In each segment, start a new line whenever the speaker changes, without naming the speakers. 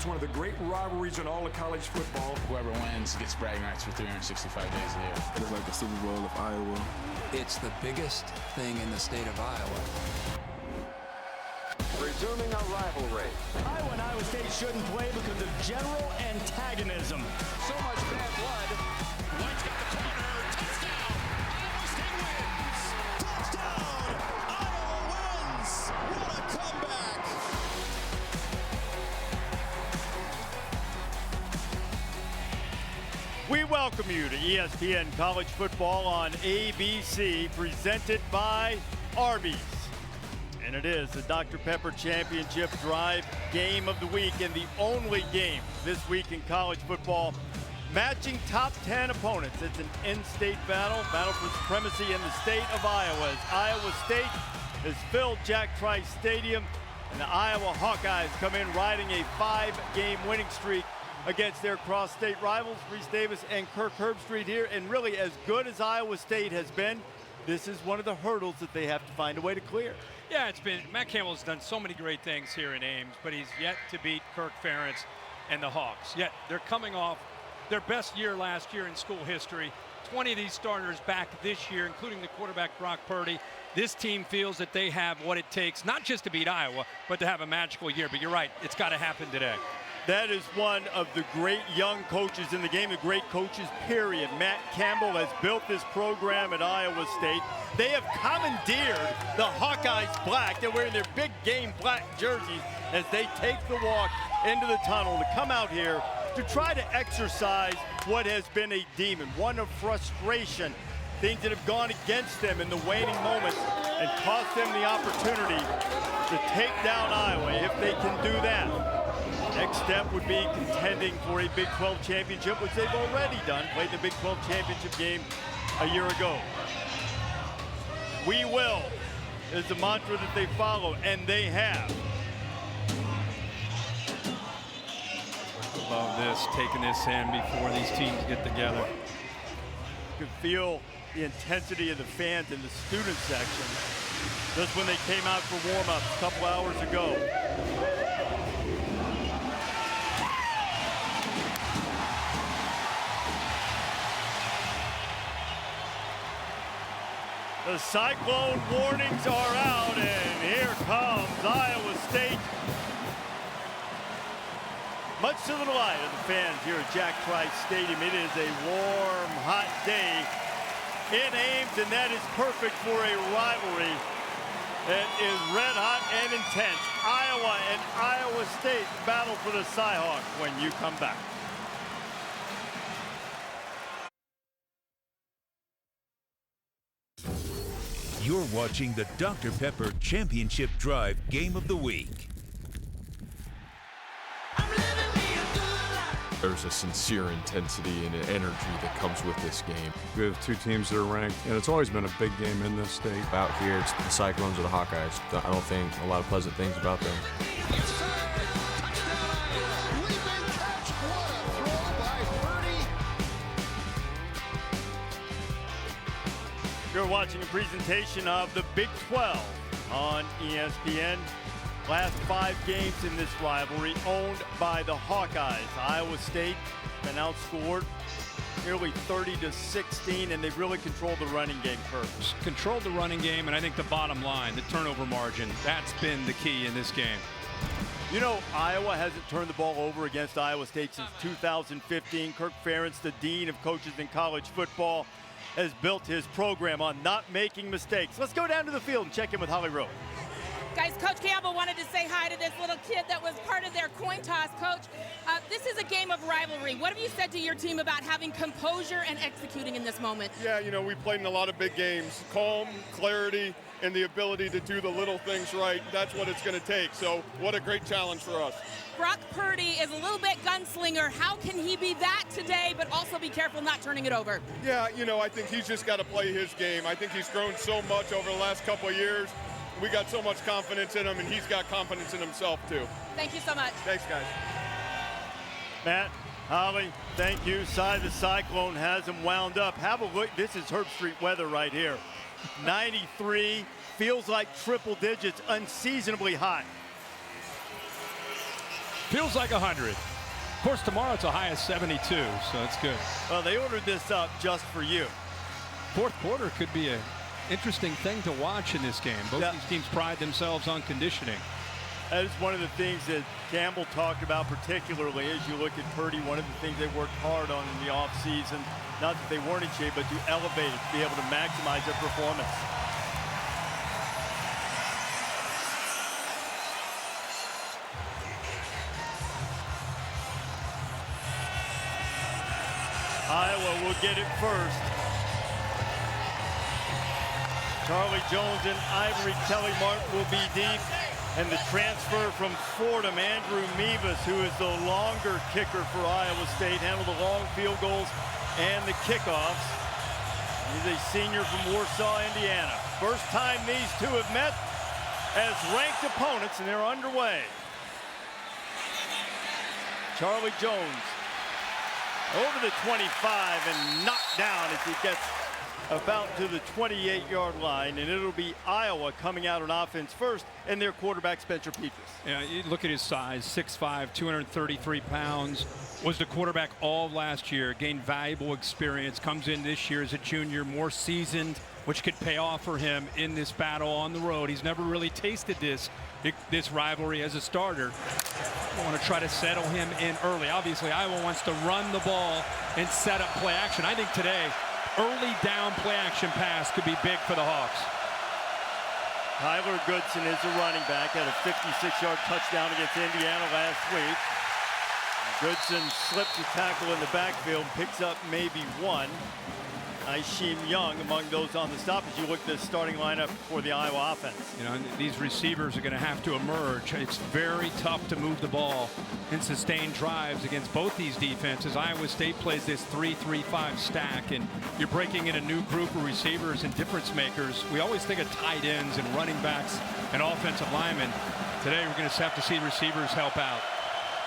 watch one of the great rivalries in all of college football.
Whoever wins gets bragging rights for 365 days a year.
It's like the Super Bowl of Iowa.
It's the biggest thing in the state of Iowa.
Resuming a rivalry.
Iowa and Iowa State shouldn't play because of general antagonism.
So much bad blood.
White's got the corner. Touchdown! Iowa State wins! Touchdown! Iowa wins! What a comeback!
We welcome you to ESPN College Football on ABC, presented by Arby's. And it is the Dr. Pepper Championship Drive game of the week, and the only game this week in college football matching top 10 opponents. It's an in-state battle for supremacy in the state of Iowa, as Iowa State has filled Jack Trice Stadium, and the Iowa Hawkeyes come in riding a 5-game winning streak against their cross-state rivals, Reese Davis and Kirk Herbstreit here. And really, as good as Iowa State has been, this is one of the hurdles that they have to find a way to clear.
Yeah, Matt Campbell's done so many great things here in Ames, but he's yet to beat Kirk Ferentz and the Hawks. Yet they're coming off their best year last year in school history. 20 of these starters back this year, including the quarterback Brock Purdy. This team feels that they have what it takes, not just to beat Iowa, but to have a magical year. But you're right, it's got to happen today.
That is one of the great young coaches in the game, the great coaches, period. Matt Campbell has built this program at Iowa State. They have commandeered the Hawkeyes black. They're wearing their big game black jerseys as they take the walk into the tunnel to come out here to try to exercise what has been a demon, one of frustration, things that have gone against them in the waning moments and cost them the opportunity to take down Iowa. If they can do that, next step would be contending for a Big 12 championship, which they've already done, played the Big 12 championship game a year ago. We will is the mantra that they follow, and they have.
Love this, taking this in before these teams get together.
You could feel the intensity of the fans in the student section just when they came out for warm-ups a couple hours ago. The cyclone warnings are out, and here comes Iowa State. Much to the delight of the fans here at Jack Trice Stadium, it is a warm, hot day in Ames, and that is perfect for a rivalry that is red hot and intense. Iowa and Iowa State battle for the Cyhawk when you come back.
You're watching the Dr. Pepper Championship Drive Game of the Week.
There's a sincere intensity and an energy that comes with this game.
We have two teams that are ranked, and it's always been a big game in this state.
Out here, it's the Cyclones or the Hawkeyes. I don't think a lot of pleasant things about them.
You're watching a presentation of the Big 12 on ESPN. Last 5 games in this rivalry owned by the Hawkeyes. Iowa State been outscored nearly 30-16, and they've really controlled the running game first.
Controlled the running game, and I think the bottom line, the turnover margin, that's been the key in this game.
You know, Iowa hasn't turned the ball over against Iowa State since 2015. Kirk Ferentz, the dean of coaches in college football, has built his program on not making mistakes. Let's go down to the field and check in with Holly Rowe.
Guys, Coach Campbell wanted to say hi to this little kid that was part of their coin toss. Coach, this is a game of rivalry. What have you said to your team about having composure and executing in this moment?
Yeah, you know, we played in a lot of big games. Calm, clarity, and the ability to do the little things right. That's what it's going to take. So what a great challenge for us.
Brock Purdy is a little bit gunslinger. How can he be that today, but also be careful not turning it over?
Yeah, you know, I think he's just got to play his game. I think he's grown so much over the last couple of years. We got so much confidence in him, and he's got confidence in himself, too.
Thank you so much.
Thanks, guys.
Matt, Holly, thank you. Side of the Cyclone has him wound up. Have a look. This is Herbstreit weather right here. 93, feels like triple digits, unseasonably hot.
Feels like 100. Of course, tomorrow it's a high of 72, so that's good.
Well, they ordered this up just for you.
Fourth quarter could be an interesting thing to watch in this game. Both these teams pride themselves on conditioning.
That is one of the things that Campbell talked about, particularly as you look at Purdy. One of the things they worked hard on in the offseason, not that they weren't in shape, but to elevate it, to be able to maximize their performance. Iowa will get it first. Charlie Jones and Ivory Kelly Martin will be deep. And the transfer from Fordham, Andrew Mevis, who is the longer kicker for Iowa State, handled the long field goals and the kickoffs. He's a senior from Warsaw, Indiana. First time these two have met as ranked opponents, and they're underway. Charlie Jones over the 25 and knocked down as he gets about to the 28-yard line, and it'll be Iowa coming out on offense first, and their quarterback Spencer Petras.
Yeah, you look at his size, 6'5", 233 pounds. Was the quarterback all last year, gained valuable experience, comes in this year as a junior, more seasoned, which could pay off for him in this battle on the road. He's never really tasted this rivalry as a starter. I want to try to settle him in early. Obviously, Iowa wants to run the ball and set up play action. I think today, early down play action pass could be big for the Hawks.
Tyler Goodson is a running back, had a 56-yard touchdown against Indiana last week. Goodson slips a tackle in the backfield, picks up maybe one. Isheem Young among those on the stop as you look at the starting lineup for the Iowa offense.
You know, these receivers are going to have to emerge. It's very tough to move the ball and sustain drives against both these defenses. Iowa State plays this 3-3-5 stack, and you're breaking in a new group of receivers and difference makers. We always think of tight ends and running backs and offensive linemen. Today we're going to have to see receivers help out.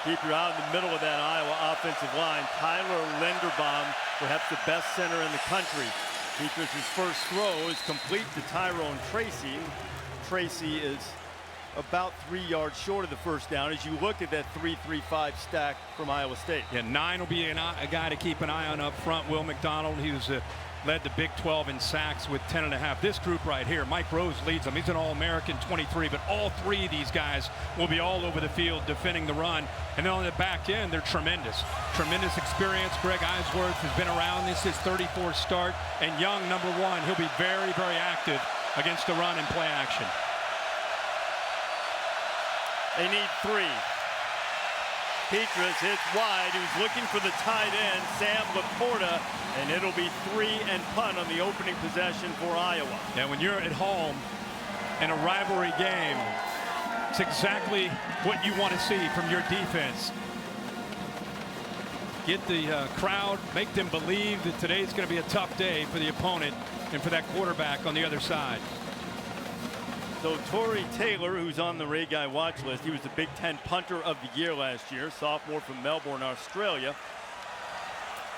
Keep your eye in the middle of that Iowa offensive line. Tyler Linderbaum, perhaps the best center in the country. Petras' first throw is complete to Tyrone Tracy. Tracy is about 3 yards short of the first down as you look at that 3-3-5 stack from Iowa State.
Yeah, 9 will be a guy to keep an eye on up front. Will McDonald, he was led the Big 12 in sacks with 10.5. This group right here, Mike Rose leads them. He's an All-American 23, but all three of these guys will be all over the field defending the run. And then on the back end, they're tremendous. Tremendous experience. Greg Eisworth has been around. This is his 34th start. And Young, number 1, he'll be very, very active against the run and play action.
They need 3. Petras hits wide. He was looking for the tight end, Sam Laporta, and it'll be 3 and punt on the opening possession for Iowa.
Yeah, when you're at home in a rivalry game, it's exactly what you want to see from your defense. Get the crowd, make them believe that today's going to be a tough day for the opponent and for that quarterback on the other side.
So Torrey Taylor, who's on the Ray Guy watch list, he was the Big Ten punter of the year last year, sophomore from Melbourne, Australia.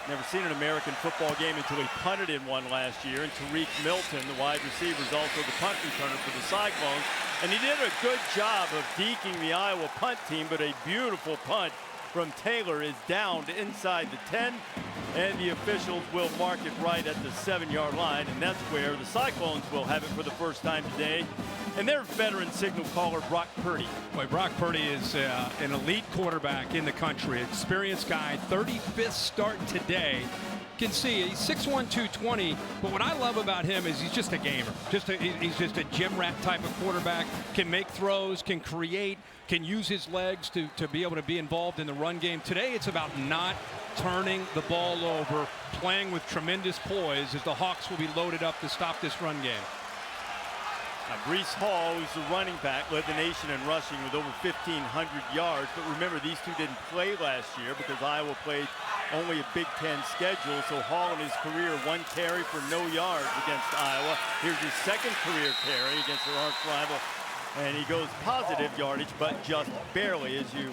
Never seen an American football game until he punted in one last year. And Tariq Milton, the wide receiver, is also the punt returner for the Cyclones. And he did a good job of deking the Iowa punt team, but a beautiful punt from Taylor is down to inside the 10, and the officials will mark it right at the 7-yard line, and that's where the Cyclones will have it for the first time today. And their veteran signal caller, Brock Purdy.
Boy, Brock Purdy is an elite quarterback in the country, experienced guy, 35th start today. You can see he's 6'1", 220, but what I love about him is he's just a gamer. He's just a gym rat type of quarterback, can make throws, can create, can use his legs to be able to be involved in the run game. Today it's about not turning the ball over, playing with tremendous poise as the Hawks will be loaded up to stop this run game.
Breece Hall, who's the running back, led the nation in rushing with over 1,500 yards. But remember, these two didn't play last year because Iowa played only a Big Ten schedule. So Hall in his career, 1 carry for no yards against Iowa. Here's his second career carry against their arch rival. And he goes positive yardage, but just barely as you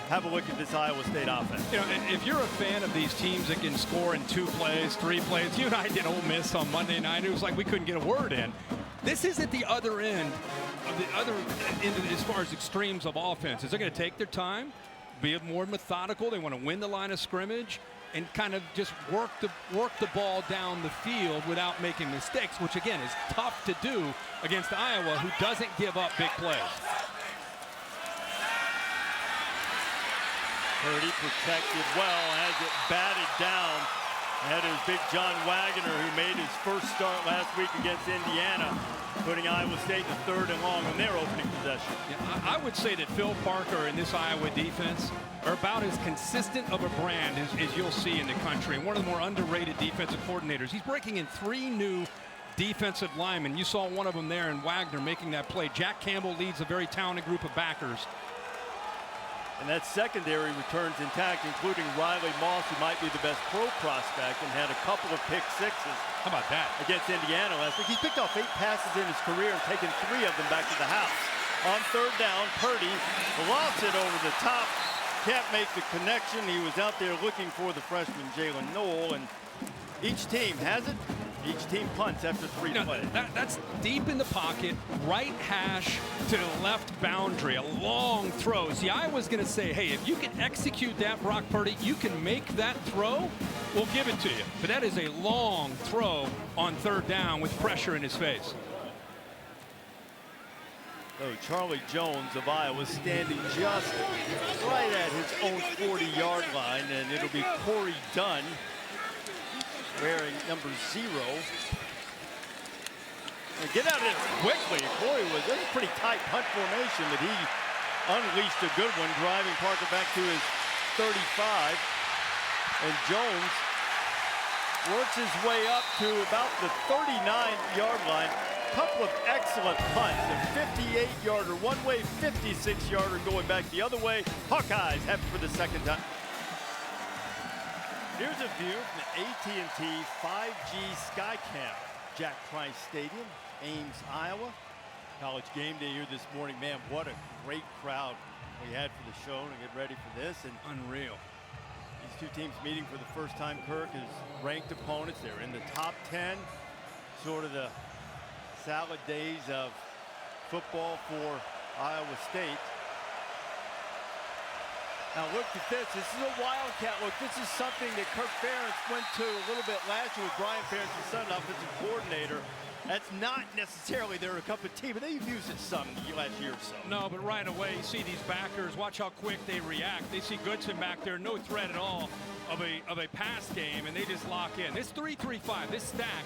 have a look at this Iowa State offense.
You know, if you're a fan of these teams that can score in 2 plays, 3 plays, you and I did Ole Miss on Monday night. It was like we couldn't get a word in. This is at the other end of the other end as far as extremes of offenses. They're going to take their time. be more methodical. They want to win the line of scrimmage and kind of just work the ball down the field without making mistakes, which again is tough to do against Iowa, who doesn't give up big plays.
Purdy protected well, has it batted down. That is big John Wagner, who made his first start last week against Indiana, putting Iowa State to 3rd and long on their opening possession.
Yeah, I would say that Phil Parker and this Iowa defense are about as consistent of a brand as you'll see in the country. And one of the more underrated defensive coordinators. He's breaking in 3 new defensive linemen. You saw one of them there in Wagner making that play. Jack Campbell leads a very talented group of backers.
And that secondary returns intact, including Riley Moss, who might be the best pro prospect and had a couple of pick sixes.
How about that?
Against Indiana last week. He's picked off 8 passes in his career and taken 3 of them back to the house. On 3rd down, Purdy lost it over the top. Can't make the connection. He was out there looking for the freshman Jalen Noel, and each team has it. Each team punts after 3 plays.
That's deep in the pocket, right hash to the left boundary, a long throw. See, I was going to say, hey, if you can execute that, Brock Purdy, you can make that throw, we'll give it to you. But that is a long throw on 3rd down with pressure in his face.
So Charlie Jones of Iowa standing just right at his own 40-yard line, and it'll be Corey Dunn wearing number 0. And get out of there quickly. Corey was in a pretty tight punt formation that he unleashed a good one, driving Parker back to his 35. And Jones works his way up to about the 39-yard line. Couple of excellent punts, a 58-yarder one way, 56-yarder going back the other way. Hawkeyes have it for the 2nd time. Here's a view from the AT&T 5G Skycam, Jack Price Stadium, Ames, Iowa. College game day here this morning. Man, what a great crowd we had for the show to get ready for this. And
unreal.
These 2 teams meeting for the first time. Kirk is ranked opponents. They're in the top 10. Sort of the salad days of football for Iowa State. Now look at this. This is a Wildcat look. This is something that Kirk Ferentz went to a little bit last year with Brian Ferentz's son, offensive coordinator. That's not necessarily their cup of tea, but they've used it some the last year or so.
No, but right away you see these backers. Watch how quick they react. They see Goodson back there, no threat at all of a pass game, and they just lock in. This 3-3-5, this stack.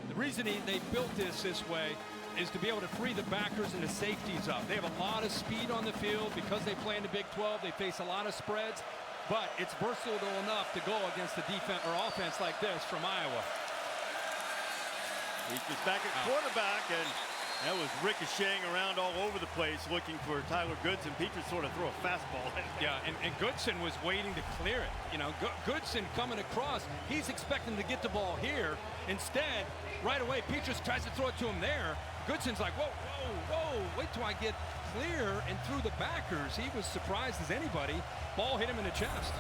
The reason they built this way is to be able to free the backers and the safeties up. They have a lot of speed on the field because they play in the Big 12. They face a lot of spreads, but it's versatile enough to go against the defense or offense like this from Iowa.
He's just back at quarterback, and that was ricocheting around all over the place looking for Tyler Goodson. Petras sort of threw a fastball in.
Yeah, and Goodson was waiting to clear it. You know, Goodson coming across, he's expecting to get the ball here. Instead, right away, Petras tries to throw it to him there. Goodson's like, whoa, whoa, whoa, wait till I get clear, and through the backers. He was surprised as anybody. Ball hit him in the chest.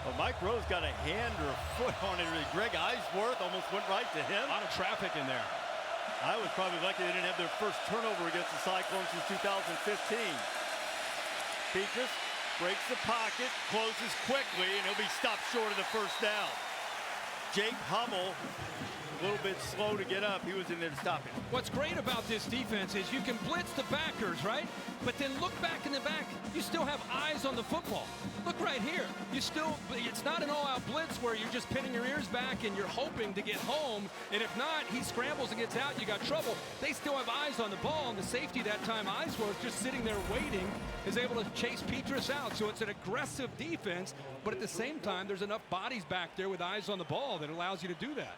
Well, Mike Rose got a hand or a foot on it. Greg Eisworth almost went right to him.
A lot of traffic in there.
I was probably lucky they didn't have their first turnover against the Cyclones since 2015. Petras breaks the pocket, closes quickly, and he'll be stopped short of the first down. Jake Hummel, a little bit slow to get up. He was in there to stop it.
What's great about this defense is you can blitz the backers, right? But then look back in the back. You still have eyes on the football. Look right here. It's not an all-out blitz where you're just pinning your ears back and you're hoping to get home. And if not, he scrambles and gets out. You got trouble. They still have eyes on the ball. And the safety that time, Eisworth, just sitting there waiting, is able to chase Petras out. So it's an aggressive defense. But at the same time, there's enough bodies back there with eyes on the ball that allows you to do that.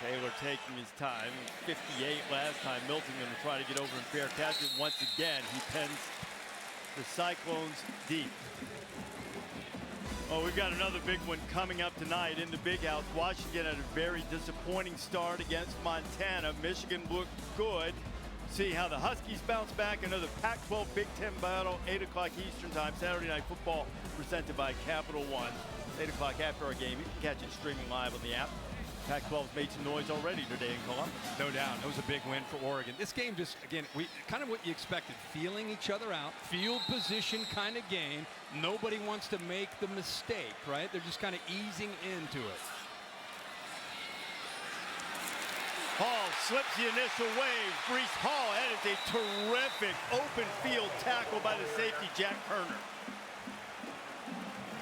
Taylor taking his time. 58 last time. Milton going to try to get over and fair catch it once again. He pens the Cyclones deep. Oh, we've got another big one coming up tonight in the Big House. Washington had a very disappointing start against Montana. Michigan looked good. See how the Huskies bounce back. Another Pac-12 Big Ten battle, 8 o'clock Eastern time. Saturday Night Football presented by Capital One. 8 o'clock after our game. You can catch it streaming live on the app. Pac-12's made some noise already today in Columbus.
No doubt. It was a big win for Oregon. This game just, again, kind of what you expected. Feeling each other out. Field position kind of game. Nobody wants to make the mistake, right? They're just kind of easing into it.
Hall slips the initial wave. Breece Hall, that is a terrific open field tackle by the safety, Jack Herner.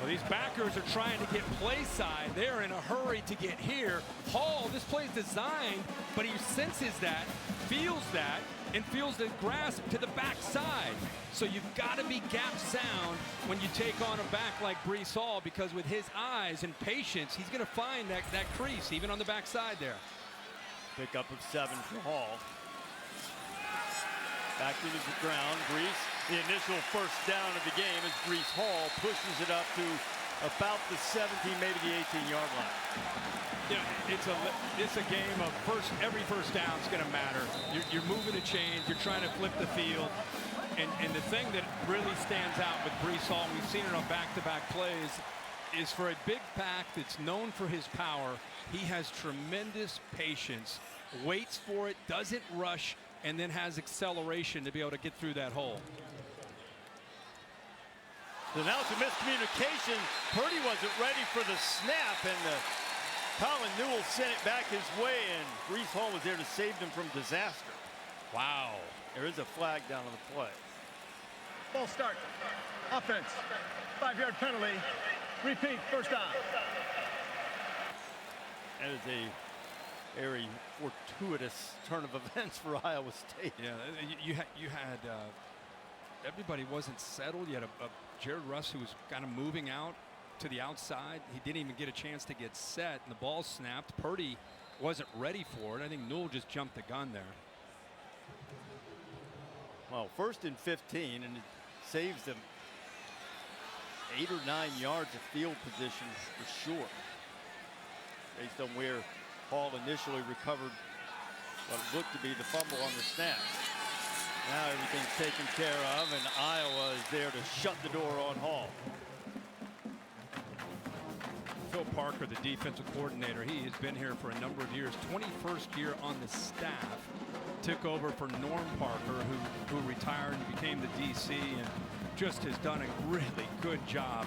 Well, these backers are trying to get play side. They're in a hurry to get here. Hall, this play is designed, but he senses that, feels that, and feels the grasp to the backside. So you've got to be gap sound when you take on a back like Breece Hall, because with his eyes and patience, he's going to find that crease, even on the backside there.
Pickup of 7 for Hall. Back into the ground, Breece. The initial first down of the game as Breece Hall pushes it up to about the 17, maybe the 18-yard line.
Yeah, it's a game of every first down is going to matter. You're moving a chains, you're trying to flip the field. And the thing that really stands out with Breece Hall, we've seen it on back-to-back plays, is for a big back that's known for his power, he has tremendous patience, waits for it, doesn't rush, and then has acceleration to be able to get through that hole.
So now it's a miscommunication. Purdy wasn't ready for the snap, and Colin Newell sent it back his way, and Breece Hall was there to save them from disaster.
Wow.
There is a flag down on the play.
Ball start. Offense. 5-yard penalty. Repeat, first down.
That is a very fortuitous turn of events for Iowa State.
Yeah, you had everybody wasn't settled. You had a Jared Russ who was kind of moving out to the outside. He didn't even get a chance to get set, and the ball snapped. Purdy wasn't ready for it. I think Newell just jumped the gun there.
Well, 1st and 15, and it saves them 8 or 9 yards of field position for sure, based on where Hall initially recovered what looked to be the fumble on the snap. Now everything's taken care of, and Iowa is there to shut the door on Hall.
Phil Parker, the defensive coordinator, he has been here for a number of years. 21st year on the staff. Took over for Norm Parker, who retired and became the DC, and just has done a really good job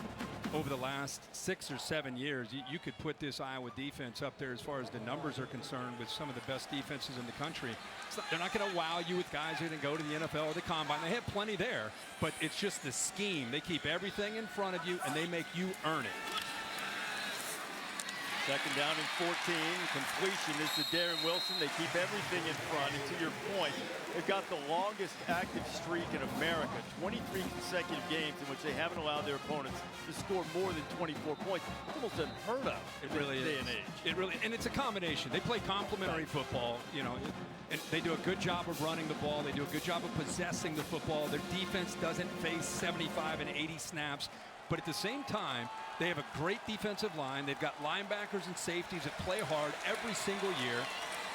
over the last 6 or 7 years. You could put this Iowa defense up there as far as the numbers are concerned with some of the best defenses in the country. They're not going to wow you with guys who didn't go to the NFL or the Combine. They have plenty there, but it's just the scheme. They keep everything in front of you, and they make you earn it.
2nd down and 14. Completion is to Darren Wilson. They keep everything in front. And to your point, they've got the longest active streak in America. 23 consecutive games in which they haven't allowed their opponents to score more than 24 points. Almost unheard of in this day and age.
It really, and it's a combination. They play complementary football, you know, and they do a good job of running the ball. They do a good job of possessing the football. Their defense doesn't face 75 and 80 snaps. But at the same time, they have a great defensive line. They've got linebackers and safeties that play hard every single year.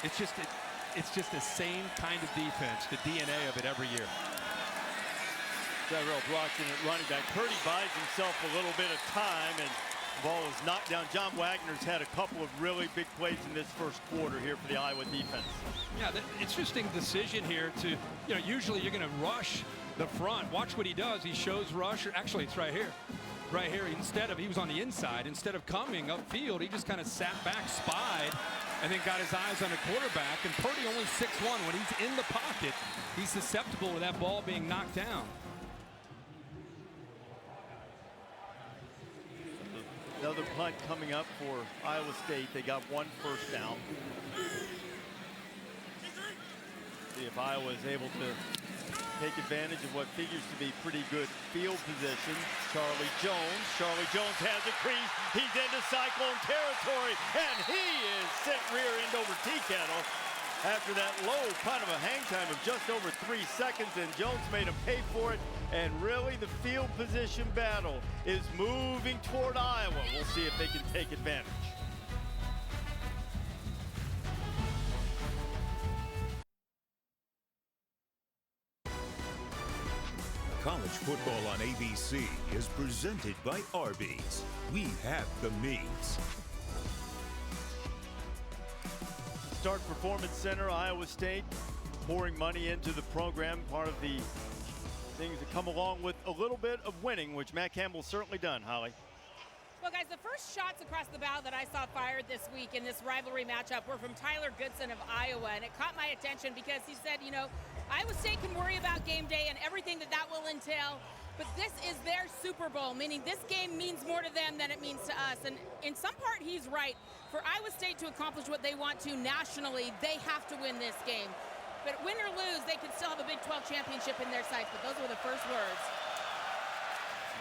It's just the same kind of defense, the DNA of it every year.
Tyrell Brockton at running back. Purdy buys himself a little bit of time, and the ball is knocked down. John Wagner's had a couple of really big plays in this first quarter here for the Iowa defense.
Yeah, the interesting decision here to, you know, usually you're going to rush the front. Watch what he does. He shows rush. Actually, it's right here. Right here, he was on the inside. Instead of coming upfield, he just kind of sat back, spied, and then got his eyes on the quarterback. And Purdy only 6'1". When he's in the pocket, he's susceptible to that ball being knocked down.
Another punt coming up for Iowa State. They got 1 first down. See if Iowa is able to take advantage of what figures to be pretty good field position. Charlie Jones has a crease. He's into Cyclone territory, and he is sent rear end over tea kettle after that low kind of a hang time of just over 3 seconds, and Jones made him pay for it. And really, the field position battle is moving toward Iowa. We'll see if they can take advantage.
College football on ABC is presented by Arby's. We have the meats.
Start Performance Center, Iowa State, pouring money into the program. Part of the things that come along with a little bit of winning, which Matt Campbell's certainly done, Holly.
Well, guys, the first shots across the bow that I saw fired this week in this rivalry matchup were from Tyler Goodson of Iowa, and it caught my attention because he said, you know, Iowa State can worry about game day and everything that will entail, but this is their Super Bowl, meaning this game means more to them than it means to us. And in some part, he's right. For Iowa State to accomplish what they want to nationally, they have to win this game. But win or lose, they could still have a Big 12 championship in their sights, but those were the first words.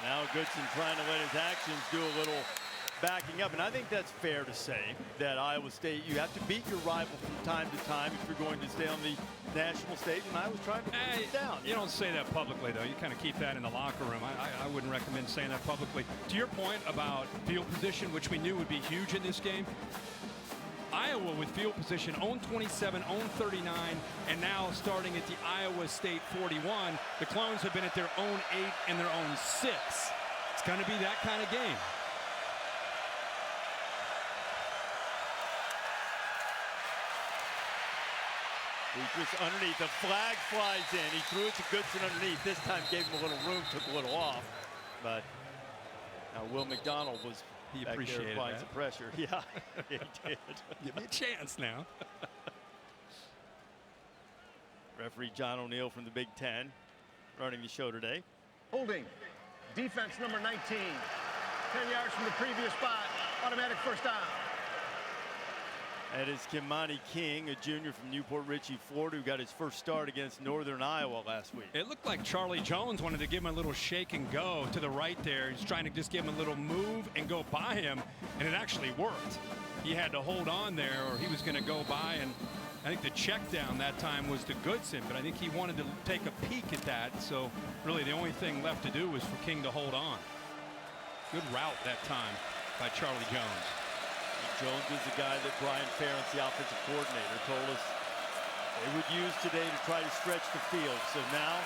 Now Goodson trying to let his actions do a little backing up, and I think that's fair to say that Iowa State, you have to beat your rival from time to time if you're going to stay on the national stage, and I was trying to put it down.
You don't say that publicly, though. You kind of keep that in the locker room. I wouldn't recommend saying that publicly. To your point about field position, which we knew would be huge in this game, Iowa with field position, own 27, own 39, and now starting at the Iowa State 41. The Clones have been at their own 8 and their own 6. It's going to be that kind of game.
He just underneath, the flag flies in. He threw it to Goodson underneath. This time gave him a little room, took a little off. But now Will McDonald was
he
back
appreciated
there applying
that.
some pressure. Yeah, he did.
Give me a chance now.
Referee John O'Neill from the Big Ten running the show today.
Holding. Defense number 19. 10 yards from the previous spot. Automatic first down.
That is Kimani King, a junior from Newport Richey, Florida, who got his first start against Northern Iowa last week.
It looked like Charlie Jones wanted to give him a little shake and go to the right there. He's trying to just give him a little move and go by him, and it actually worked. He had to hold on there or he was going to go by, and I think the check down that time was to Goodson, but I think he wanted to take a peek at that, so really the only thing left to do was for King to hold on. Good route that time by Charlie Jones.
Jones is the guy that Brian Ferentz, the offensive coordinator, told us they would use today to try to stretch the field. So now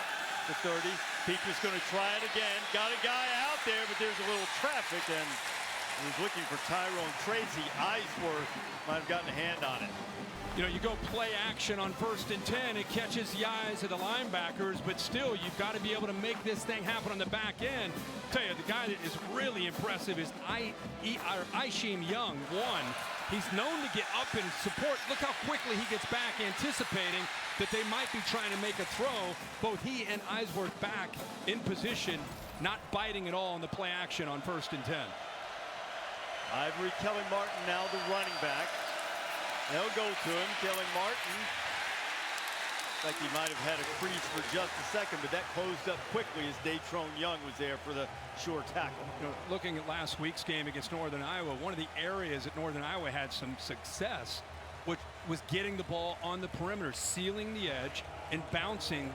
the 30. Peaker's going to try it again. Got a guy out there, but there's a little traffic, and he was looking for Tyrone Tracy. Eisworth might have gotten a hand on it.
You know, you go play action on 1st and 10, it catches the eyes of the linebackers, but still, you've got to be able to make this thing happen on the back end. I'll tell you, the guy that is really impressive is Aisheem Young, 1. He's known to get up and support. Look how quickly he gets back, anticipating that they might be trying to make a throw. Both he and Eisworth back in position, not biting at all in the play action on 1st and 10.
Ivory Kelly Martin now the running back. They'll go to him. Kelly Martin, like he might have had a crease for just a second, but that closed up quickly as Datrone Young was there for the short tackle.
You know, looking at last week's game against Northern Iowa, one of the areas that Northern Iowa had some success, which was getting the ball on the perimeter, sealing the edge and bouncing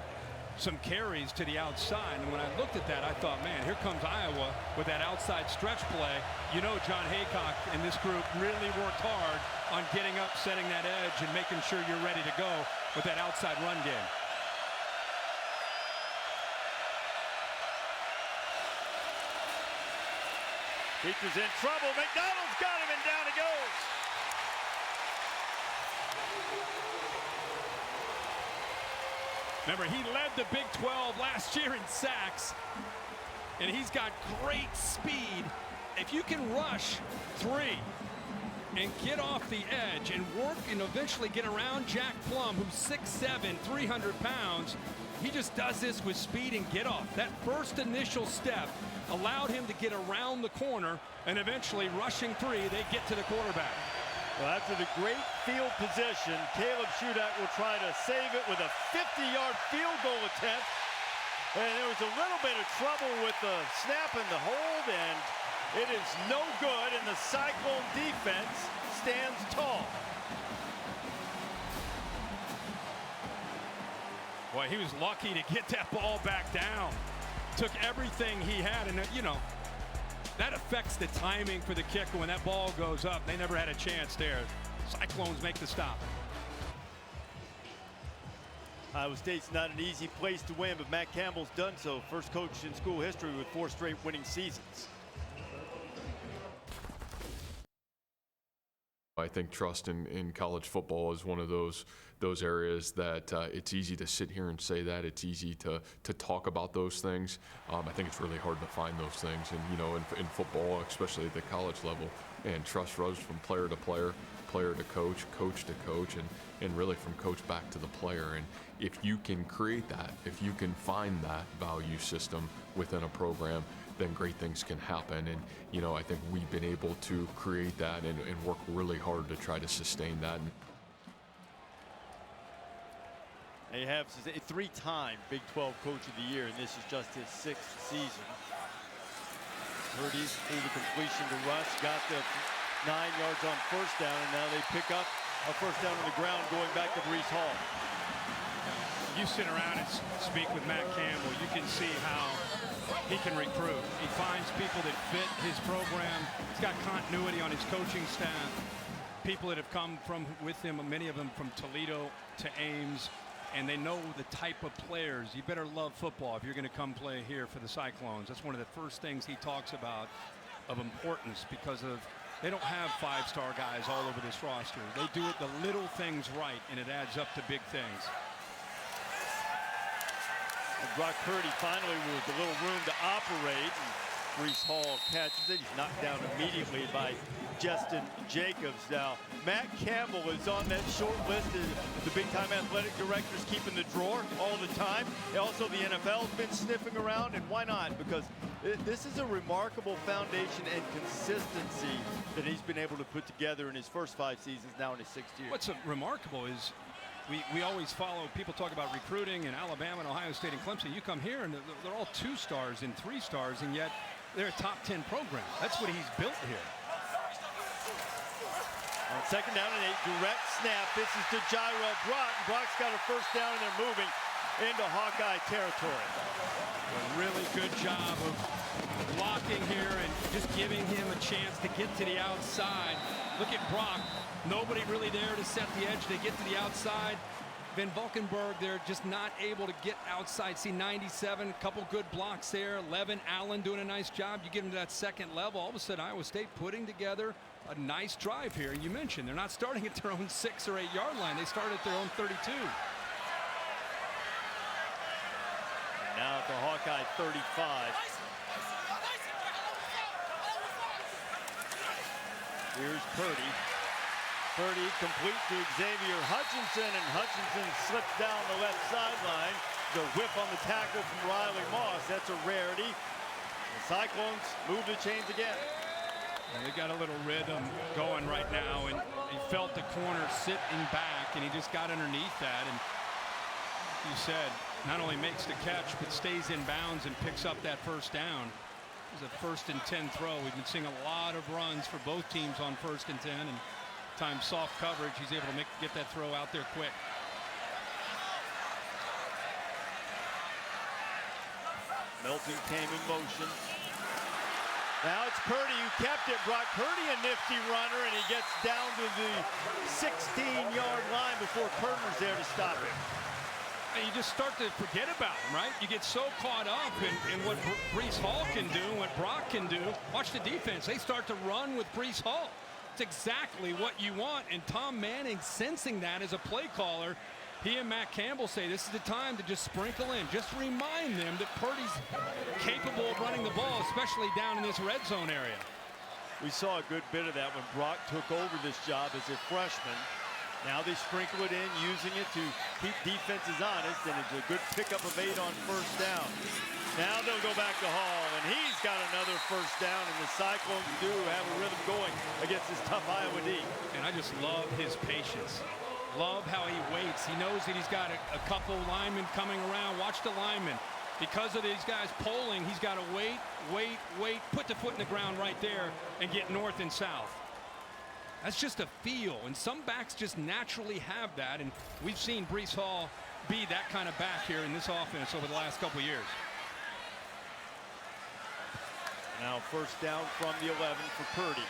some carries to the outside. And when I looked at that, I thought, man, here comes Iowa with that outside stretch play. You know, John Haycock and this group really worked hard on getting up, setting that edge, and making sure you're ready to go with that outside run game.
Peaker's in trouble. McDonald's got him, and down he goes.
Remember, he led the Big 12 last year in sacks, and he's got great speed. If you can rush 3 and get off the edge and work and eventually get around Jack Plum, who's 6'7", 300 pounds, he just does this with speed and get off. That first initial step allowed him to get around the corner, and eventually rushing 3, they get to the quarterback.
Well, after the great field position, Caleb Shudak will try to save it with a 50-yard field goal attempt. And there was a little bit of trouble with the snap and the hold, and it is no good, and the Cyclone defense stands tall.
Boy, he was lucky to get that ball back down. Took everything he had, and you know, that affects the timing for the kicker when that ball goes up. They never had a chance there. Cyclones make the stop.
Iowa State's not an easy place to win, but Matt Campbell's done so. First coach in school history with 4 straight winning seasons.
I think trust in college football is one of those areas that it's easy to sit here and say that. It's easy to talk about those things. I think it's really hard to find those things. And, you know, in football, especially at the college level, and trust runs from player to player, player to coach, coach to coach, and really from coach back to the player. And if you can create that, if you can find that value system within a program, then great things can happen. And, you know, I think we've been able to create that and work really hard to try to sustain that.
He has a 3-time Big 12 Coach of the Year, and this is just his 6th season. Purdy's through the completion to Russ, got the 9 yards on first down, and now they pick up a first down on the ground going back to Breece Hall.
You sit around and speak with Matt Campbell, you can see how he can recruit. He finds people that fit his program. He's got continuity on his coaching staff. People that have come with him, many of them from Toledo to Ames, and they know the type of players. You better love football if you're going to come play here for the Cyclones. That's one of the first things he talks about of importance, because they don't have 5-star guys all over this roster. They do it the little things right, and it adds up to big things.
And Brock Purdy finally with a little room to operate. And Breece Hall catches it. He's knocked down immediately by Justin Jacobs. Now, Matt Campbell is on that short list of the big-time athletic directors keeping the drawer all the time. Also, the NFL's been sniffing around, and why not? Because this is a remarkable foundation and consistency that he's been able to put together in his first 5 seasons, now in his 6th year.
What's remarkable is we always follow, people talk about recruiting in Alabama and Ohio State and Clemson. You come here and they're all 2 stars and 3 stars, and yet they're a top 10 program. That's what he's built here.
On 2nd down and 8, direct snap. This is to Jairo Brock. Brock's got a first down, and they're moving into Hawkeye territory.
A really good job of blocking here and just giving him a chance to get to the outside. Look at Brock. Nobody really there to set the edge. They get to the outside. Van Valkenburg, they're just not able to get outside. See 97, a couple good blocks there. 11, Allen doing a nice job. You get them to that 2nd level. All of a sudden, Iowa State putting together a nice drive here. And you mentioned they're not starting at their own 6 or 8 yard line. They start at their own 32.
Now at the Hawkeye 35. Here's Purdy. Purdy complete to Xavier Hutchinson, and Hutchinson slips down the left sideline. The whip on the tackle from Riley Moss. That's a rarity. The Cyclones move the chains again.
Well, they got a little rhythm going right now, and he felt the corner sitting back, and he just got underneath that. And you said, not only makes the catch, but stays in bounds and picks up that first down. It was a 1st and 10 throw. We've been seeing a lot of runs for both teams on 1st and 10, and time soft coverage, he's able to get that throw out there quick.
Melton came in motion. Now it's Purdy who kept it. Brock Purdy, a nifty runner, and he gets down to the 16-yard line before Kerner's there to stop him.
And you just start to forget about him, right? You get so caught up in what Breece Hall can do, what Brock can do. Watch the defense. They start to run with Breece Hall. It's exactly what you want, and Tom Manning, sensing that as a play caller, he and Matt Campbell say this is the time to just sprinkle in. Just remind them that Purdy's capable of running the ball, especially down in this red zone area.
We saw a good bit of that when Brock took over this job as a freshman. Now they sprinkle it in, using it to keep defenses honest, and it's a good pickup of 8 on first down. Now they'll go back to Hall, and he's got another first down, and the Cyclones do have a rhythm going against this tough Iowa D.
And I just love his patience. Love how he waits. He knows that he's got a couple linemen coming around. Watch the linemen. Because of these guys polling, he's got to wait, put the foot in the ground right there and get north and south. That's just a feel, and some backs just naturally have that, and we've seen Breece Hall be that kind of back here in this offense over the last couple of years.
Now first down from the 11 for Purdy.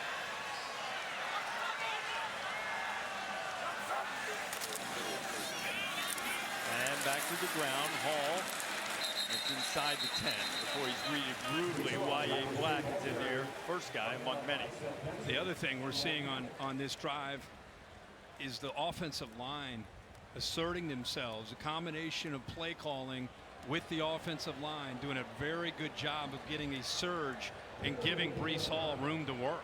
And back to the ground. Hall inside the 10 before he's greeted brutally. Y.A. Black is in there, first guy among many.
The other thing we're seeing on this drive is the offensive line asserting themselves, a combination of play calling with the offensive line, doing a very good job of getting a surge and giving Breece Hall room to work.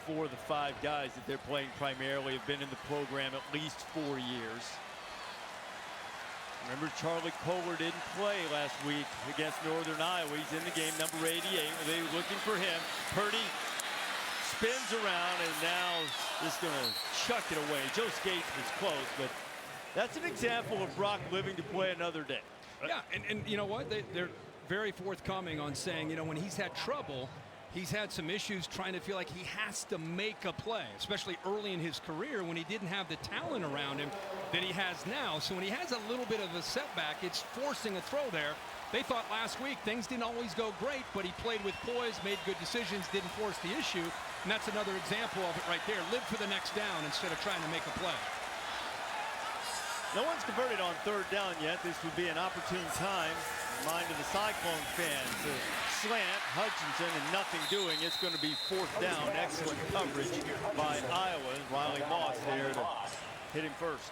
4 of the 5 guys that they're playing primarily have been in the program at least 4 years. Remember, Charlie Kohler didn't play last week against Northern Iowa. He's in the game, number 88. They were looking for him. Purdy spins around and now is going to chuck it away. Joe Skates was close, but that's an example of Brock living to play another day.
Yeah, and you know what? They're very forthcoming on saying, you know, when he's had trouble, he's had some issues trying to feel like he has to make a play, especially early in his career when he didn't have the talent around him that he has now. So when he has a little bit of a setback, it's forcing a throw there. They thought last week things didn't always go great, but he played with poise, made good decisions, didn't force the issue. And that's another example of it right there. Live for the next down instead of trying to make a play.
No one's converted on 3rd down yet. This would be an opportune time, mind of the Cyclone fans, to slant Hutchinson and nothing doing. It's going to be 4th down. Excellent coverage by Iowa. Riley Moss there to hit him first.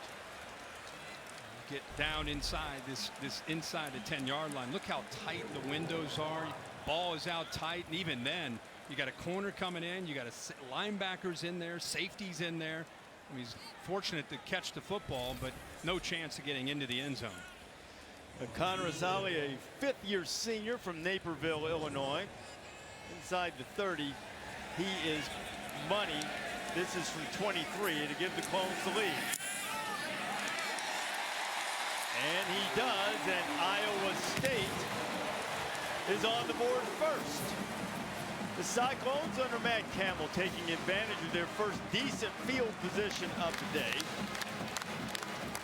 Get down inside this inside the 10-yard line. Look how tight the windows are. Ball is out tight, and even then, you got a corner coming in. You got linebackers in there, safeties in there. I mean, he's fortunate to catch the football, but no chance of getting into the end zone.
Connor Azali, a 5th-year senior from Naperville, Illinois. Inside the 30, he is money. This is from 23 to give the Clones the lead. And he does, and Iowa State is on the board first. The Cyclones under Matt Campbell taking advantage of their first decent field position of the day.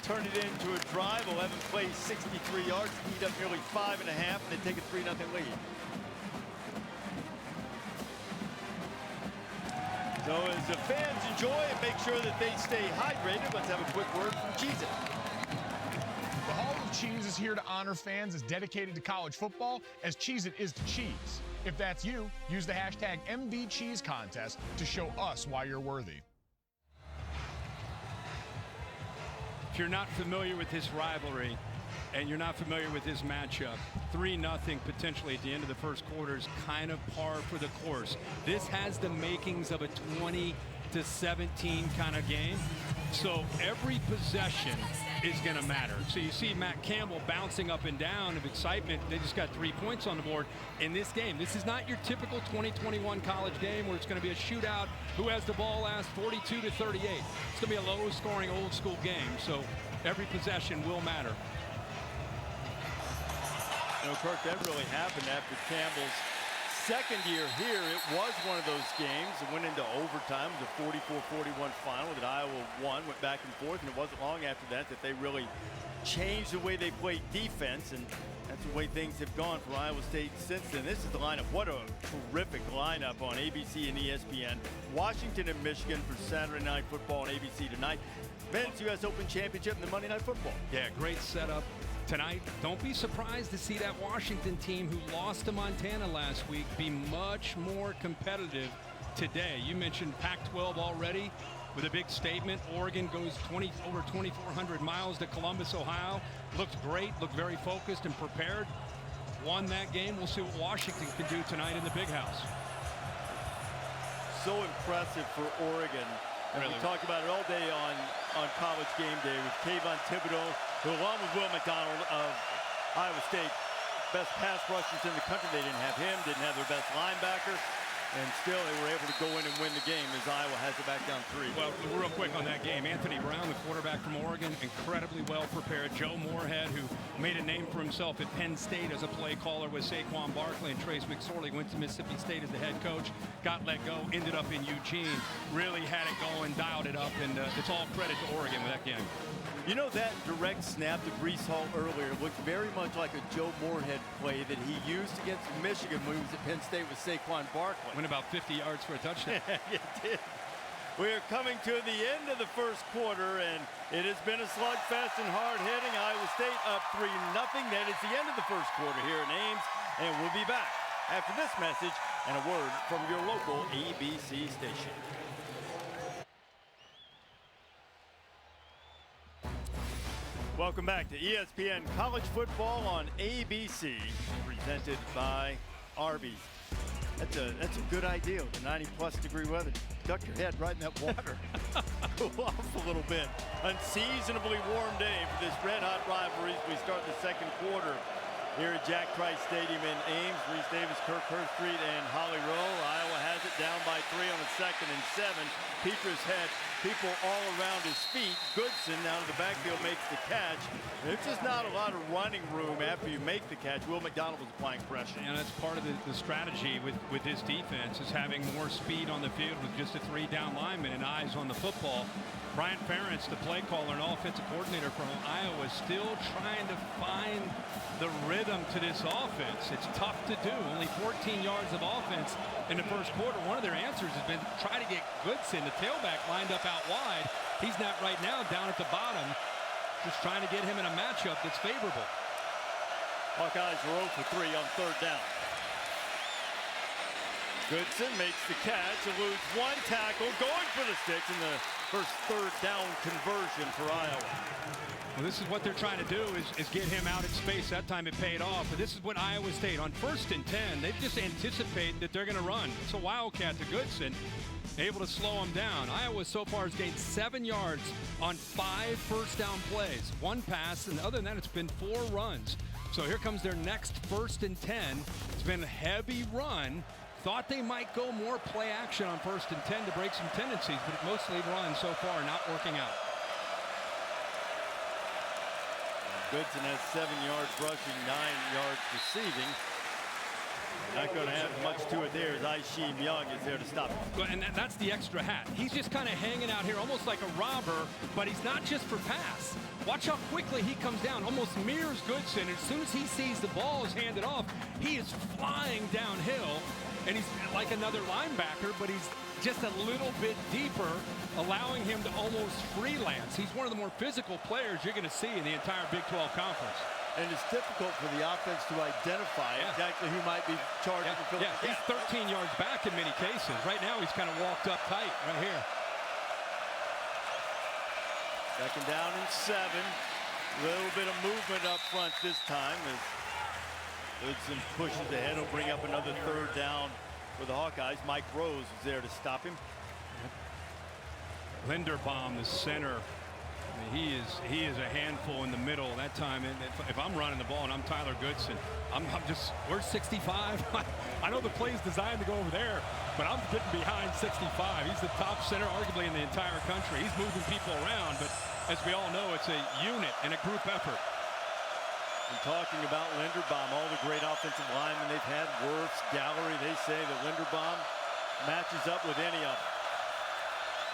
Turn it into a drive, 11 plays, 63 yards, eat up nearly 5.5, and they take a 3-0 lead. So as the fans enjoy and make sure that they stay hydrated, let's have a quick word from Cheez-It.
The Hall of Cheese is here to honor fans as dedicated to college football as Cheez-It is to cheese. If that's you, use the hashtag MVCheeseContest to show us why you're worthy.
If you're not familiar with this rivalry and you're not familiar with this matchup, 3-0 potentially at the end of the first quarter is kind of par for the course. This has the makings of a 20-17 kind of game. So every possession is going to matter. So you see Matt Campbell bouncing up and down of excitement. They just got 3 points on the board in this game. This is not your typical 2021 college game where it's going to be a shootout. Who has the ball last 42-38. It's going to be a low-scoring, old-school game. So every possession will matter.
You know, Kirk, that really happened after Campbell's second year here. It was one of those games that went into overtime. It was a 44-41 final that Iowa won, went back and forth, and it wasn't long after that that they really changed the way they played defense, and that's the way things have gone for Iowa State since then. This is the lineup. What a terrific lineup on ABC and ESPN. Washington and Michigan for Saturday Night Football on ABC tonight. Men's U.S. Open Championship and the Monday Night Football.
Yeah, great setup tonight. Don't be surprised to see that Washington team who lost to Montana last week be much more competitive today. You mentioned Pac-12 already with a big statement. Oregon goes over 2,400 miles to Columbus, Ohio. Looked great, looked very focused and prepared. Won that game. We'll see what Washington can do tonight in the Big House.
So impressive for Oregon. And
really,
we talked about it all day on College Game Day with Kayvon Thibodeau, who along with Will McDonald of Iowa State, best pass rushers in the country. They didn't have him, didn't have their best linebacker, and still they were able to go in and win the game as Iowa has it back down 3.
Well, real quick on that game, Anthony Brown, the quarterback from Oregon, incredibly well prepared. Joe Moorhead, who made a name for himself at Penn State as a play caller with Saquon Barkley, and Trace McSorley went to Mississippi State as the head coach, got let go, ended up in Eugene, really had it going, dialed it up, and it's all credit to Oregon with that game.
You know, that direct snap to Breece Hall earlier looked very much like a Joe Moorhead play that he used against Michigan when he was at Penn State with Saquon Barkley.
Went about 50 yards for a touchdown.
It did. We are coming to the end of the first quarter, and it has been a slugfest and hard-hitting. Iowa State up 3-0. That is the end of the first quarter here in Ames, and we'll be back after this message and a word from your local ABC station. Welcome back to ESPN College Football on ABC, presented by Arby's. That's a good idea with the 90-plus degree weather. Duck your head right in that water. Cool off a little bit. Unseasonably warm day for this red-hot rivalry as we start the second quarter here at Jack Trice Stadium in Ames. Reese Davis, Kirk Herbstreit, and Holly Rowe. Iowa has it down by 3 on a 2nd and 7. Petrus had people all around his feet. Goodson out of the backfield makes the catch. There's just not a lot of running room after you make the catch. Will McDonald was applying pressure.
And that's part of the strategy with this defense is having more speed on the field with just a 3-down lineman and eyes on the football. Brian Ferentz, the play caller and offensive coordinator from Iowa, still trying to find the rhythm to this offense. It's tough to do. Only 14 yards of offense in the first quarter. One of their answers has been try to get Goodson, the tailback, lined up out wide. He's not right now down at the bottom. Just trying to get him in a matchup that's favorable.
Hawkeyes are 0 for 3 on 3rd down. Goodson makes the catch, eludes one tackle, going for the sticks in the first 3rd down conversion for Iowa.
Well, this is what they're trying to do is get him out in space. That time it paid off. But this is what Iowa State, on 1st and 10, they just anticipate that they're going to run. It's a wildcat to Goodson, able to slow him down. Iowa so far has gained 7 yards on 5 first down plays. 1 pass, and other than that, it's been 4 runs. So here comes their next 1st and 10. It's been a heavy run. Thought they might go more play action on 1st and 10 to break some tendencies, but mostly run so far, not working out.
Goodson has 7 yards rushing, 9 yards receiving. Not going to have much to it there as Aisheem Young is there to stop him.
Well, and that's the extra hat. He's just kind of hanging out here almost like a robber, but he's not just for pass. Watch how quickly he comes down, almost mirrors Goodson. As soon as he sees the ball is handed off, he is flying downhill, and he's like another linebacker, but he's just a little bit deeper, allowing him to almost freelance. He's one of the more physical players you're going to see in the entire Big 12 Conference.
And it's difficult for the offense to identify exactly who might be charged with Phillips.
Yeah, he's 13 yards back in many cases. Right now, he's kind of walked up tight right here.
2nd down and 7. A little bit of movement up front this time as Goodson pushes ahead. He'll bring up another 3rd down for the Hawkeyes. Mike Rose is there to stop him.
Linderbaum, the center. I mean, he is a handful in the middle that time. And if I'm running the ball and I'm Tyler Goodson, I'm just, where's 65? I know the play's designed to go over there, but I'm getting behind 65. He's the top center arguably in the entire country. He's moving people around, but as we all know, it's a unit and a group effort.
And talking about Linderbaum, all the great offensive linemen they've had, Wirfs, Gallery, they say that Linderbaum matches up with any of them.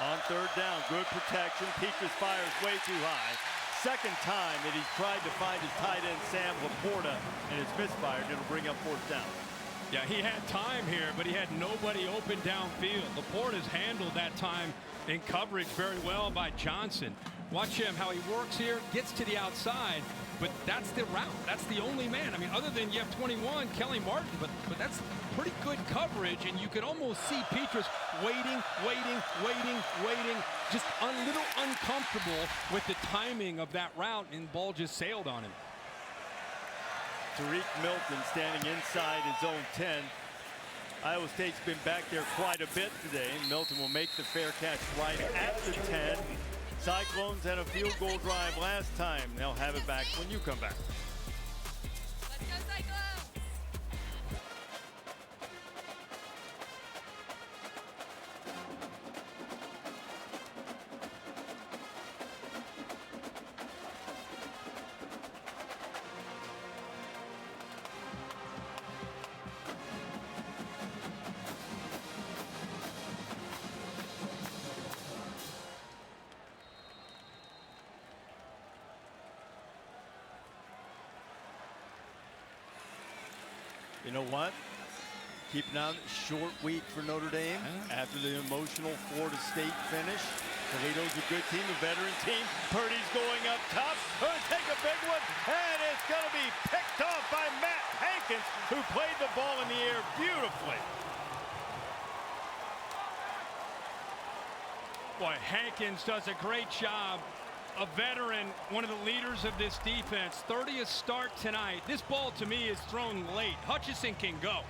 On 3rd down, good protection. Petrus fires way too high. 2nd time that he's tried to find his tight end, Sam Laporta, and it's misfired. It'll bring up 4th down.
Yeah, he had time here, but he had nobody open downfield. Laporta's handled that time in coverage very well by Johnson. Watch him, how he works here, gets to the outside, but that's the route. That's the only man. I mean, other than you have 21, Kelly Martin, but that's pretty good coverage, and you could almost see Petrus waiting, just a little uncomfortable with the timing of that route, and ball just sailed on him.
Tariq Milton standing inside his own 10. Iowa State's been back there quite a bit today. Milton will make the fair catch right at the 10. Cyclones had a field goal drive last time. They'll have it back when you come back.
Let's go, Cyclones!
You know what? Keeping on a short week for Notre Dame after the emotional Florida State finish. Toledo's a good team, a veteran team. Purdy's going up top. Going to take a big one, and it's going to be picked off by Matt Hankins, who played the ball in the air beautifully.
Boy, Hankins does a great job. A veteran, one of the leaders of this defense. 30th start tonight. This ball, to me, is thrown late. Hutchison can go.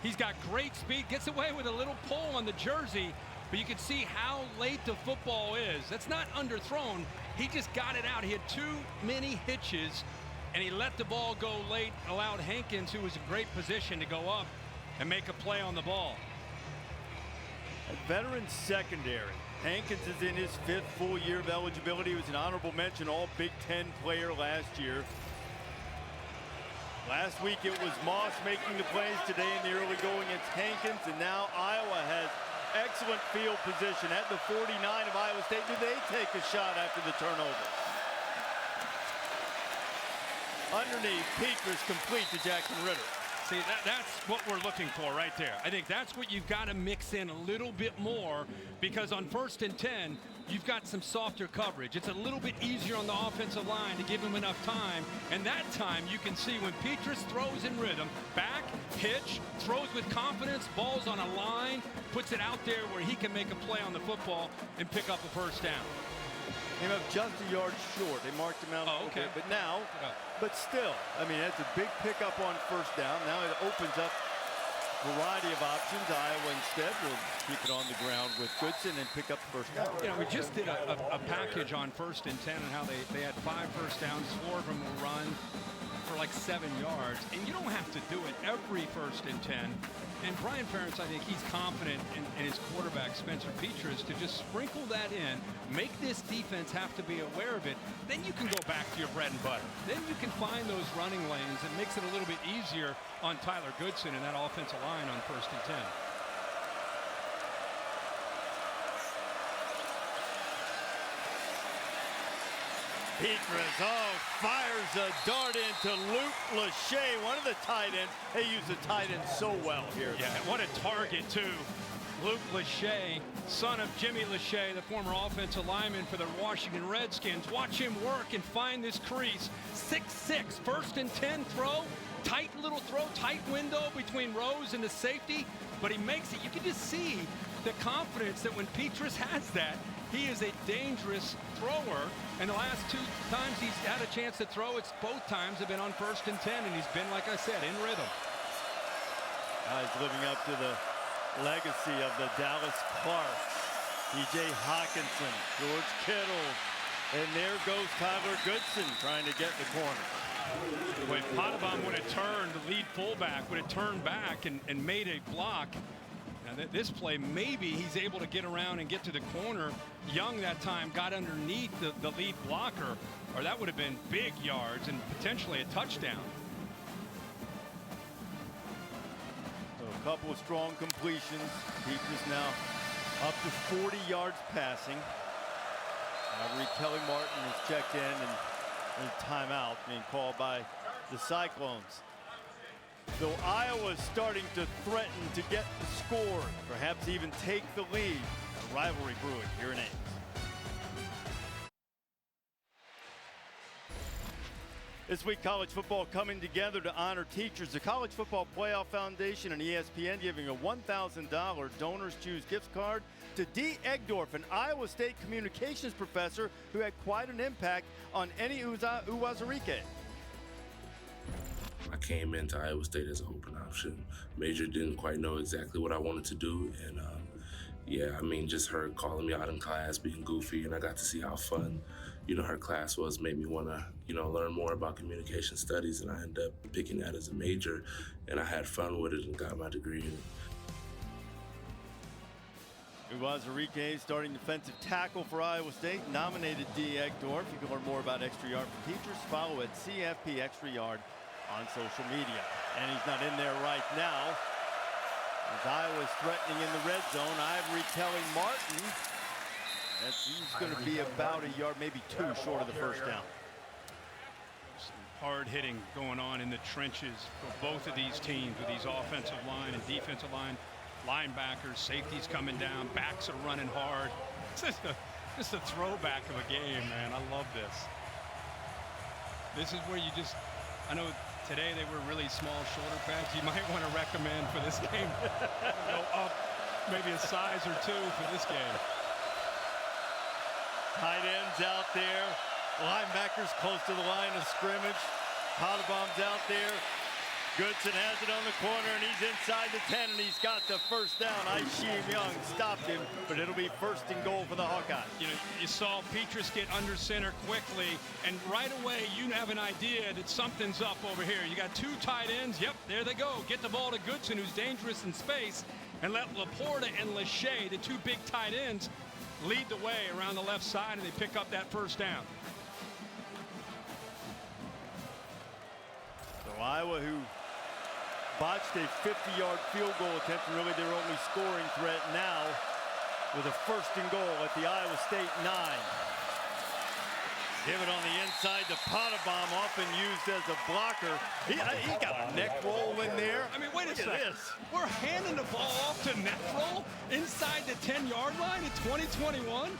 He's got great speed, gets away with a little pull on the jersey, but you can see how late the football is. That's not underthrown. He just got it out. He had too many hitches, and he let the ball go late, allowed Hankins, who was in great position, to go up and make a play on the ball.
A veteran secondary. Hankins is in his 5th full year of eligibility. He was an honorable mention All Big Ten player last year. Last week it was Moss making the plays. Today in the early going it's Hankins, and now Iowa has excellent field position at the 49 of Iowa State. Do they take a shot after the turnover? Underneath, Petrus complete to Jackson Ritter.
See, that's what we're looking for right there. I think that's what you've got to mix in a little bit more, because on 1st and 10, you've got some softer coverage. It's a little bit easier on the offensive line to give him enough time. And that time you can see when Petrus throws in rhythm, back, hitch, throws with confidence, ball's on a line, puts it out there where he can make a play on the football and pick up a first down.
Came up just a yard short. They marked him out a little bit, but now, but still, I mean, that's a big pickup on first down. Now it opens up a variety of options. Iowa instead will keep it on the ground with Goodson and pick up the first down.
You know, we just did a package on 1st and 10 and how they had 5 first downs, 4 of them were run for like 7 yards, and you don't have to do it every 1st and 10. And Brian Ferentz, I think he's confident in his quarterback, Spencer Petras, to just sprinkle that in, make this defense have to be aware of it. Then you can go back to your bread and butter. Then you can find those running lanes. It makes it a little bit easier on Tyler Goodson and that offensive line on 1st and 10.
Petras, fires a dart into Luke Lachey, one of the tight ends. They use the tight end so well here.
Yeah, what a target, too. Luke Lachey, son of Jimmy Lachey, the former offensive lineman for the Washington Redskins. Watch him work and find this crease. 6'6", 1st and 10 throw. Tight little throw, tight window between Rose and the safety, but he makes it. You can just see the confidence that when Petras has that, he is a dangerous thrower, and the last 2 times he's had a chance to throw, it's both times have been on 1st and 10, and he's been, like I said, in rhythm.
He's living up to the legacy of the Dallas Clarks, T.J. Hawkinson, George Kittle, and there goes Tyler Goodson trying to get the corner.
When Potabom would have turned, the lead fullback would have turned back and made a block. Now this play, maybe he's able to get around and get to the corner. Young that time got underneath the lead blocker, or that would have been big yards and potentially a touchdown.
So a couple of strong completions. Petras now up to 40 yards passing. Kelly Martin is checked in, and a timeout being called by the Cyclones. So Iowa's starting to threaten to get the score, perhaps even take the lead. A rivalry brewing here in Ames. This week, college football coming together to honor teachers. The College Football Playoff Foundation and ESPN giving a $1,000 Donors Choose gift card to Dee Egdorf, an Iowa State communications professor who had quite an impact on Eni Uwazurike.
I came into Iowa State as an open option. Major didn't quite know exactly what I wanted to do, and yeah, I mean, just her calling me out in class, being goofy, and I got to see how fun, her class was, made me want to, learn more about communication studies, and I ended up picking that as a major, and I had fun with it and got my degree.
Uwazurike, starting defensive tackle for Iowa State, nominated Dee Egdorf. You can learn more about Extra Yard for Teachers. Follow at CFP Extra Yard on social media. And he's not in there right now, as Iowa's threatening in the red zone. Ivory Kelly Martin. He's going to be about a yard, maybe 2 short of the first down.
hard hitting going on in the trenches for both of these teams with these offensive line and defensive line, linebackers, safeties coming down, backs are running hard. It's just a throwback of a game, man. I love this. This is where you just, I know today they were really small shoulder pads. You might want to recommend for this game go up maybe a size or two for this game.
Tight ends out there. Linebackers close to the line of scrimmage. Potterbaum's out there. Goodson has it on the corner, and he's inside the 10, and he's got the first down. Isheem Young stopped him, but it'll be 1st and goal for the Hawkeyes.
You know, you saw Petrus get under center quickly, and right away you have an idea that something's up over here. You got 2 tight ends. Yep, there they go. Get the ball to Goodson, who's dangerous in space, and let Laporta and Lachey, the 2 big tight ends, lead the way around the left side, and they pick up that first down.
So Iowa, who botched a 50-yard field goal attempt, and really their only scoring threat now, with a 1st and goal at the Iowa State 9. Give it on the inside to Potterbaum, often used as a blocker. He got a neck roll in there.
I mean, wait a second. We're handing the ball off to neck roll inside the 10-yard line in 2021.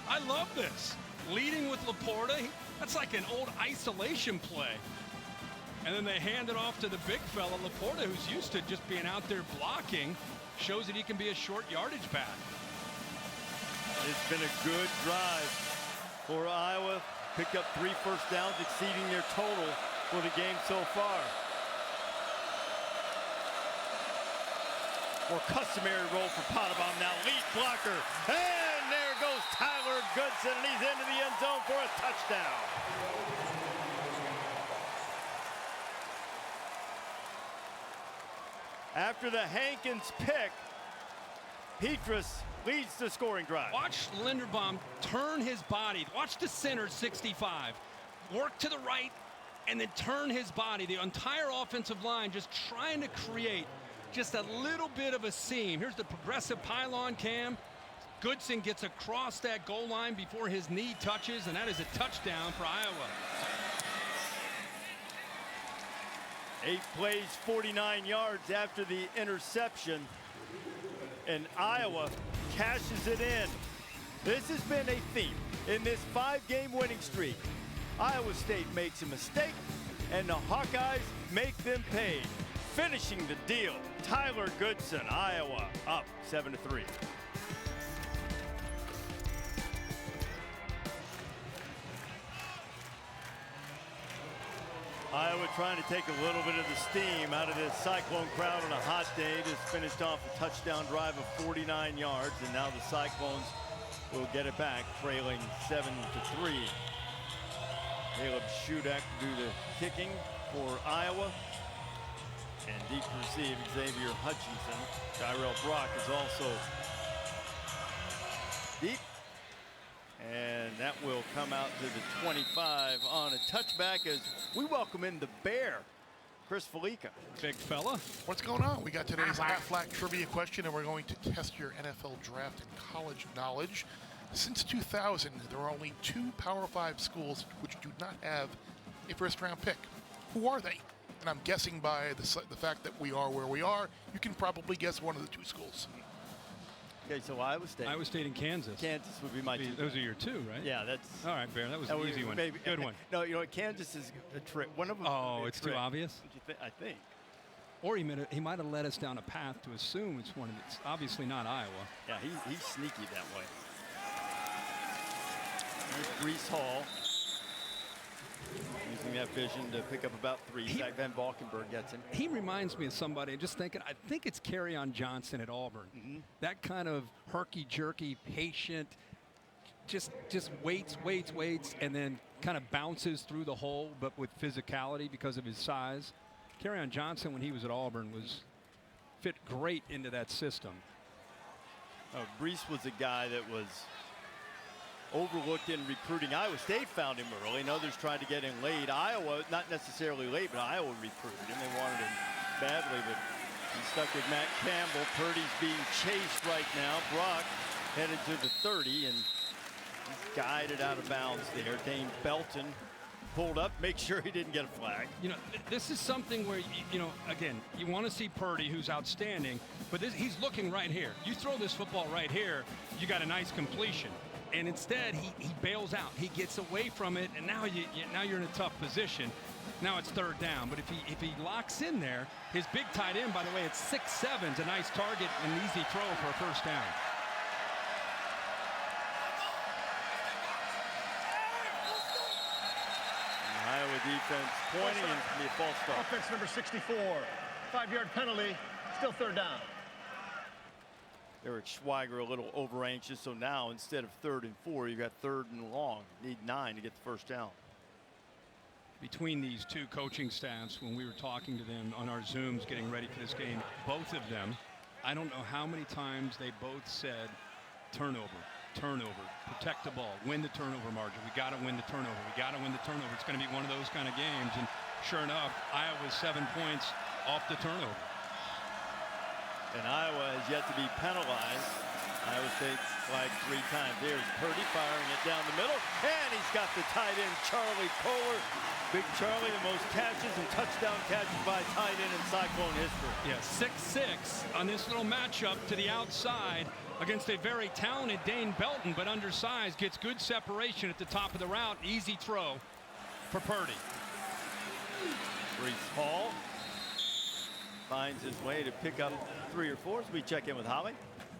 I love this. Leading with Laporta. That's like an old isolation play. And then they hand it off to the big fella, Laporta, who's used to just being out there blocking. Shows that he can be a short yardage back.
It's been a good drive for Iowa. Picked up 3 first downs, exceeding their total for the game so far. More customary role for Potterbaum now. Lead blocker. And there goes Tyler Goodson, and he's into the end zone for a touchdown. After the Hankins pick, Petrus leads the scoring drive.
Watch Linderbaum turn his body. Watch the center, 65. Work to the right and then turn his body. The entire offensive line just trying to create just a little bit of a seam. Here's the progressive pylon cam. Goodson gets across that goal line before his knee touches, and that is a touchdown for Iowa.
8 plays, 49 yards after the interception, and Iowa cashes it in. This has been a theme in this 5-game winning streak. Iowa State makes a mistake, and the Hawkeyes make them pay. Finishing the deal, Tyler Goodson, Iowa up 7-3. Iowa trying to take a little bit of the steam out of this Cyclone crowd on a hot day. Just finished off a touchdown drive of 49 yards, and now the Cyclones will get it back, trailing 7-3. Caleb Shudak to do the kicking for Iowa. And deep to receive, Xavier Hutchinson. Tyrell Brock is also deep. And that will come out to the 25 on a touchback as we welcome in the Bear, Chris Felica.
Big fella.
What's going on? We got today's Aflac trivia question, and we're going to test your NFL draft and college knowledge. Since 2000, there are only 2 Power 5 schools which do not have a first-round pick. Who are they? And I'm guessing by the fact that we are where we are, you can probably guess one of the 2 schools.
Okay, so Iowa State.
Iowa State and Kansas.
Kansas would be my 2.
Those are your 2, right?
Yeah, that's.
All right, Bear. That was an easy one.
Maybe,
Good one.
No, you know what? Kansas is a trick. One of them.
Oh, it's too obvious?
I think.
Or he might have led us down a path to assume it's one of it's obviously not Iowa.
Yeah, he's sneaky that way. There's Brees Hall. Using that vision to pick up about 3. Zach Van Valkenburg gets him.
He reminds me of somebody, just thinking, I think it's Kerryon Johnson at Auburn.
Mm-hmm.
That kind of herky-jerky, patient, just waits, and then kind of bounces through the hole, but with physicality because of his size. Kerryon Johnson, when he was at Auburn, fit great into that system.
Brees was a guy that was overlooked in recruiting. Iowa State found him early, and others tried to get him late. Iowa, not necessarily late, but Iowa recruited him. They wanted him badly, but he's stuck with Matt Campbell. Purdy's being chased right now. Brock headed to the 30, and he's guided out of bounds there. Dane Belton pulled up, make sure he didn't get a flag.
You know, this is something where, you know, again, you want to see Purdy, who's outstanding, but he's looking right here. You throw this football right here, you got a nice completion. And instead, he bails out. He gets away from it, and now you're in a tough position. Now it's third down. But if he locks in there, his big tight end, by the way, it's 6'7", is a nice target and an easy throw for a first down.
Iowa defense pointing and be a false start.
Offense number 64. 5-yard penalty. Still third down.
Eric Schweiger a little over anxious, so now instead of 3rd and 4, you got 3rd and long. Need 9 to get the first down.
Between these two coaching staffs, when we were talking to them on our Zooms getting ready for this game, both of them, I don't know how many times they both said turnover, protect the ball, win the turnover margin. We got to win the turnover. We got to win the turnover. It's going to be one of those kind of games. And sure enough, Iowa's 7 points off the turnover.
And Iowa has yet to be penalized. Iowa State flagged 3 times. There's Purdy firing it down the middle. And he's got the tight end, Charlie Kohler. Big Charlie, the most catches and touchdown catches by tight end in Cyclone history.
Yeah, 6'6" on this little matchup to the outside against a very talented Dane Belton, but undersized. Gets good separation at the top of the route. Easy throw for Purdy.
Brees Hall finds his way to pick up 3 or 4. So we check in with Holly.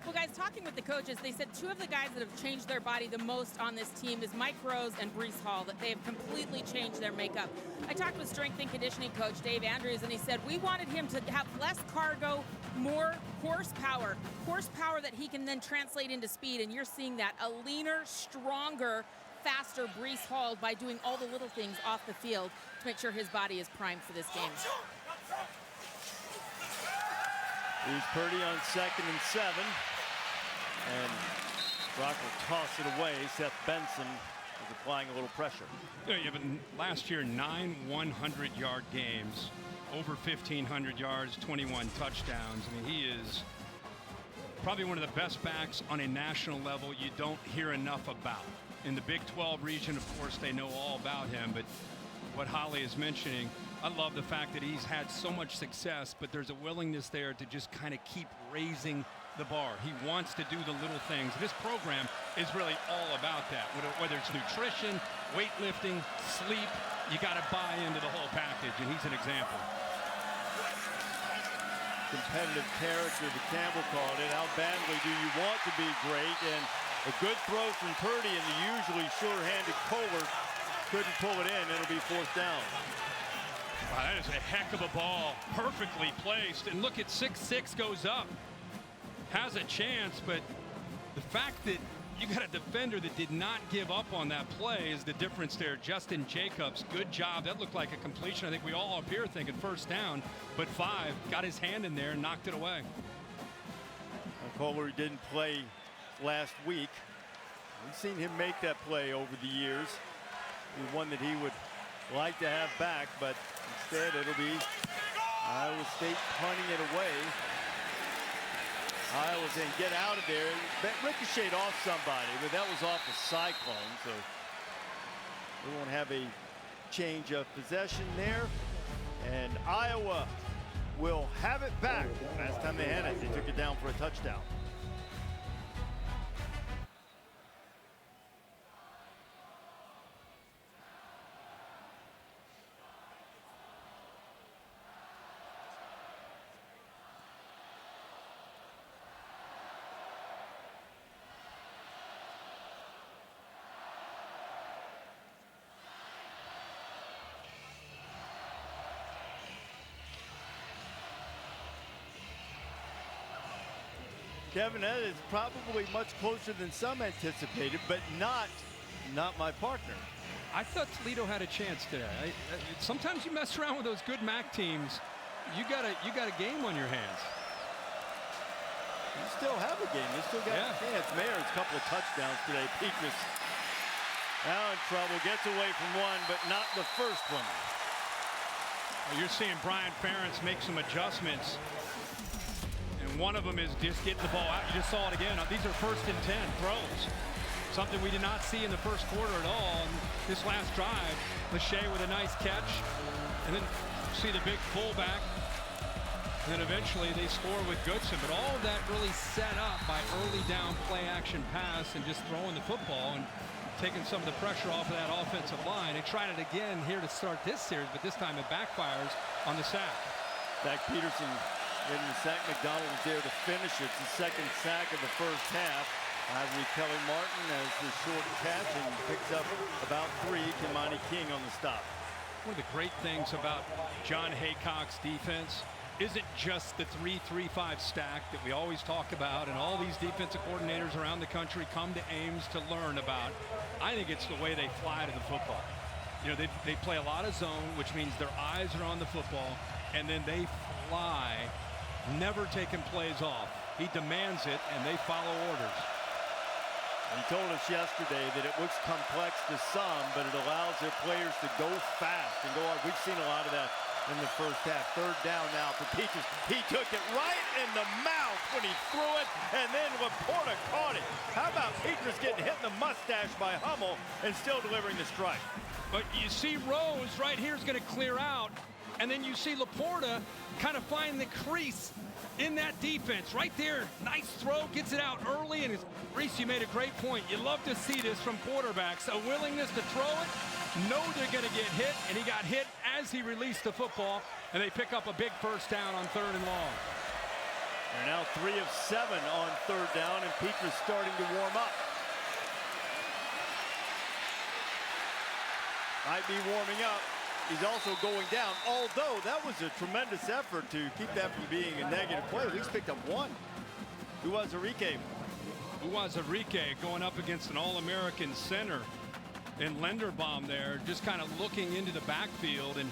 Well, guys, talking with the coaches, they said 2 of the guys that have changed their body the most on this team is Mike Rose and Brees Hall, that they have completely changed their makeup. I talked with strength and conditioning coach Dave Andrews, and he said we wanted him to have less cargo, more horsepower that he can then translate into speed, and you're seeing that. A leaner, stronger, faster Brees Hall by doing all the little things off the field to make sure his body is primed for this game.
Here's Purdy on 2nd and 7. And Brock will toss it away. Seth Benson is applying a little pressure.
Yeah, but last year, 9 100-yard games, over 1,500 yards, 21 touchdowns. I mean, he is probably one of the best backs on a national level you don't hear enough about. In the Big 12 region, of course, they know all about him. But what Holly is mentioning, I love the fact that he's had so much success, but there's a willingness there to just kind of keep raising the bar. He wants to do the little things. This program is really all about that. Whether it's nutrition, weightlifting, sleep, you got to buy into the whole package, and he's an example.
Competitive character, the Campbell called it. How badly do you want to be great? And a good throw from Purdy, and the usually sure-handed Kohler couldn't pull it in. It'll be 4th down.
Wow, that is a heck of a ball, perfectly placed. And look at 6'6" goes up. Has a chance, but the fact that you got a defender that did not give up on that play is the difference there. Justin Jacobs, good job. That looked like a completion. I think we all up here thinking first down, but 5 got his hand in there and knocked it away.
Kohler didn't play last week. We've seen him make that play over the years. The one that he would like to have back, but instead it'll be Iowa State punting it away. Iowa saying, get out of there. That ricocheted off somebody, but that was off the Cyclone, so we won't have a change of possession there. And Iowa will have it back. Last time they had it, they took it down for a touchdown. Kevin, that is probably much closer than some anticipated, but not my partner.
I thought Toledo had a chance today. Sometimes you mess around with those good MAC teams, you got a game on your hands.
You still have a game. You still got a chance. Mayer's a couple of touchdowns today. Peakus now in trouble. Gets away from one, but not the first one.
Well, you're seeing Brian Ferentz make some adjustments. One of them is just getting the ball out. You just saw it again. These are 1st and 10 throws. something we did not see in the first quarter at all. And this last drive, Lachey with a nice catch, and then see the big fullback. And then eventually they score with Goodson, but all of that really set up by early down play action pass and just throwing the football and taking some of the pressure off of that offensive line. They tried it again here to start this series, but this time it backfires on the sack.
Zach Peterson getting the sack. McDonald was there to finish it. It's the second sack of the first half. Ivory Kelly Martin has the short catch and picks up about 3. Kimani King on the stop.
One of the great things about John Haycock's defense isn't just the 3-3-5 stack that we always talk about and all these defensive coordinators around the country come to Ames to learn about. I think it's the way they fly to the football. You know, they play a lot of zone, which means their eyes are on the football, and then they fly, never taking plays off. He demands it, and they follow orders.
He told us yesterday that it looks complex to some, but it allows their players to go fast and go hard. We've seen a lot of that in the first half. Third down now for Peaches. He took it right in the mouth when he threw it, and then Laporta caught it. How about Peaches getting hit in the mustache by Hummel and still delivering the strike?
But you see Rose right here is going to clear out, and then you see Laporta kind of find the crease in that defense. Right there, nice throw, gets it out early, and Reese, you made a great point. You love to see this from quarterbacks, a willingness to throw it, know they're going to get hit, and he got hit as he released the football, and they pick up a big first down on 3rd and long.
They're now 3 of 7 on 3rd down, and Peaches starting to warm up. Might be warming up. He's also going down, although that was a tremendous effort to keep that from being a negative play. At least picked up 1. Uwazurike
going up against an All-American center in Linderbaum there, just kind of looking into the backfield and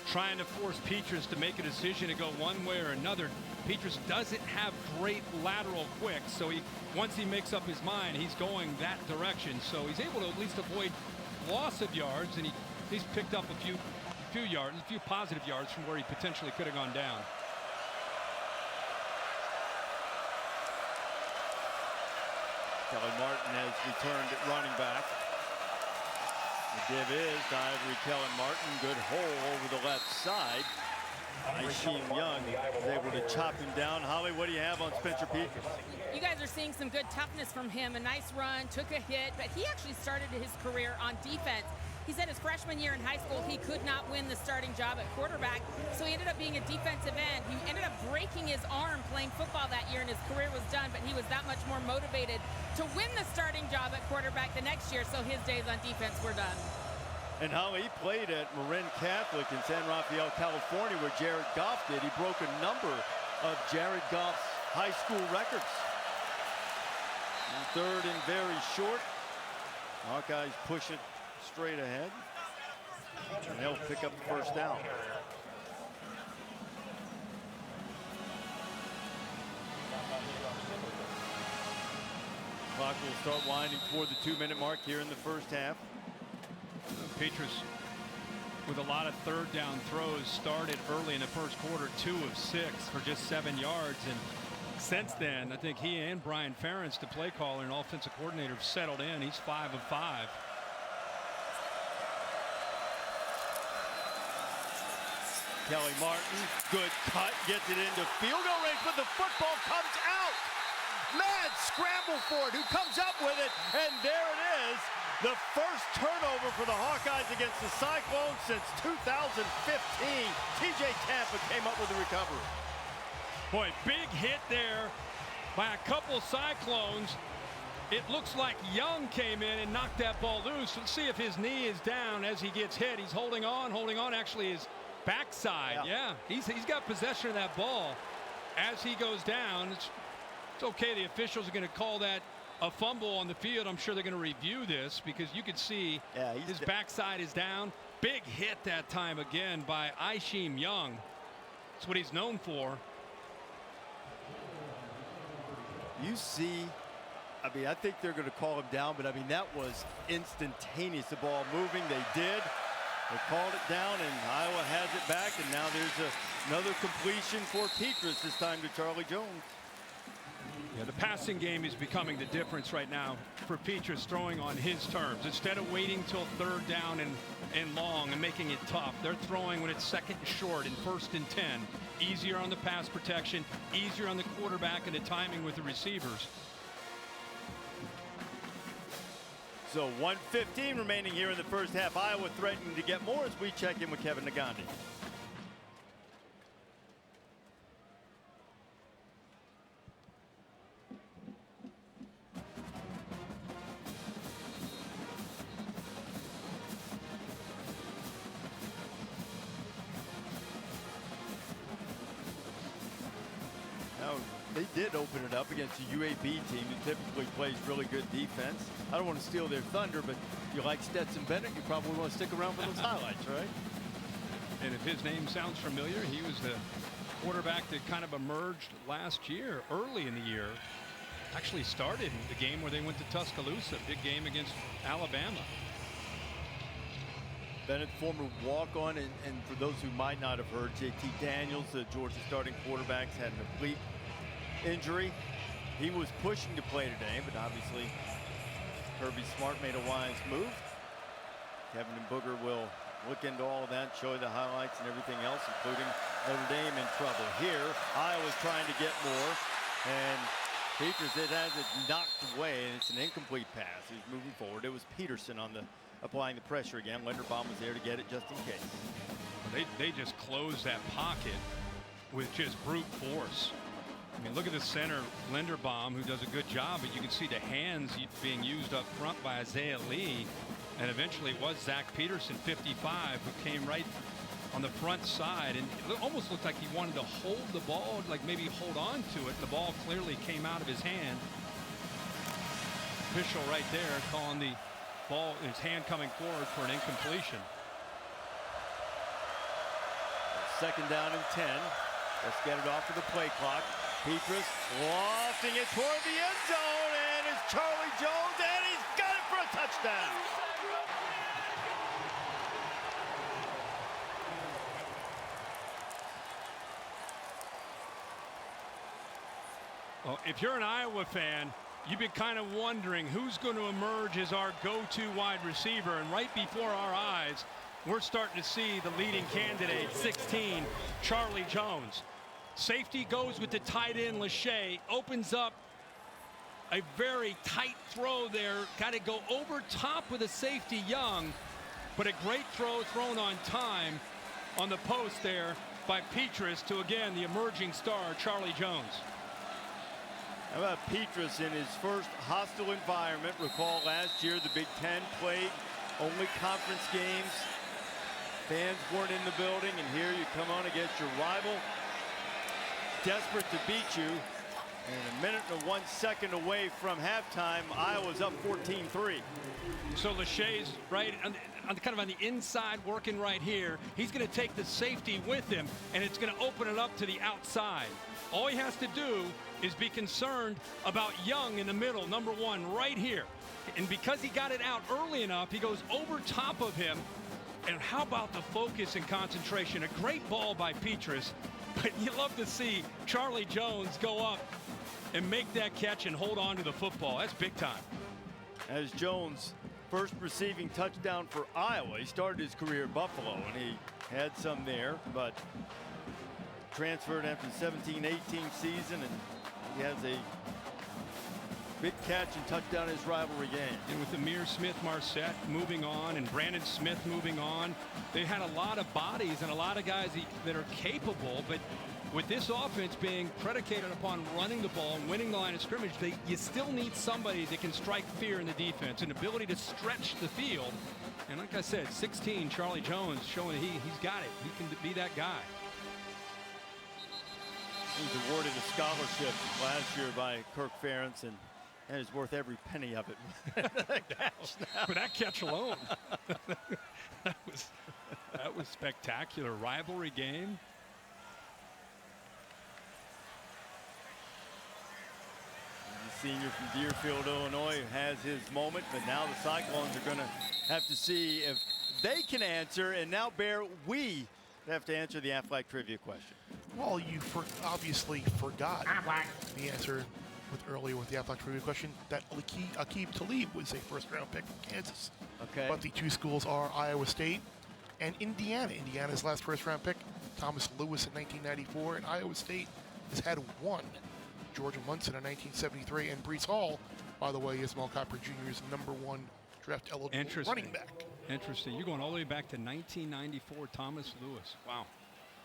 trying to force Peaches to make a decision to go one way or another. Peaches doesn't have great lateral quick, so once he makes up his mind, he's going that direction. So he's able to at least avoid loss of yards, and he's picked up a few positive yards from where he potentially could have gone down.
Kelly Martin has returned at running back. The give is to Ivory Kelly Martin. Good hole over the left side. Aisheem Young is able to chop him down. Holly, what do you have on Spencer Peaches?
You guys are seeing some good toughness from him. A nice run, took a hit, but he actually started his career on defense. He said his freshman year in high school, he could not win the starting job at quarterback, so he ended up being a defensive end. He ended up breaking his arm playing football that year, and his career was done, but he was that much more motivated to win the starting job at quarterback the next year, so his days on defense were done.
And how he played at Marin Catholic in San Rafael, California, where Jared Goff did. He broke a number of Jared Goff's high school records. And 3rd and very short. Hawkeyes push it straight ahead, and they'll pick up the first down. Clock will start winding toward the 2-minute mark here in the first half.
Peaches with a lot of 3rd down throws, started early in the first quarter, 2 of 6 for just 7 yards, and since then I think he and Brian Ferentz, the play caller and offensive coordinator, have settled in. He's 5 of 5.
Kelly Martin, good cut, gets it into field goal range, but the football comes out. Mad scramble for it. Who comes up with it? And there it is. The first turnover for the Hawkeyes against the Cyclones since 2015. TJ Tampa came up with the recovery.
Boy, big hit there by a couple Cyclones. It looks like Young came in and knocked that ball loose. Let's see if his knee is down as he gets hit. He's holding on. Actually, his backside. Yeah, he's got possession of that ball as he goes down. It's okay. The officials are going to call that a fumble on the field. I'm sure they're going to review this because you could see his backside is down. Big hit that time again by Aisheem Young. That's what he's known for.
You see, I mean, I think they're going to call him down, but I mean, that was instantaneous. The ball moving, they did. They called it down, and Iowa has it back, and now there's another completion for Peaches, this time to Charlie Jones.
Yeah, the passing game is becoming the difference right now for Petrus, throwing on his terms. Instead of waiting till 3rd down and long and making it tough, they're throwing when it's 2nd and short and 1st and 10. Easier on the pass protection, easier on the quarterback and the timing with the receivers.
So 1:15 remaining here in the first half. Iowa threatening to get more as we check in with Kevin Nagandi. They did open it up against a UAB team that typically plays really good defense. I don't want to steal their thunder, but you like Stetson Bennett, you probably want to stick around for those highlights, right?
And if his name sounds familiar, he was the quarterback that kind of emerged last year, early in the year. Actually started in the game where they went to Tuscaloosa, big game against Alabama.
Bennett, former walk-on, and for those who might not have heard, JT Daniels, the Georgia starting quarterbacks, had an oblique injury. He was pushing to play today, but obviously Kirby Smart made a wise move. Kevin and Booger will look into all of that, show you the highlights and everything else, including Notre Dame in trouble. Here, Iowa's trying to get more, and Petrus, it has it knocked away, and it's an incomplete pass. He's moving forward. It was Peterson on the applying the pressure again. Linderbaum was there to get it just in case.
They just closed that pocket with just brute force. I mean, look at the center, Linderbaum, who does a good job, but you can see the hands being used up front by Isaiah Lee. And eventually it was Zach Peterson, 55, who came right on the front side. And it almost looked like he wanted to hold the ball, like maybe hold on to it. The ball clearly came out of his hand. Official right there calling the ball, his hand coming forward for an incompletion.
2nd down and 10. Let's get it off to the play clock. Petrus lofting it toward the end zone, and it's Charlie Jones, and he's got it for a touchdown.
Well, if you're an Iowa fan, you've been kind of wondering who's going to emerge as our go-to wide receiver, and right before our eyes, we're starting to see the leading candidate, 16, Charlie Jones. Safety goes with the tight end, Lachey, opens up a very tight throw there. Got to go over top with a safety, Young, but a great throw thrown on time on the post there by Petrus to, again, the emerging star, Charlie Jones.
How about Petrus in his first hostile environment? Recall last year the Big Ten played only conference games. Fans weren't in the building, and here you come on against your rival. Desperate to beat you, and a minute and 1 second away from halftime, Iowa's up 14-3.
So Lachey's right on kind of on the inside, working right here. He's going to take the safety with him, and it's going to open it up to the outside. All he has to do is be concerned about Young in the middle, number 1, right here. And because he got it out early enough, he goes over top of him. And how about the focus and concentration? A great ball by Petrus. But you love to see Charlie Jones go up and make that catch and hold on to the football. That's big time.
As Jones' first receiving touchdown for Iowa. He started his career at Buffalo, and he had some there, but transferred after the 17-18 season, and he has a big catch and touchdown in his rivalry game.
And with Amir Smith-Marset moving on and Brandon Smith moving on, they had a lot of bodies and a lot of guys that are capable, but with this offense being predicated upon running the ball and winning the line of scrimmage, you still need somebody that can strike fear in the defense, an ability to stretch the field. And like I said, 16, Charlie Jones showing he's got it. He can be that guy.
He was awarded a scholarship last year by Kirk Ferentz, and is worth every penny of it.
For that catch alone. that was spectacular. Rivalry game.
The senior from Deerfield, Illinois, has his moment, but now the Cyclones are going to have to see if they can answer. And now, Bear, we have to answer the Aflac trivia question.
Well, you obviously forgot the answer with earlier with the Athletic Trivia question that Aqib Talib was a first-round pick from Kansas.
Okay.
But the two schools are Iowa State and Indiana. Indiana's last first-round pick, Thomas Lewis in 1994, and Iowa State has had one. Georgia Munson in 1973, and Brees Hall, by the way, is Mel Kiper Jr.'s #1 draft-eligible running back.
Interesting. You're going all the way back to 1994, Thomas Lewis. Wow.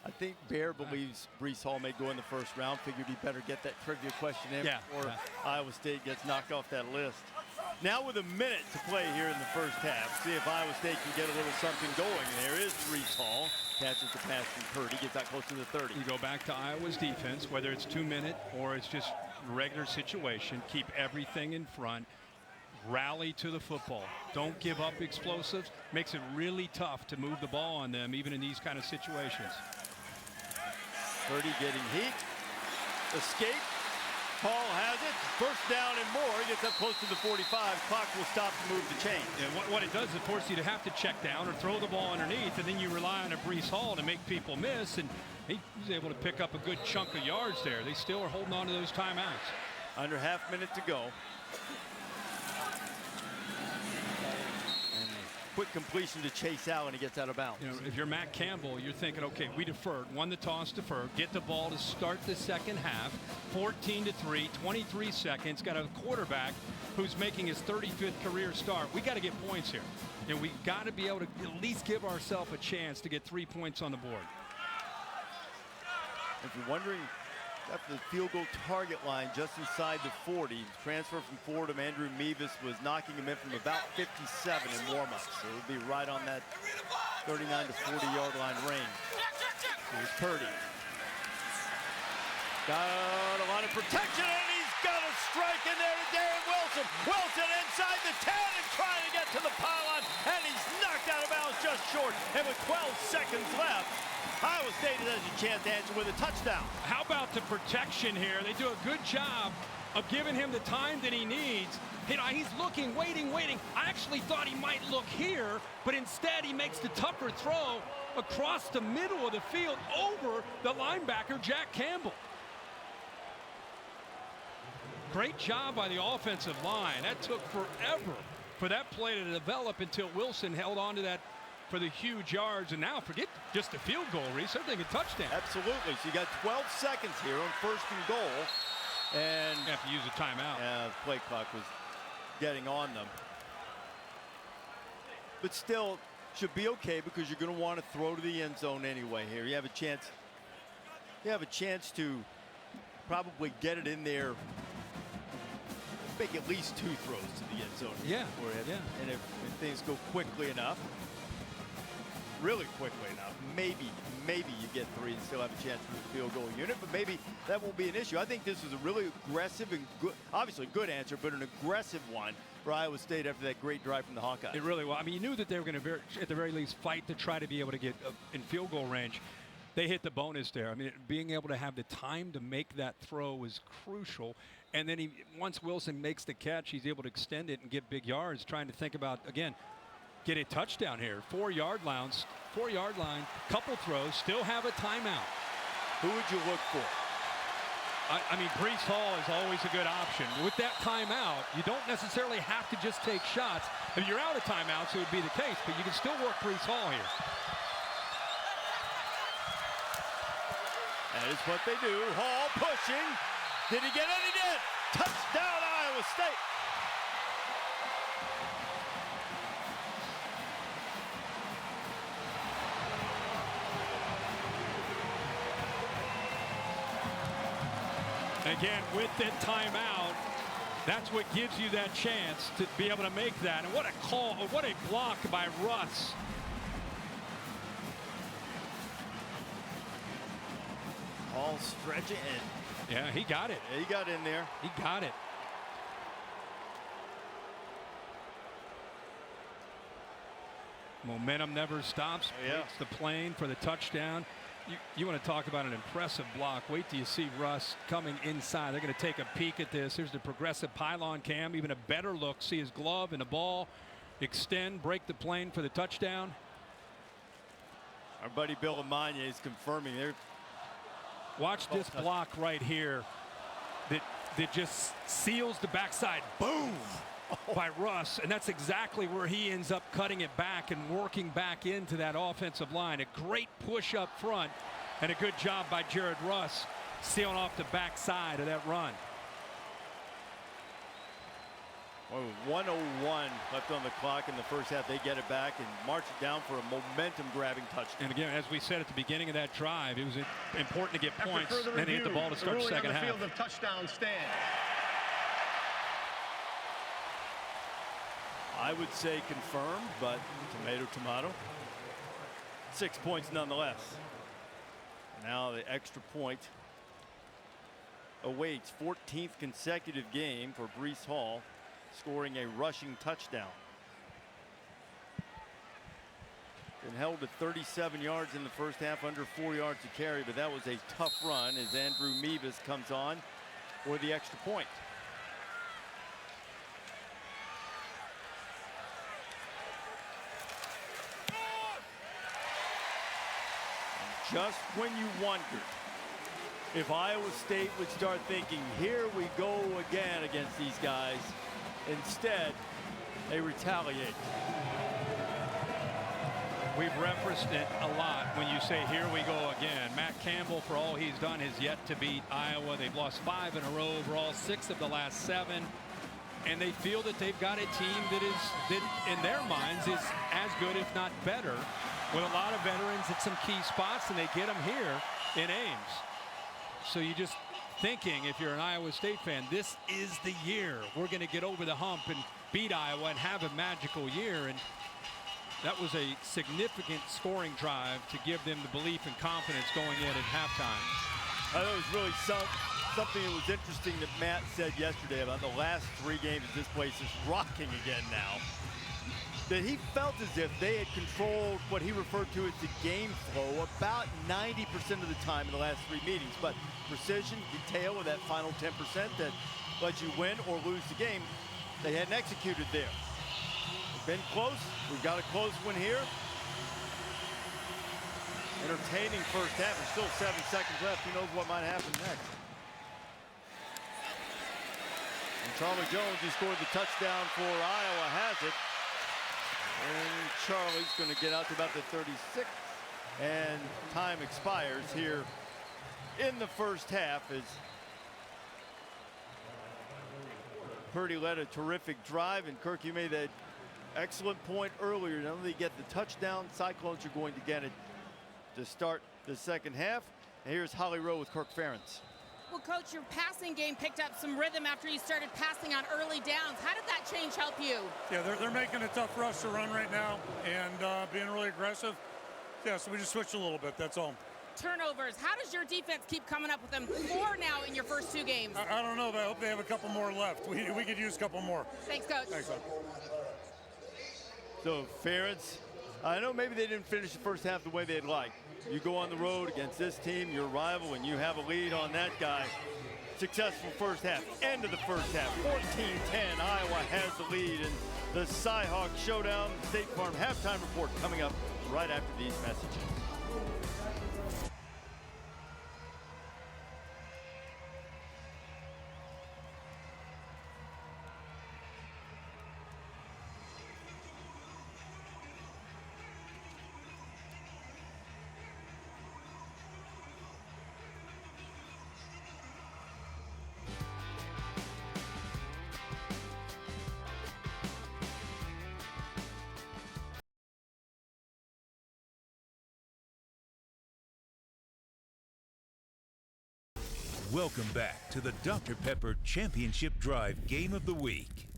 I think Bear believes Brees Hall may go in the first round. Figured he better get that trivia question in before Iowa State gets knocked off that list. Now with a minute to play here in the first half. See if Iowa State can get a little something going. There is Brees Hall. Catches the pass from Purdy. Gets that close to the 30.
You go back to Iowa's defense, whether it's 2-minute or it's just regular situation. Keep everything in front. Rally to the football. Don't give up explosives. Makes it really tough to move the ball on them, even in these kind of situations.
Purdy getting heat. Escape. Hall has it. First down and more. He gets up close to the 45. Clock will stop to move the chain.
And what it does is force you to have to check down or throw the ball underneath, and then you rely on a Brees Hall to make people miss, and he was able to pick up a good chunk of yards there. They still are holding on to those timeouts.
Under half minute to go. Quick completion to Chase Allen. He gets out of bounds.
You know, if you're Matt Campbell, you're thinking, okay, we deferred, won the toss, deferred, get the ball to start the second half. 14-3, 23 seconds. Got a quarterback who's making his 35th career start. We got to get points here. You know, we got to be able to at least give ourselves a chance to get 3 points on the board.
If you're wondering, at the field goal target line just inside the 40. Transfer from Fordham, Andrew Mevis was knocking him in from about 57 in warm-ups. So it'll be right on that 39 to 40 yard line range. Here's Purdy. Got a lot of protection, and he's got a strike in there to Darren Wilson. Wilson inside the 10 and trying to get to the pylon, and he's knocked out of bounds just short. And with 12 seconds left, Iowa State has a chance to answer with a touchdown.
How about the protection here? They do a good job of giving him the time that he needs. You know, he's looking, waiting. I actually thought he might look here, but instead he makes the tougher throw across the middle of the field over the linebacker, Jack Campbell. Great job by the offensive line. That took forever for that play to develop until Wilson held on to that for the huge yards, and now forget just a field goal, Reese. They're thinking touchdown.
Absolutely. So you got 12 seconds here on 1st and goal, and
you have to use a timeout.
Yeah, the play clock was getting on them, but still should be okay because you're going to want to throw to the end zone anyway. Here, you have a chance. You have a chance to probably get it in there. Make at least 2 throws to the end zone.
Yeah.
And if things go quickly enough. Really quickly enough, maybe you get 3 and still have a chance for the field goal unit, but maybe that won't be an issue. I think this is a really aggressive and good, obviously good answer, but an aggressive one for Iowa State after that great drive from the Hawkeyes.
It really was. I mean, you knew that they were going to, at the very least, fight to try to be able to get in field goal range. They hit the bonus there. I mean, being able to have the time to make that throw was crucial. And then once Wilson makes the catch, he's able to extend it and get big yards, trying to think about, again, get a touchdown here. 4-yard line, couple throws, still have a timeout.
Who would you look for?
I mean, Brees Hall is always a good option. With that timeout, you don't necessarily have to just take shots. If you're out of timeouts, it would be the case, but you can still work Brees Hall here.
That is what they do. Hall pushing. Did he get it? He did. Touchdown, Iowa State.
Again, with that timeout, that's what gives you that chance to be able to make that. And what a call, what a block by Russ.
Hall stretching in.
Yeah, he got it.
Yeah, he got in there.
He got it. Momentum never stops.
Yeah.
Breaks the plane for the touchdown. You want to talk about an impressive block. Wait till you see Russ coming inside. They're going to take a peek at this. Here's the progressive pylon cam. Even a better look. See his glove and the ball. Extend, break the plane for the touchdown.
Our buddy Bill Amanya is confirming there.
Watch this block right here that
that just seals the backside. Boom! By Russ, and that's exactly where he ends up cutting it back and working back into that offensive line. A great push up front and a good job by Jared Russ sealing off the backside of that run.
1:01 left on the clock in the first half. They get it back and march it down for a momentum-grabbing touchdown.
And again, as we said at the beginning of that drive, it was important to get points and to get the ball to start the second half.
Field of touchdown stand.
I would say confirmed, but tomato. 6 points nonetheless. Now the extra point awaits. 14th consecutive game for Breece Hall, scoring a rushing touchdown. Been held to 37 yards in the first half, under 4 yards to carry, but that was a tough run as Andrew Mevis comes on for the extra point. Just when you wondered if Iowa State would start thinking, here we go again against these guys, instead they retaliate.
We've referenced it a lot when you say here we go again. Matt Campbell, for all he's done, has yet to beat Iowa. They've lost 5 in a row overall, 6 of the last 7. And they feel that they've got a team that in their minds is as good, if not better, with a lot of veterans at some key spots, and they get them here in Ames. So you just thinking, if you're an Iowa State fan, this is the year we're going to get over the hump and beat Iowa and have a magical year. And that was a significant scoring drive to give them the belief and confidence going in at halftime.
I thought it was really something that was interesting that Matt said yesterday about the last 3 games. This place is rocking again now. That he felt as if they had controlled what he referred to as the game flow about 90% of the time in the last 3 meetings. But precision, detail with that final 10% that lets you win or lose the game, they hadn't executed there. It's been close. We've got a close one here. Entertaining first half. There's still 7 seconds left. Who knows what might happen next? And Charlie Jones, who scored the touchdown for Iowa, has it. And Charlie's going to get out to about the 36, and time expires here in the first half as Purdy led a terrific drive. And Kirk, you made that excellent point earlier. Not only get the touchdown, Cyclones are going to get it to start the second half. And here's Holly Rowe with Kirk Ferentz.
Well, Coach, your passing game picked up some rhythm after you started passing on early downs. How did that change help you?
Yeah, they're making it tough for us to run right now and being really aggressive. Yeah, so we just switched a little bit, that's all.
Turnovers. How does your defense keep coming up with them? 4 now in your first 2 games.
I don't know, but I hope they have a couple more left. We could use a couple more.
Thanks, Coach.
Thanks, Coach.
So, Ferentz, I know maybe they didn't finish the first half the way they'd like. You go on the road against this team, your rival, and you have a lead on that guy. Successful first half. End of the first half. 14-10. Iowa has the lead in the Cyhawk Showdown. State Farm halftime report coming up right after these messages.
Welcome back to the Dr. Pepper Championship Drive Game of the Week.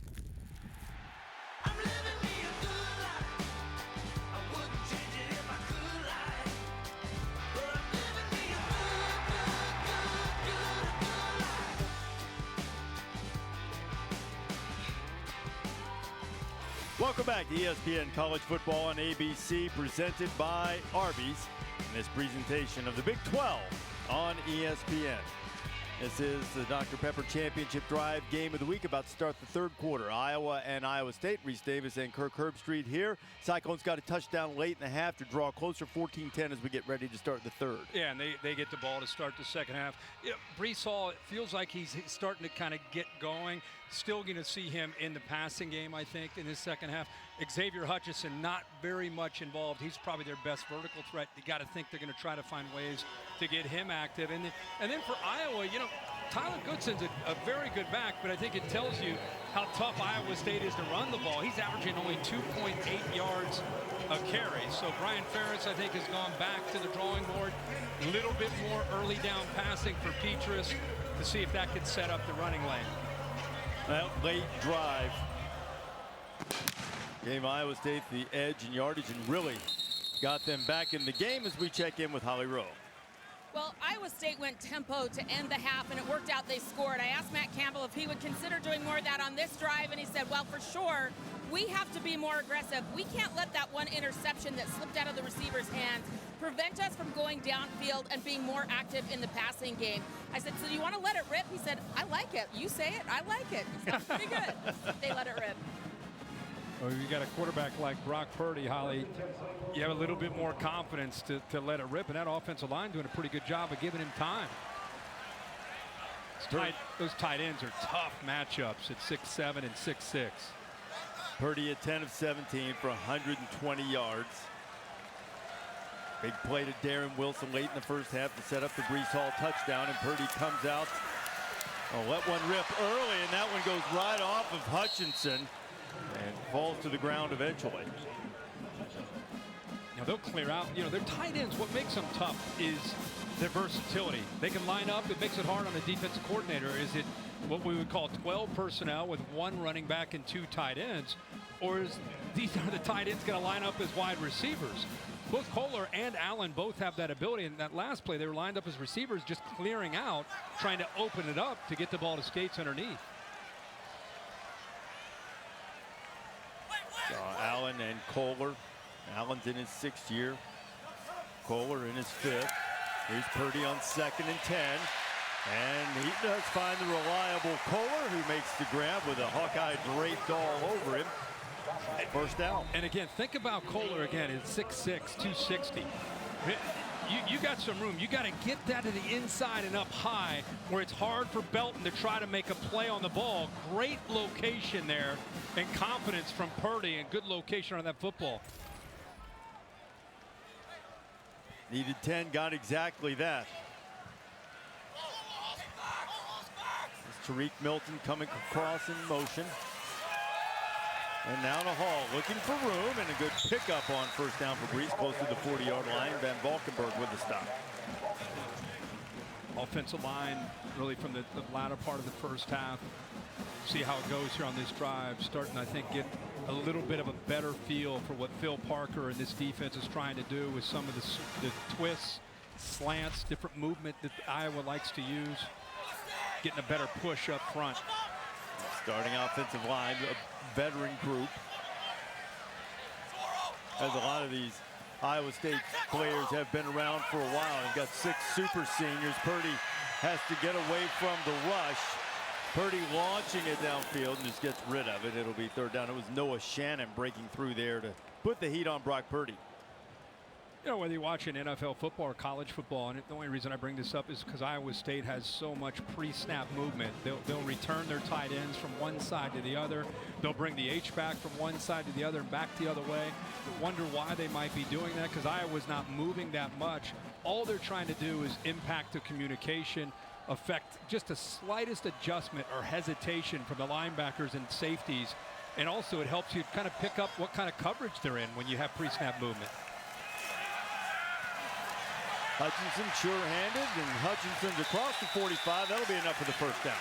Welcome back to ESPN College Football on ABC, presented by Arby's. In this presentation of the Big 12 on ESPN. This is the Dr. Pepper Championship Drive game of the week, about to start the third quarter. Iowa and Iowa State. Reese Davis and Kirk Herbstreit here. Cyclones got a touchdown late in the half to draw closer, 14-10 as we get ready to start the third.
Yeah, and they get the ball to start the second half. You know, Breece Hall, it feels like he's starting to kind of get going. Still going to see him in the passing game, I think, in his second half. Xavier Hutchinson, not very much involved. He's probably their best vertical threat. You got to think they're going to try to find ways to get him active. And then for Iowa, you know, Tyler Goodson's a very good back, but I think it tells you how tough Iowa State is to run the ball. He's averaging only 2.8 yards a carry. So Brian Ferentz, I think, has gone back to the drawing board. A little bit more early down passing for Petrus to see if that could set up the running lane.
That late drive gave Iowa State the edge in yardage and really got them back in the game as we check in with Holly Rowe.
Well, Iowa State went tempo to end the half, and it worked out. They scored. I asked Matt Campbell if he would consider doing more of that on this drive, and he said, well, for sure, we have to be more aggressive. We can't let that one interception that slipped out of the receiver's hands prevent us from going downfield and being more active in the passing game. I said, so do you want to let it rip? He said, I like it. You say it, I like it. He said, pretty good. They let it rip.
Well, you got a quarterback like Brock Purdy, Holly. You have a little bit more confidence to let it rip, and that offensive line doing a pretty good job of giving him time. Those tight ends are tough matchups at 6'7" and 6'6".
Purdy at 10 of 17 for 120 yards. Big play to Darren Wilson late in the first half to set up the Breece Hall touchdown, and Purdy comes out. Oh, let one rip early, and that one goes right off of Hutchinson and falls to the ground eventually.
Now they'll clear out. You know, their tight ends, what makes them tough is their versatility. They can line up. It makes it hard on the defensive coordinator. Is it what we would call 12 personnel with one running back and two tight ends? Or is these are the tight ends going to line up as wide receivers? Both Kohler and Allen both have that ability. In that last play, they were lined up as receivers, just clearing out, trying to open it up to get the ball to Skates underneath.
Allen and Kohler. Allen's in his 6th year. Kohler in his 5th. Here's Purdy on 2nd and 10. And he does find the reliable Kohler, who makes the grab with a Hawkeye draped all over him. First down.
And again, think about Kohler again. It's 6'6", 260. You got some room. You got to get that to the inside and up high where it's hard for Belton to try to make a play on the ball. Great location there and confidence from Purdy and good location on that football.
Needed 10, got exactly that. It's Tariq Milton coming across in motion. And now to Hall, looking for room, and a good pickup on first down for Breece, close to the 40-yard line. Van Valkenburg with the stop.
Offensive line, really from the latter part of the first half. See how it goes here on this drive. Starting, I think, get a little bit of a better feel for what Phil Parker and this defense is trying to do with some of the twists, slants, different movement that Iowa likes to use. Getting a better push up front.
Starting offensive line, a veteran group. As a lot of these Iowa State players have been around for a while and got 6 super seniors. Purdy has to get away from the rush. Purdy launching it downfield and just gets rid of it. It'll be third down. It was Noah Shannon breaking through there to put the heat on Brock Purdy.
You know, whether you're watching NFL football or college football, and the only reason I bring this up is because Iowa State has so much pre-snap movement. They'll return their tight ends from one side to the other. They'll bring the H-back from one side to the other and back the other way. Wonder why they might be doing that, because Iowa's not moving that much. All they're trying to do is impact the communication, affect just the slightest adjustment or hesitation from the linebackers and safeties. And also it helps you kind of pick up what kind of coverage they're in when you have pre-snap movement.
Hutchinson sure-handed, and Hutchinson's across the 45. That'll be enough for the first down.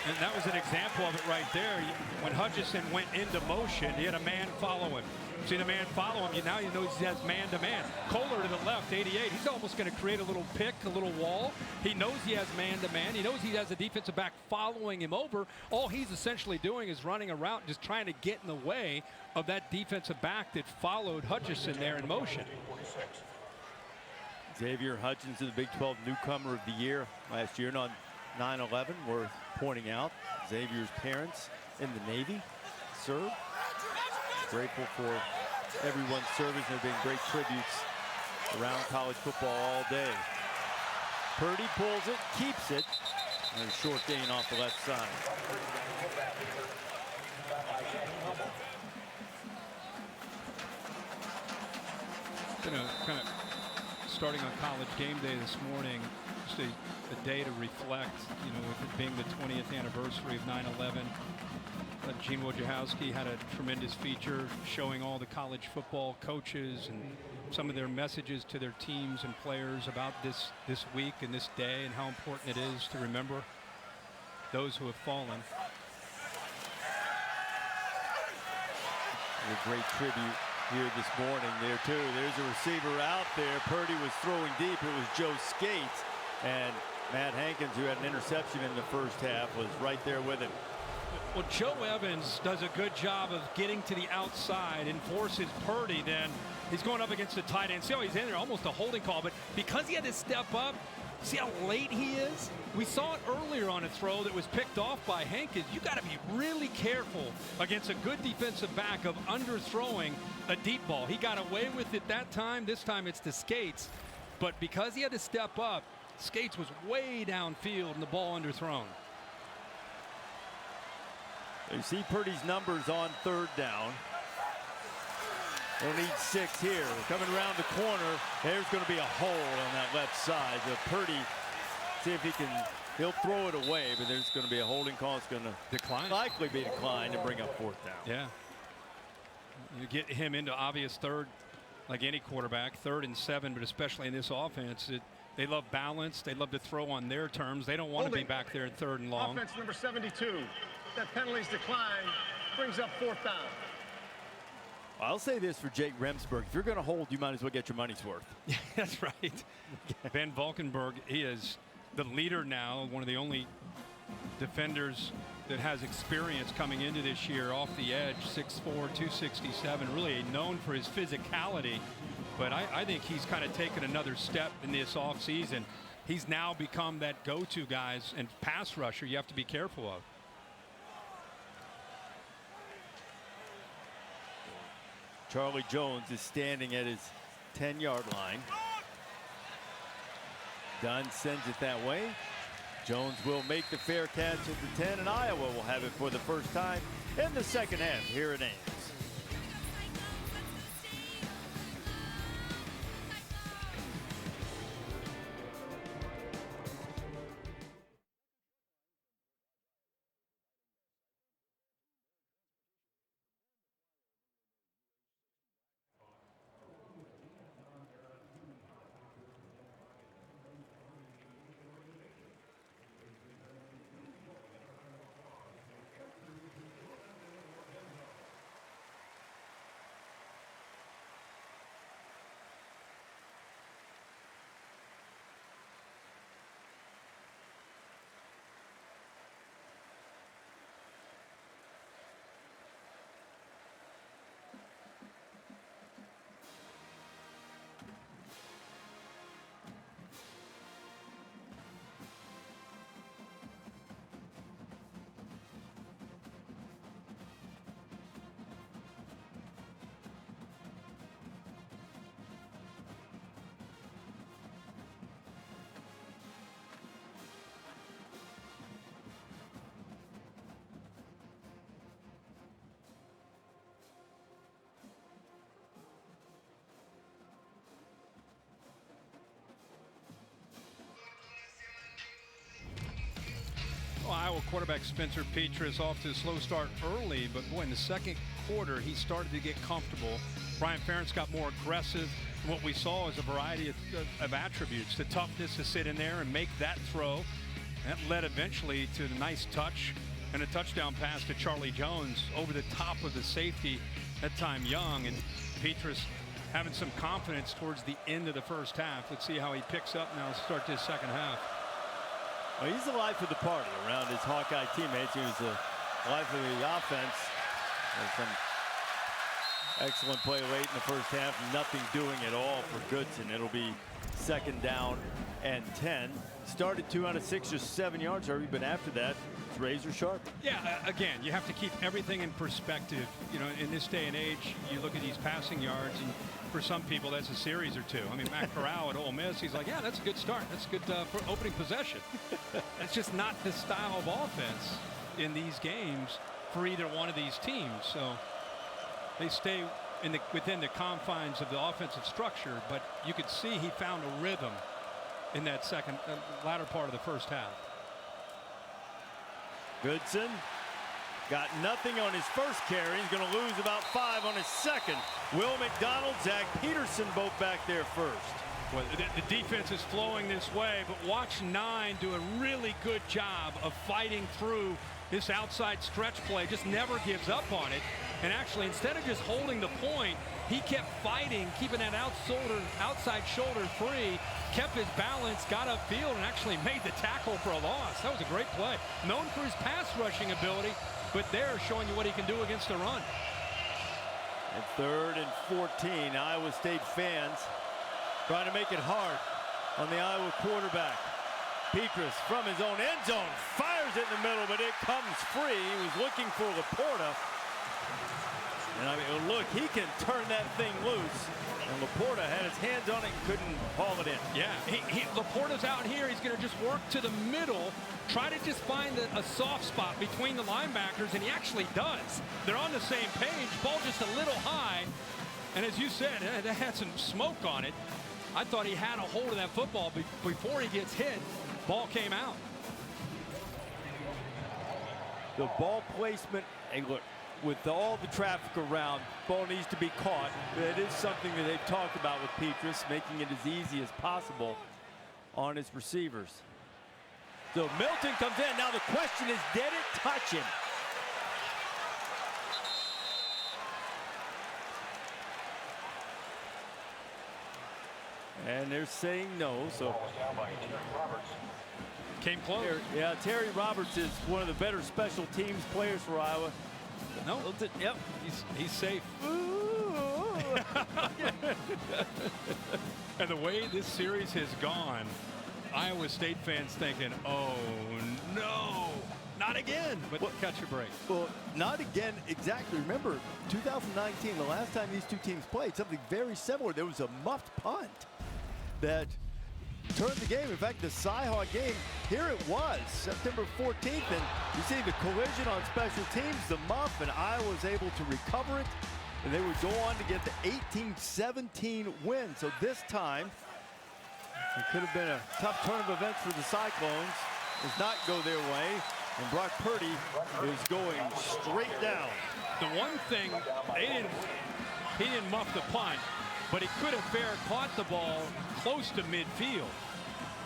And that was an example of it right there. When Hutchinson went into motion, he had a man follow him. See the man follow him, now you know he has man-to-man. Kohler to the left, 88. He's almost going to create a little pick, a little wall. He knows he has man-to-man. He knows he has a defensive back following him over. All he's essentially doing is running a route, just trying to get in the way of that defensive back that followed Hutchinson there in motion.
Xavier Hutchinson, the Big 12 newcomer of the year last year, 9/11 worth pointing out. Xavier's parents in the Navy served. Grateful for everyone's service. There have been great tributes around college football all day. Purdy pulls it, keeps it, and a short gain off the left side.
You know, kind of starting on College Game Day this morning, just a day to reflect, you know, with it being the 20th anniversary of 9/11. Gene Wojciechowski had a tremendous feature showing all the college football coaches and some of their messages to their teams and players about this week and this day and how important it is to remember those who have fallen.
A great tribute here this morning there too. There's a receiver out there. Purdy was throwing deep. It was Joe Skates, and Matt Hankins, who had an interception in the first half, was right there with him.
Well, Joe Evans does a good job of getting to the outside and forces Purdy. Then he's going up against the tight end. See how he's in there, almost a holding call, but because he had to step up, see how late he is? We saw it earlier on a throw that was picked off by Hankins. You got to be really careful against a good defensive back of underthrowing a deep ball. He got away with it that time. This time it's to Skates, but because he had to step up, Skates was way downfield and the ball underthrown.
You see Purdy's numbers on third down. They'll need 6 here. Coming around the corner, there's going to be a hole on that left side. So Purdy, see if he'll throw it away, but there's going to be a holding call. It's going to likely be declined and bring up 4th down.
Yeah. You get him into obvious third, like any quarterback, 3rd and 7, but especially in this offense, they love balance. They love to throw on their terms. They don't want to be back there in 3rd and long.
Offense number 72. That penalty's decline brings up 4th down.
I'll say this for Jake Remsburg. If you're going to hold, you might as well get your money's worth.
Yeah, that's right. Ben Valkenburg, he is the leader now, one of the only defenders that has experience coming into this year off the edge, 6'4", 267, really known for his physicality. But I think he's kind of taken another step in this offseason. He's now become that go-to guys and pass rusher you have to be careful of.
Charlie Jones is standing at his 10-yard line. Dunn sends it that way. Jones will make the fair catch at the 10, and Iowa will have it for the first time in the second half here at Ames.
Iowa quarterback Spencer Petras off to a slow start early, but boy, in the second quarter, he started to get comfortable. Brian Ferentz got more aggressive. And what we saw is a variety of attributes. The toughness to sit in there and make that throw. That led eventually to the nice touch and a touchdown pass to Charlie Jones over the top of the safety, that time Young. And Petras having some confidence towards the end of the first half. Let's see how he picks up now to start this second half.
Well, he's the life of the party around his Hawkeye teammates. He was the life of the offense. There's some excellent play late in the first half. Nothing doing at all for Goodson. It'll be second down 10. Started 2 out of 6, just 7 yards, Herbie, but after that, it's razor sharp.
Yeah, again, you have to keep everything in perspective. You know, in this day and age, you look at these passing yards, and for some people, that's a series or two. I mean, Matt Corral at Ole Miss, he's like, yeah, that's a good start. That's a good opening possession. It's just not the style of offense in these games for either one of these teams. So they stay within the confines of the offensive structure, but you could see he found a rhythm in that latter part of the first half.
Goodson got nothing on his first carry. He's going to lose about 5 on his second. Will McDonald, Zach Peterson both back there first.
Well, the defense is flowing this way, but watch 9 do a really good job of fighting through this outside stretch play. Just never gives up on it. And actually, instead of just holding the point, he kept fighting, keeping that outside shoulder free, kept his balance, got upfield, and actually made the tackle for a loss. That was a great play. Known for his pass rushing ability, but there showing you what he can do against the run.
And 3rd and 14, Iowa State fans trying to make it hard on the Iowa quarterback. Petrus from his own end zone fires it in the middle, but it comes free. He was looking for Laporta. And I mean, look, he can turn that thing loose. And Laporta had his hands on it and couldn't haul it in.
Yeah, Laporta's out here. He's going to just work to the middle, try to just find a soft spot between the linebackers, and he actually does. They're on the same page. Ball just a little high. And as you said, that had some smoke on it. I thought he had a hold of that football before he gets hit. Ball came out.
The ball placement, and look, with all the traffic around, ball needs to be caught. That is something that they've talked about with Petrus, making it as easy as possible on his receivers. So Milton comes in. Now the question is, did it touch him? And they're saying no, so
came close.
Yeah, Terry Roberts is one of the better special teams players for Iowa.
No, yep, he's safe. And the way this series has gone, Iowa State fans thinking, oh no, not again. But catch a break.
Well, not again exactly. Remember, 2019, the last time these two teams played, something very similar. There was a muffed punt that turned the game. In fact, the Cyhawk game, here it was, September 14th, and you see the collision on special teams, the muff, and Iowa was able to recover it, and they would go on to get the 18-17 win. So this time, it could have been a tough turn of events for the Cyclones. Does not go their way, and Brock Purdy is going straight down.
The one thing, he didn't muff the punt, but he could have caught the ball close to midfield.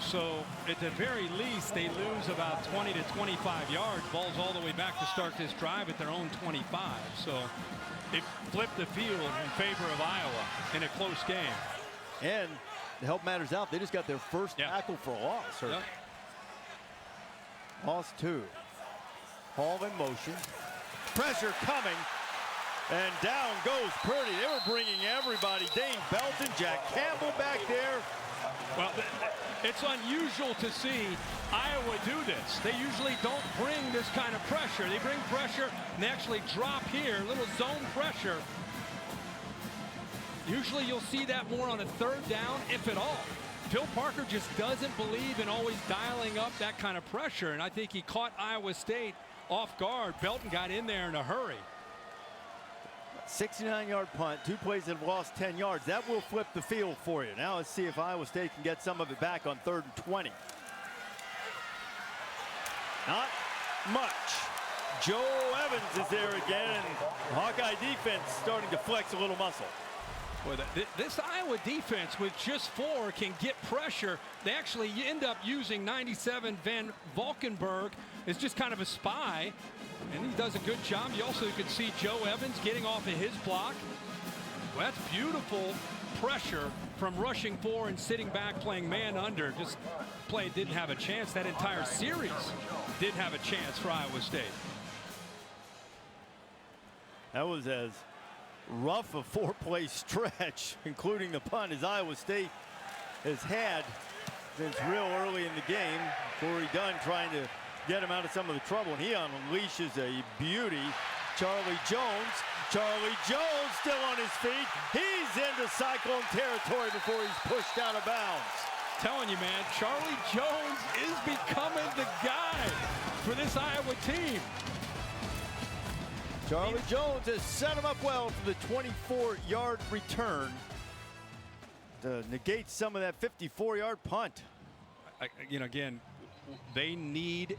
So at the very least, they lose about 20 to 25 yards. Ball's all the way back to start this drive at their own 25. So it flipped the field in favor of Iowa in a close game.
And to help matters out, they just got their first tackle for a loss. Yep. Loss 2. Hall in motion. Pressure coming. And down goes Purdy. They were bringing everybody. Dane Belton, Jack Campbell back there.
Well, it's unusual to see Iowa do this. They usually don't bring this kind of pressure. They bring pressure, and they actually drop here, little zone pressure. Usually you'll see that more on a 3rd down, if at all. Phil Parker just doesn't believe in always dialing up that kind of pressure, and I think he caught Iowa State off guard. Belton got in there in a hurry.
69-yard punt, 2 plays that have lost 10 yards. That will flip the field for you. Now let's see if Iowa State can get some of it back on 3rd and 20. Not much. Joe Evans is there again, and Hawkeye defense starting to flex a little muscle.
Boy, this Iowa defense with just 4 can get pressure. They actually end up using 97 Van Valkenburg as just kind of a spy. And he does a good job. You also could see Joe Evans getting off of his block. Well, that's beautiful pressure from rushing 4 and sitting back playing man under. Just play didn't have a chance. That entire series did have a chance for Iowa State.
That was as rough a 4-play stretch, including the punt, as Iowa State has had Since real early in the game, Corey Dunn trying to get him out of some of the trouble, and he unleashes a beauty. Charlie Jones still on his feet. He's into Cyclone territory before he's pushed out of bounds.
Telling you, man, Charlie Jones is becoming the guy for this Iowa team.
Charlie Jones has set him up well for the 24-yard return to negate some of that 54-yard punt.
Again, they need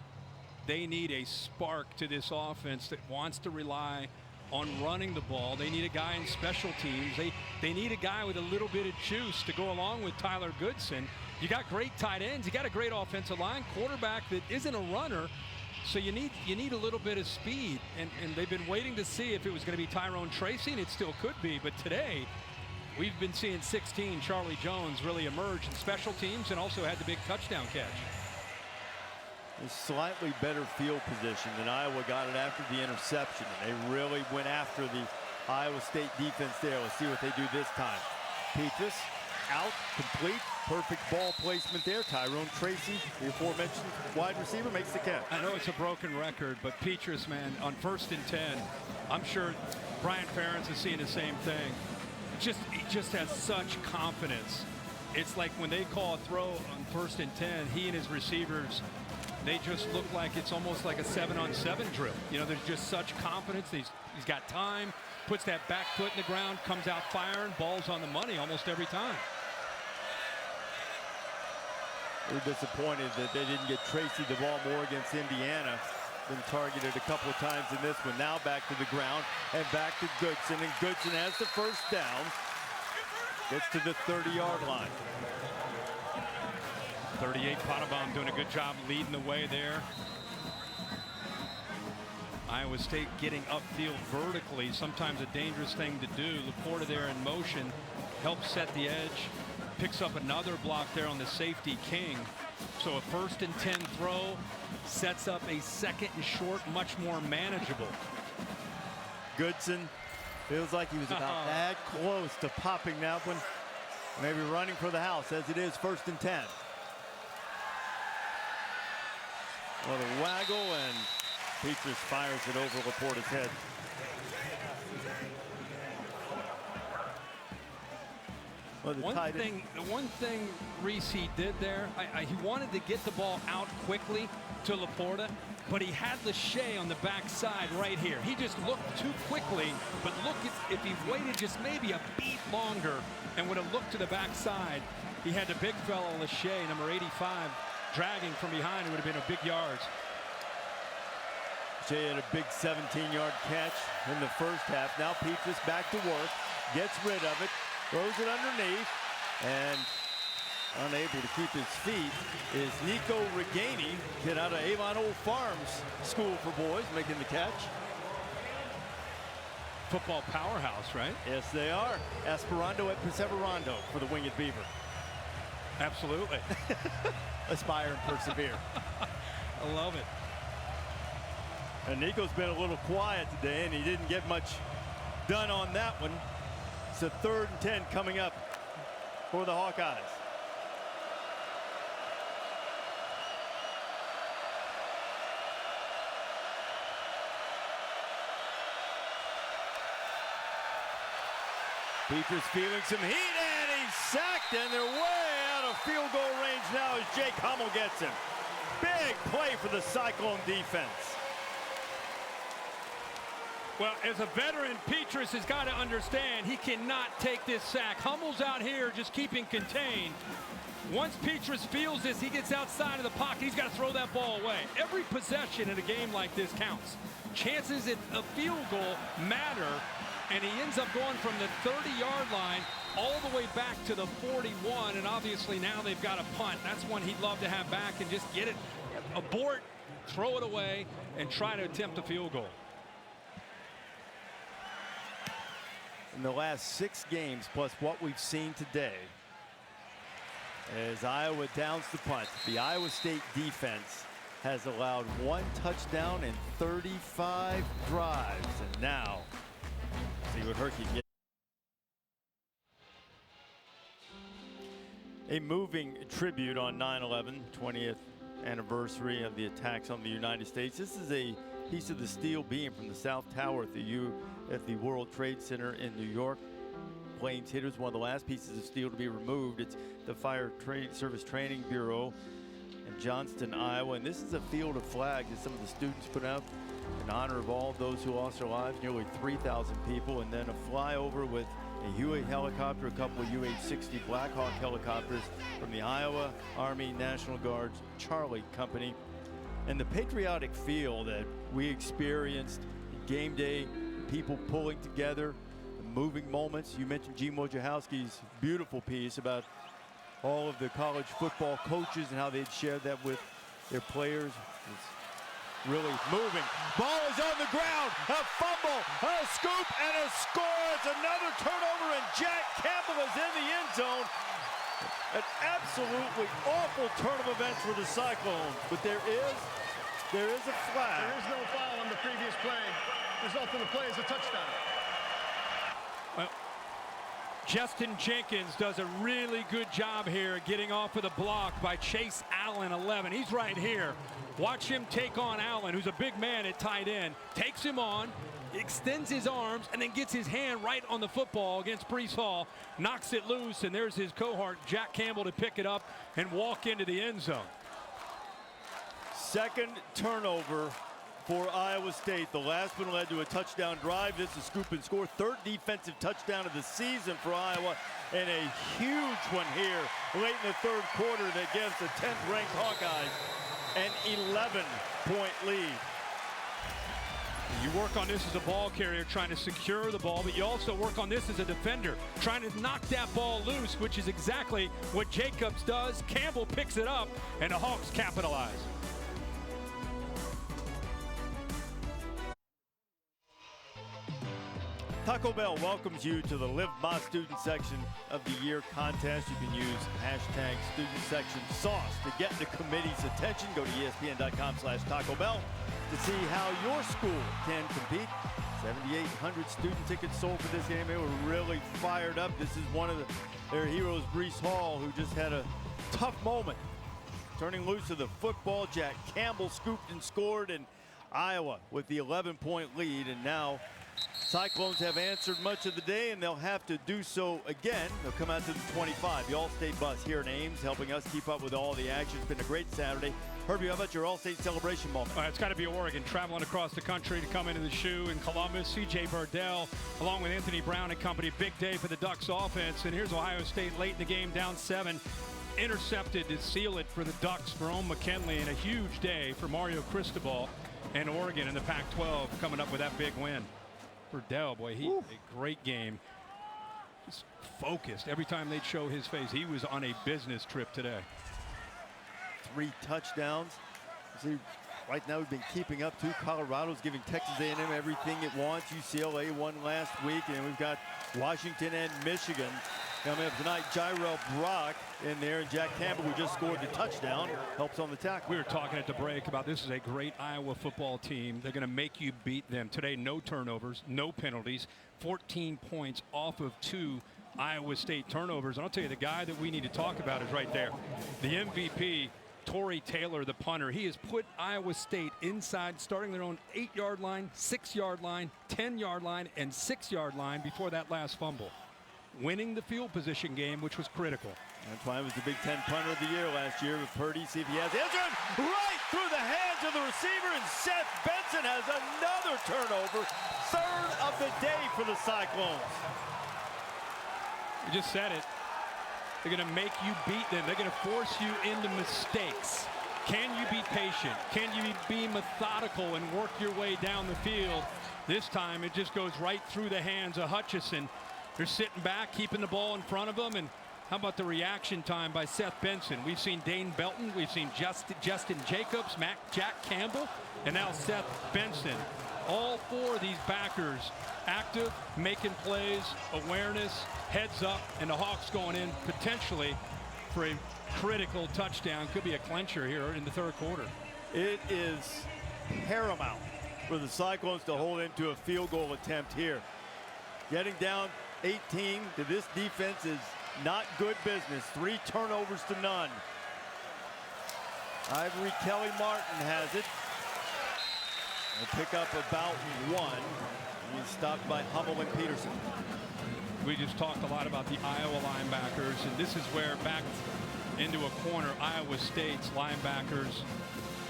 a spark to this offense that wants to rely on running the ball. They need a guy in special teams. They need a guy with a little bit of juice to go along with Tyler Goodson. You got great tight ends. You got a great offensive line, quarterback that isn't a runner. So you need a little bit of speed, and they've been waiting to see if it was going to be Tyrone Tracy, and it still could be. But today, we've been seeing 16 Charlie Jones really emerge in special teams and also had the big touchdown catch.
A slightly better field position than Iowa got it after the interception. And they really went after the Iowa State defense there. Let's see what they do this time. Petrus out, complete, perfect ball placement there. Tyrone Tracy, the aforementioned wide receiver, makes the catch.
I know it's a broken record, but Petrus, man, on 1st and 10, I'm sure Brian Ferentz is seeing the same thing. He just has such confidence. It's like when they call a throw on 1st and 10, he and his receivers, they just look like it's almost like a 7-on-7 drill. You know, there's just such confidence. He's got time, puts that back foot in the ground, comes out firing, balls on the money almost every time.
We're disappointed that they didn't get Tracy the ball more against Indiana. Been targeted a couple of times in this one. Now back to the ground and back to Goodson, and Goodson has the first down. Gets to the 30-yard line.
38 Pottebaum doing a good job leading the way there. Iowa State getting upfield vertically, sometimes a dangerous thing to do. Laporta there in motion, helps set the edge, picks up another block there on the safety King. So a 1st and 10 throw sets up a 2nd and short, much more manageable.
Goodson feels like he was about that close to popping that one. Maybe running for the house as it is 1st and 10. What a waggle, and Petrus fires it over Laporta's head. Well, the
one thing Reese did there, he wanted to get the ball out quickly to Laporta, but he had Lachey on the backside right here. He just looked too quickly, but look, if he waited just maybe a beat longer and would have looked to the backside, he had the big fellow Lachey, number 85, dragging from behind. It would have been a big yards.
Jay had a big 17-yard catch in the first half. Now Petrus back to work, gets rid of it, throws it underneath, and unable to keep his feet is Nico Reganey, kid out of Avon Old Farms School for Boys, making the catch.
Football powerhouse, right?
Yes, they are. Esperando et perseverando for the Winged Beaver.
Absolutely.
Aspire and persevere.
I love it.
And Nico's been a little quiet today, and he didn't get much done on that one. It's a 3rd and 10 coming up for the Hawkeyes. Petrus feeling some heat, and he's sacked, and they're way out of field goal range now as Jake Hummel gets him. Big play for the Cyclone defense.
Well, as a veteran, Petrus has got to understand he cannot take this sack. Hummel's out here just keeping contained. Once Petrus feels this, he gets outside of the pocket. He's got to throw that ball away. Every possession in a game like this counts. Chances at a field goal matter, and he ends up going from the 30-yard line all the way back to the 41, and obviously now they've got a punt. That's one he'd love to have back and just get it, abort, throw it away, and try to attempt a field goal.
In the last 6 games, plus what we've seen today, as Iowa downs the punt, the Iowa State defense has allowed 1 touchdown in 35 drives. And now, see what Hawkeyes gets. A moving tribute on 9/11, 20th anniversary of the attacks on the United States. This is a piece of the steel beam from the South Tower at the World Trade Center in New York. Planes hit. It was one of the last pieces of steel to be removed. It's the Fire Service Training Bureau in Johnston, Iowa. And this is a field of flags that some of the students put out in honor of all of those who lost their lives, nearly 3,000 people. And then a flyover with a UA helicopter, a couple of UH-60 Black Hawk helicopters from the Iowa Army National Guard's Charlie Company. And the patriotic feel that we experienced game day, people pulling together, the moving moments. You mentioned Gene Wojciechowski's beautiful piece about all of the college football coaches and how they'd shared that with their players. It's really moving. Ball is on the ground. A fumble, a scoop, and a score. It's another turnover, and Jack Campbell is in the end zone. An absolutely awful turn of events for the Cyclones, but there is a flag.
There is no foul on the previous play. Result of the play is a touchdown.
Well, Justin Jenkins does a really good job here getting off of the block by Chase Allen, 11. He's right here. Watch him take on Allen, who's a big man at tight end. Takes him on, extends his arms, and then gets his hand right on the football against Breece Hall. Knocks it loose, and there's his cohort, Jack Campbell, to pick it up and walk into the end zone.
Second turnover for Iowa State. The last one led to a touchdown drive. This is scoop and score. Third defensive touchdown of the season for Iowa, and a huge one here late in the third quarter that gives the 10th-ranked Hawkeyes an 11-point lead.
You work on this as a ball carrier, trying to secure the ball, but you also work on this as a defender, trying to knock that ball loose, which is exactly what Jacobs does. Campbell picks it up, and the Hawks capitalize.
Taco Bell welcomes you to the Live My Student section of the year contest. You can use hashtag student section sauce to get the committee's attention. Go to ESPN.com/Taco Bell to see how your school can compete. 7,800 student tickets sold for this game. They were really fired up. This is one of their heroes, Breece Hall, who just had a tough moment. Turning loose of the football, Jack Campbell scooped and scored, and Iowa with the 11-point lead, and now Cyclones have answered much of the day, and they'll have to do so again. They'll come out to the 25. The All-State bus here in Ames, helping us keep up with all the action. It's been a great Saturday. Herbie, how about your All-State celebration moment?
It's got to be Oregon, traveling across the country to come into the shoe in Columbus. C.J. Burdell, along with Anthony Brown and company. Big day for the Ducks offense. And here's Ohio State late in the game, down 7. Intercepted to seal it for the Ducks, Jerome McKinley, and a huge day for Mario Cristobal and Oregon in the Pac-12 coming up with that big win. Burdell, boy, a great game. He's focused. Every time they'd show his face, he was on a business trip today.
3 touchdowns. See, right now we've been keeping up too. Colorado's giving Texas A&M everything it wants. UCLA won last week, and we've got Washington and Michigan coming up tonight. Jairell Brock in there, and Jack Campbell, who just scored the touchdown, helps on the tackle.
We were talking at the break about this is a great Iowa football team. They're going to make you beat them. Today, no turnovers, no penalties, 14 points off of 2 Iowa State turnovers. And I'll tell you, the guy that we need to talk about is right there. The MVP, Torrey Taylor, the punter. He has put Iowa State inside, starting their own 8-yard line, 6-yard line, 10-yard line, and 6-yard line before that last fumble. Winning the field position game, which was critical.
That's why he was the Big Ten punter of the year last year with Purdy. See if he has the answer. Right through the hands of the receiver, and Seth Benson has another turnover. 3rd of the day for the Cyclones.
You just said it. They're going to make you beat them. They're going to force you into mistakes. Can you be patient? Can you be methodical and work your way down the field? This time it just goes right through the hands of Hutchinson. They're sitting back, keeping the ball in front of them. And how about the reaction time by Seth Benson? We've seen Dane Belton. We've seen Justin Jacobs, Jack Campbell, and now Seth Benson. All 4 of these backers active, making plays, awareness, heads up, and the Hawks going in potentially for a critical touchdown. Could be a clincher here in the 3rd quarter.
It is paramount for the Cyclones to hold into a field goal attempt here. Getting down 18 to this defense is not good business. 3 turnovers to none. Ivory Kelly Martin has it. Will pick up about 1. He's stopped by Hummel and Peterson.
We just talked a lot about the Iowa linebackers, and this is where back into a corner, Iowa State's linebackers,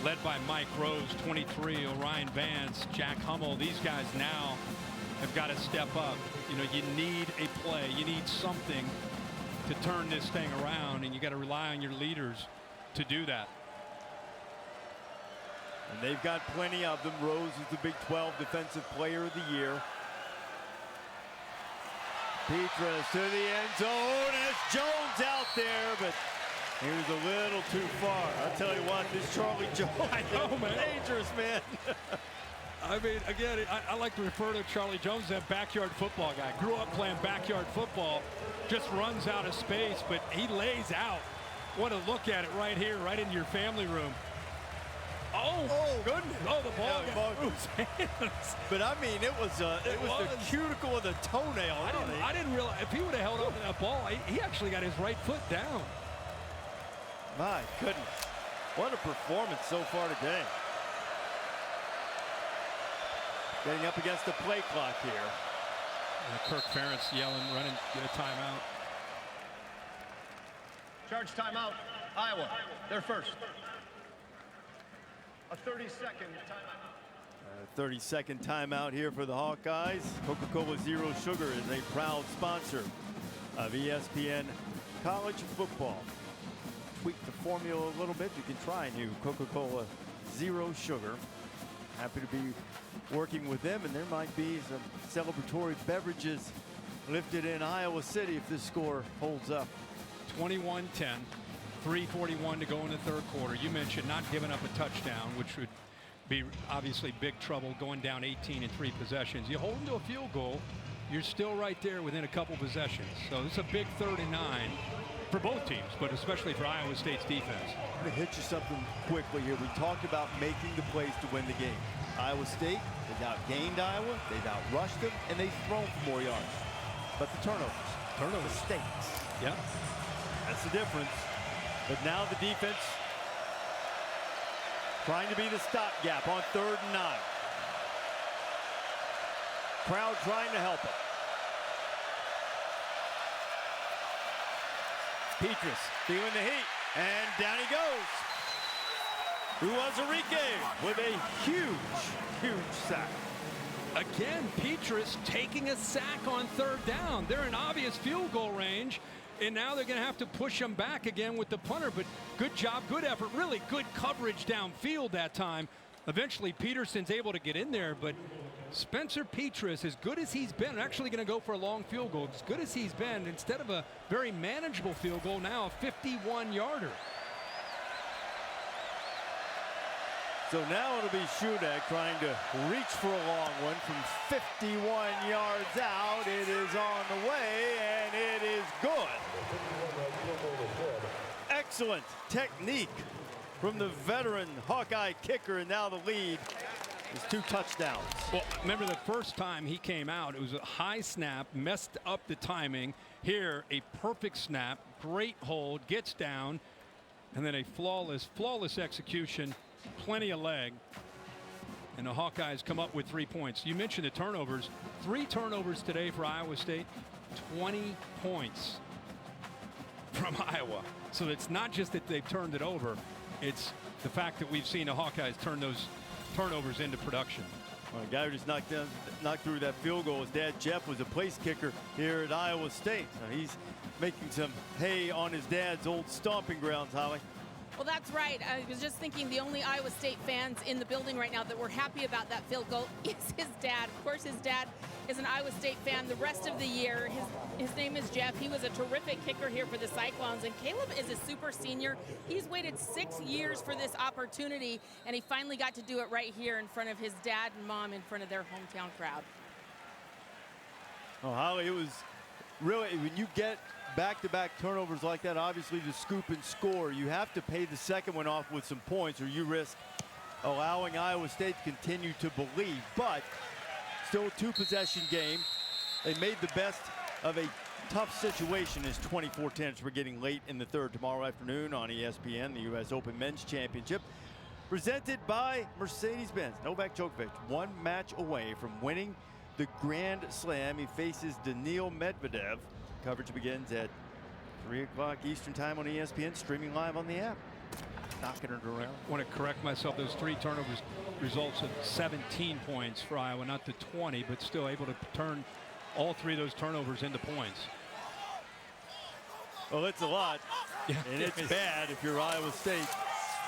led by Mike Rose, 23, Orion Vance, Jack Hummel. These guys now have got to step up. You know, you need a play. You need something to turn this thing around, and you got to rely on your leaders to do that.
And they've got plenty of them. Rose is the Big 12 Defensive Player of the Year. Petras to the end zone. It's Jones out there, but he was a little too far. I'll tell you what, this Charlie Jones is dangerous, man.
I mean, again, I like to refer to Charlie Jones as that backyard football guy. Grew up playing backyard football, just runs out of space, but he lays out. Want to look at it right here, right into your family room. Oh goodness! Oh, the ball got through his hands.
But I mean, it was the cuticle of the toenail.
I didn't realize if he would have held on to that ball, he actually got his right foot down.
My goodness, what a performance so far today. Getting up against the play clock here.
Kirk Ferentz yelling, running, get a timeout.
Charge timeout, Iowa. They're first. A 30-second timeout.
30-second timeout here for the Hawkeyes. Coca-Cola Zero Sugar is a proud sponsor of ESPN College Football. Tweak the formula a little bit. You can try new Coca-Cola Zero Sugar. Happy to be working with them, and there might be some celebratory beverages lifted in Iowa City if this score holds up.
21-10. 3:41 to go in the third quarter. You mentioned not giving up a touchdown, which would be obviously big trouble going down 18 in 3 possessions. You hold them to a field goal, you're still right there within a couple possessions. So it's a big 3rd and 9 for both teams, but especially for Iowa State's defense.
I'm going to hit you something quickly here. We talked about making the plays to win the game. Iowa State, they've outgained Iowa, they've outrushed them, and they've thrown for more yards. But the turnovers, mistakes.
Yeah,
that's the difference. But now the defense trying to be the stopgap on 3rd and 9. Crowd trying to help him. Petras feeling the heat, and down he goes. Uwazurike with a huge sack.
Again, Petras taking a sack on 3rd down. They're in obvious field goal range. And now they're going to have to push them back again with the punter. But good job, good effort, really good coverage downfield that time. Eventually, Peterson's able to get in there. But Spencer Petras, as good as he's been, actually going to go for a long field goal. As good as he's been, instead of a very manageable field goal, now a 51-yarder.
So now it'll be Shudak trying to reach for a long one from 51 yards out. It is on the way, and it is good. Excellent technique from the veteran Hawkeye kicker, and now the lead is 2 touchdowns.
Well, remember the first time he came out, it was a high snap, messed up the timing. Here, a perfect snap, great hold, gets down, and then a flawless execution. Plenty of leg, and the Hawkeyes come up with 3 points. You mentioned the turnovers. 3 turnovers today for Iowa State. 20 points from Iowa. So it's not just that they've turned it over, it's the fact that we've seen the Hawkeyes turn those turnovers into production.
Well, a guy who just knocked through that field goal, his dad Jeff was a place kicker here at Iowa State. Now he's making some hay on his dad's old stomping grounds, Holly.
Well, that's right. I was just thinking the only Iowa State fans in the building right now that were happy about that field goal is his dad. Of course, his dad is an Iowa State fan the rest of the year. His name is Jeff. He was a terrific kicker here for the Cyclones, and Caleb is a super senior. He's waited 6 years for this opportunity, and he finally got to do it right here in front of his dad and mom, in front of their hometown crowd.
Oh, Holly, it was really, when you get back-to-back turnovers like that, obviously to scoop and score, you have to pay the second one off with some points, or you risk allowing Iowa State to continue to believe. But still a 2-possession game. They made the best of a tough situation is 24-10. We're getting late in the third tomorrow afternoon on ESPN, the U.S. Open Men's Championship, presented by Mercedes-Benz. Novak Djokovic, one match away from winning the Grand Slam. He faces Daniil Medvedev. Coverage begins at 3 o'clock Eastern time on ESPN, streaming live on the app. Knocking it around.
I want to correct myself. Those 3 turnovers results in 17 points for Iowa, not the 20, but still able to turn all 3 of those turnovers into points.
Well, it's a lot, and it's bad if you're Iowa State,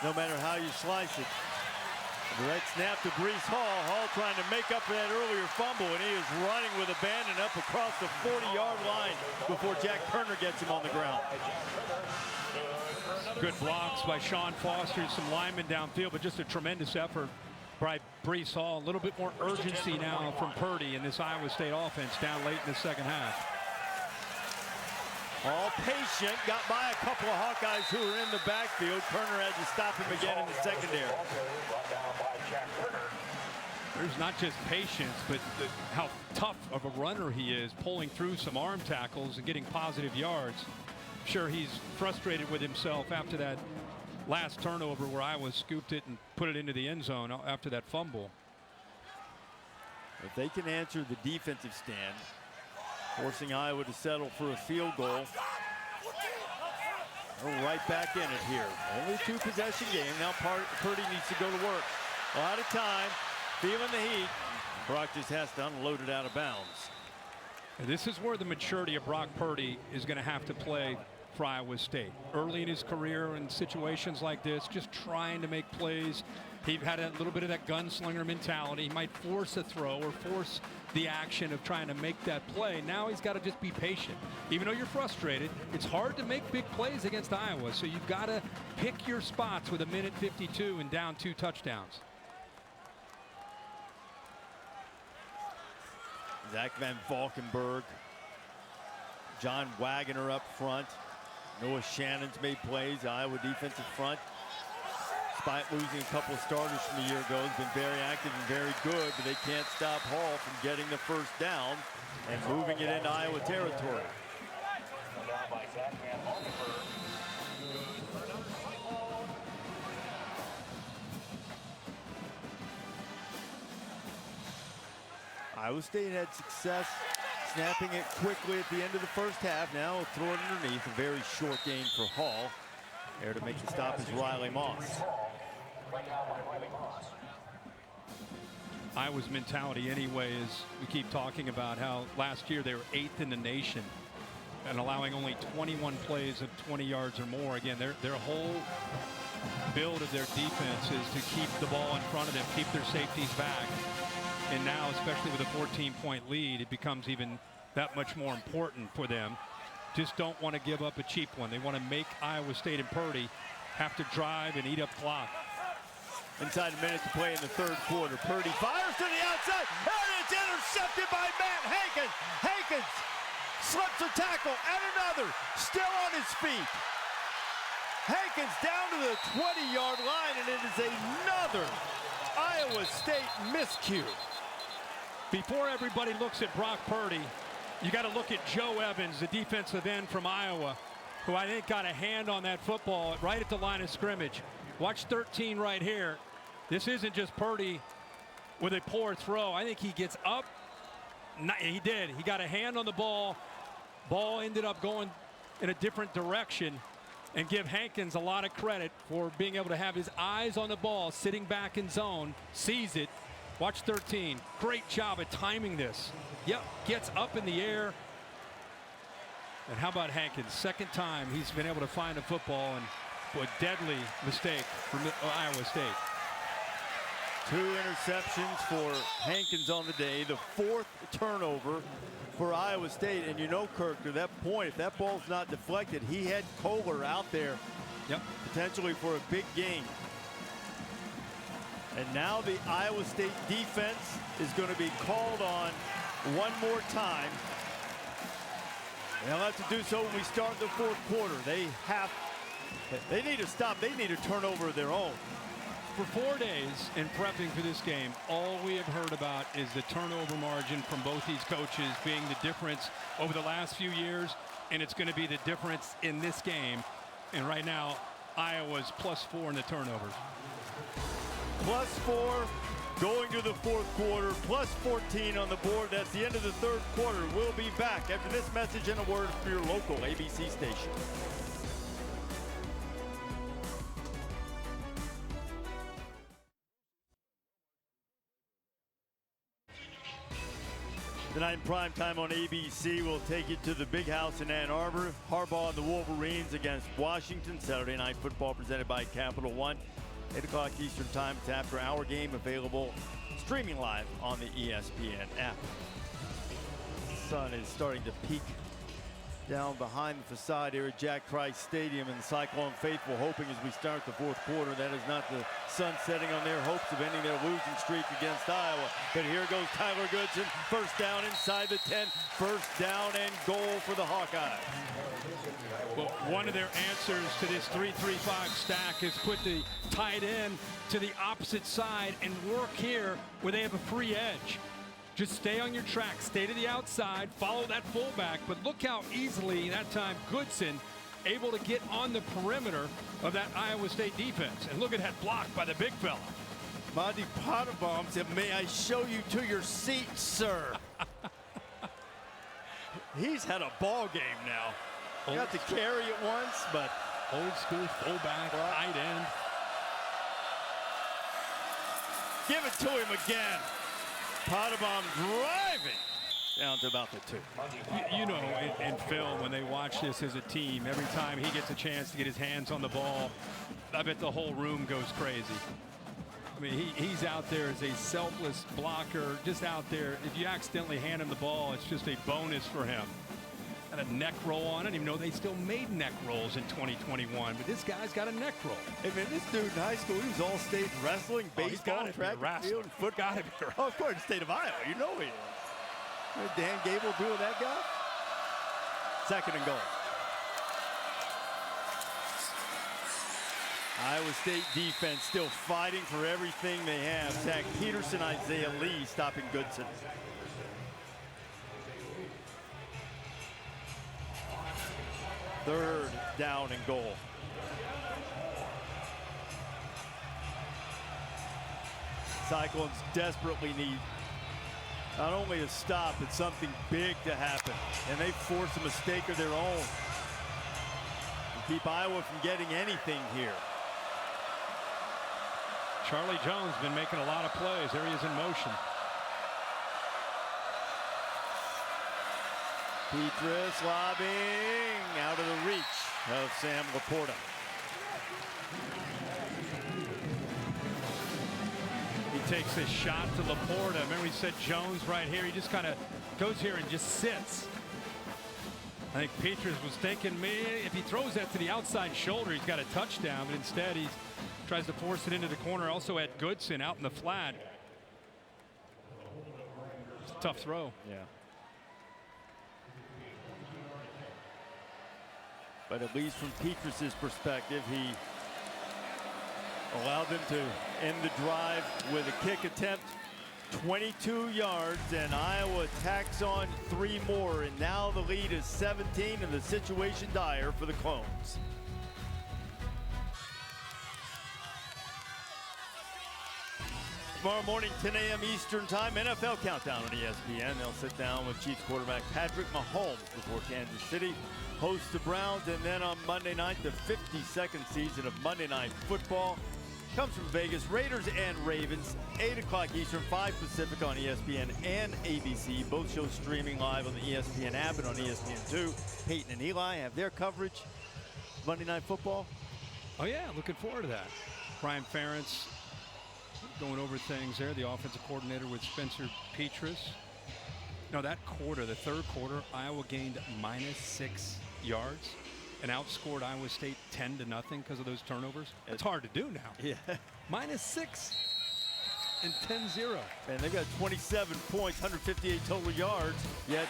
no matter how you slice it. Direct snap to Brees Hall. Hall trying to make up for that earlier fumble, and he is running with abandon up across the 40-yard line before Jack Kerner gets him on the ground.
Good blocks by Sean Foster, some linemen downfield, but just a tremendous effort by Brees Hall. A little bit more urgency now from Purdy in this Iowa State offense down late in the second half.
All patient, got by a couple of Hawkeyes who were in the backfield. Kerner had to stop him again in the secondary.
There's not just patience, but how tough of a runner he is, pulling through some arm tackles and getting positive yards. I'm sure he's frustrated with himself after that last turnover where Iowa scooped it and put it into the end zone after that fumble.
If they can answer the defensive stand, forcing Iowa to settle for a field goal. They're right back in it here. Only 2-possession game. Now Purdy needs to go to work. A lot of time, feeling the heat. Brock just has to unload it out of bounds.
And this is where the maturity of Brock Purdy is going to have to play for Iowa State. Early in his career in situations like this, just trying to make plays. He had a little bit of that gunslinger mentality. He might force a throw or force the action of trying to make that play. Now he's got to just be patient. Even though you're frustrated, it's hard to make big plays against Iowa. So you've got to pick your spots with 1:52 and down 2 touchdowns.
Zach Van Valkenburg, John Wagner up front. Noah Shannon's made plays. Iowa defensive front, despite losing a couple of starters from a year ago, has been very active and very good, but they can't stop Hall from getting the first down and moving it into Iowa territory. Iowa State had success snapping it quickly at the end of the first half. Now throw it underneath. A very short gain for Hall. There to make the stop is Riley Moss.
Iowa's mentality anyway is, we keep talking about how last year they were 8th in the nation and allowing only 21 plays of 20 yards or more. Again, their whole build of their defense is to keep the ball in front of them, keep their safeties back. And now, especially with a 14-point lead, it becomes even that much more important for them. Just don't want to give up a cheap one. They want to make Iowa State and Purdy have to drive and eat up clock.
Inside a minute to play in the third quarter. Purdy fires to the outside, and it's intercepted by Matt Hankins. Hankins slips a tackle, and another, still on his feet. Hankins down to the 20-yard line, and it is another Iowa State miscue.
Before everybody looks at Brock Purdy, you got to look at Joe Evans, the defensive end from Iowa, who I think got a hand on that football right at the line of scrimmage. Watch 13 right here. This isn't just Purdy with a poor throw. I think he gets up. He did. He got a hand on the ball. Ball ended up going in a different direction. And give Hankins a lot of credit for being able to have his eyes on the ball, sitting back in zone, sees it. Watch 13. Great job at timing this. Yep, gets up in the air. And how about Hankins? Second time he's been able to find a football, and a deadly mistake from Iowa State.
2 interceptions for Hankins on the day, the 4th turnover for Iowa State. And you know, Kirk, to that point, if that ball's not deflected, he had Kohler out there, potentially for a big gain. And now the Iowa State defense is going to be called on one more time. They'll have to do so when we start the fourth quarter. They need to stop. They need a turnover of their own.
for 4 days in prepping for this game, all we have heard about is the turnover margin from both these coaches being the difference over the last few years, and it's going to be the difference in this game. And right now, Iowa's +4 in the turnovers.
+4 going to the fourth quarter, +14 on the board. That's the end of the third quarter. We'll be back after this message and a word from your local ABC station. Tonight in prime time on ABC, we'll take you to the Big House in Ann Arbor. Harbaugh and the Wolverines against Washington. Saturday Night Football presented by Capital One. 8 o'clock Eastern Time. It's after our game, available streaming live on the ESPN app. The sun is starting to peek down behind the facade here at Jack Trice Stadium, and the Cyclone faithful hoping as we start the fourth quarter that is not the sun setting on their hopes of ending their losing streak against Iowa. But here goes Tyler Goodson, first down inside the 10, first down and goal for the Hawkeyes.
Well, one of their answers to this 3-3-5 stack is put the tight end to the opposite side and work here where they have a free edge. Just stay on your track, stay to the outside, follow that fullback, but look how easily that time Goodson able to get on the perimeter of that Iowa State defense. And look at that block by the big fella.
Monty Potterbaum said, "May I show you to your seat, sir?" He's had a ball game now. Got to carry it once, but
old school fullback, tight end.
Give it to him again. Potterbaum driving down to about the 2.
You know, in film, when they watch this as a team, every time he gets a chance to get his hands on the ball, I bet the whole room goes crazy. I mean, he's out there as a selfless blocker, just out there. If you accidentally hand him the ball, it's just a bonus for him. And a neck roll on. I didn't even know they still made neck rolls in 2021, but this guy's got a neck roll.
Hey man, this dude in high school, he was all state in wrestling, baseball, track and field, and football. Oh, of course, the state of Iowa. You know he is. What did Dan Gable do with that guy? Second and goal. Iowa State defense still fighting for everything they have. Zach Peterson, Isaiah Lee stopping Goodson. Third down and goal. Cyclones desperately need not only a stop, but something big to happen. And they force a mistake of their own to keep Iowa from getting anything here.
Charlie Jones been making a lot of plays. There he is in motion.
Petrus lobbing out of the reach of Sam Laporta.
He takes this shot to Laporta. Remember he said Jones right here. He just kind of goes here and just sits. I think Petrus was thinking, if he throws that to the outside shoulder, he's got a touchdown. But instead, he tries to force it into the corner. Also at Goodson out in the flat. It's a tough throw.
Yeah. But at least from Petrus's perspective, he allowed them to end the drive with a kick attempt. 22 yards, and Iowa tacks on 3 more, and now the lead is 17, and the situation dire for the Clones. Tomorrow morning, 10 a.m. Eastern Time, NFL Countdown on ESPN. They'll sit down with Chiefs quarterback Patrick Mahomes before Kansas City hosts the Browns, and then on Monday night, the 52nd season of Monday Night Football comes from Vegas. Raiders and Ravens, 8 o'clock Eastern, 5 Pacific on ESPN and ABC. Both shows streaming live on the ESPN app and on ESPN2. Peyton and Eli have their coverage. Monday Night Football.
Oh yeah, looking forward to that. Brian Ferentz going over things there, the offensive coordinator with Spencer Petrus. No, that quarter, the third quarter, Iowa gained -6 yards and outscored Iowa State 10-0 because of those turnovers. It's hard to do now.
Yeah.
-6 and 10-0.
And they've got 27 points, 158 total yards, yet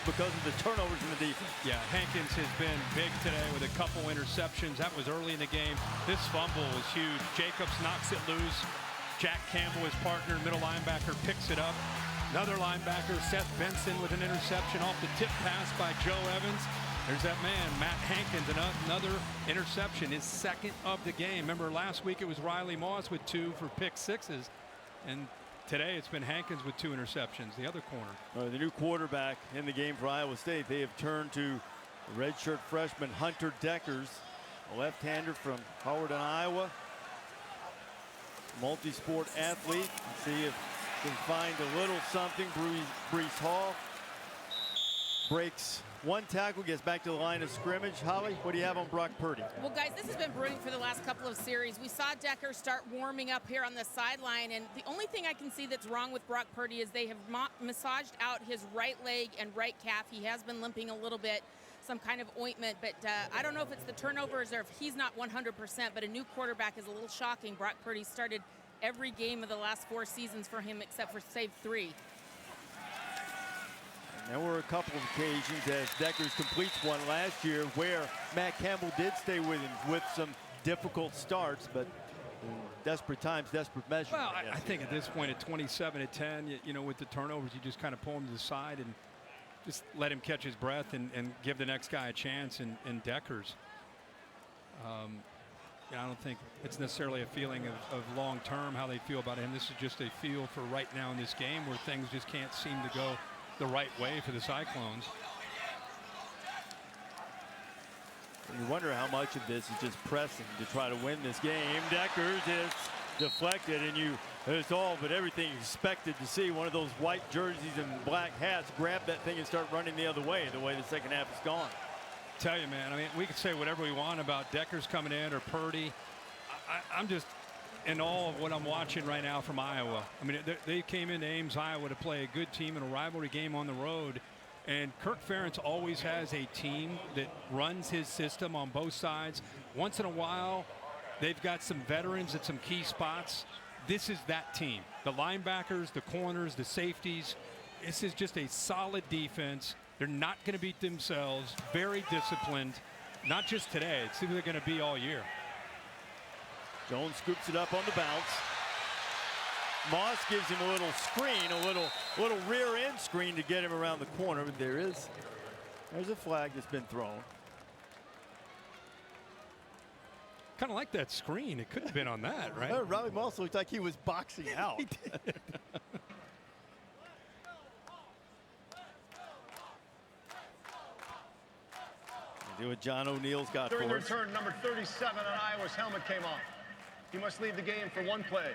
because of the turnovers in the defense.
Yeah, Hankins has been big today with a couple interceptions. That was early in the game. This fumble was huge. Jacobs knocks it loose. Jack Campbell, his partner, middle linebacker, picks it up. Another linebacker, Seth Benson, with an interception off the tip pass by Joe Evans. There's that man, Matt Hankins, another interception, his second of the game. Remember last week it was Riley Moss with 2 for pick sixes, and today it's been Hankins with 2 interceptions, the other corner.
The new quarterback in the game for Iowa State. They have turned to redshirt freshman Hunter Deckers, a left-hander from Howard, Iowa. Multi-sport athlete. Let's see if he can find a little something. Brees Hall breaks one tackle, gets back to the line of scrimmage. Holly, what do you have on Brock Purdy?
Well, guys, this has been brewing for the last couple of series. We saw Decker start warming up here on the sideline, and the only thing I can see that's wrong with Brock Purdy is they have massaged out his right leg and right calf. He has been limping a little bit, some kind of ointment, but I don't know if it's the turnovers or if he's not 100%, but a new quarterback is a little shocking. Brock Purdy started every game of the last 4 seasons for him except for save 3.
There were a couple of occasions as Deckers completes one last year where Matt Campbell did stay with him with some difficult starts, but desperate times, desperate measures.
Well, I think at this point at 27-10, you know, with the turnovers, you just kind of pull him to the side and just let him catch his breath and give the next guy a chance in Deckers. I don't think it's necessarily a feeling of long-term how they feel about him. This is just a feel for right now in this game where things just can't seem to go the right way for the Cyclones.
You wonder how much of this is just pressing to try to win this game. Deckers is deflected, and it's all but everything expected to see one of those white jerseys and black hats grab that thing and start running the other way, the way the second half is gone.
Tell you, man, I mean, we could say whatever we want about Deckers coming in or Purdy. I'm just in awe of what I'm watching right now from Iowa. I mean, they came into Ames, Iowa to play a good team in a rivalry game on the road. And Kirk Ferentz always has a team that runs his system on both sides. Once in a while, they've got some veterans at some key spots. This is that team. The linebackers, the corners, the safeties. This is just a solid defense. They're not going to beat themselves. Very disciplined. Not just today. It's who they're going to be all year.
Jones scoops it up on the bounce. Moss gives him a little screen, a little rear end screen to get him around the corner. But there's a flag that's been thrown.
Kind of like that screen. It could have been on that, right?
Riley Moss looked like he was boxing out.
He did.
Do what John O'Neill's got
During
for
the
us.
return, number 37 on Iowa's helmet came off. He must leave the game for one play.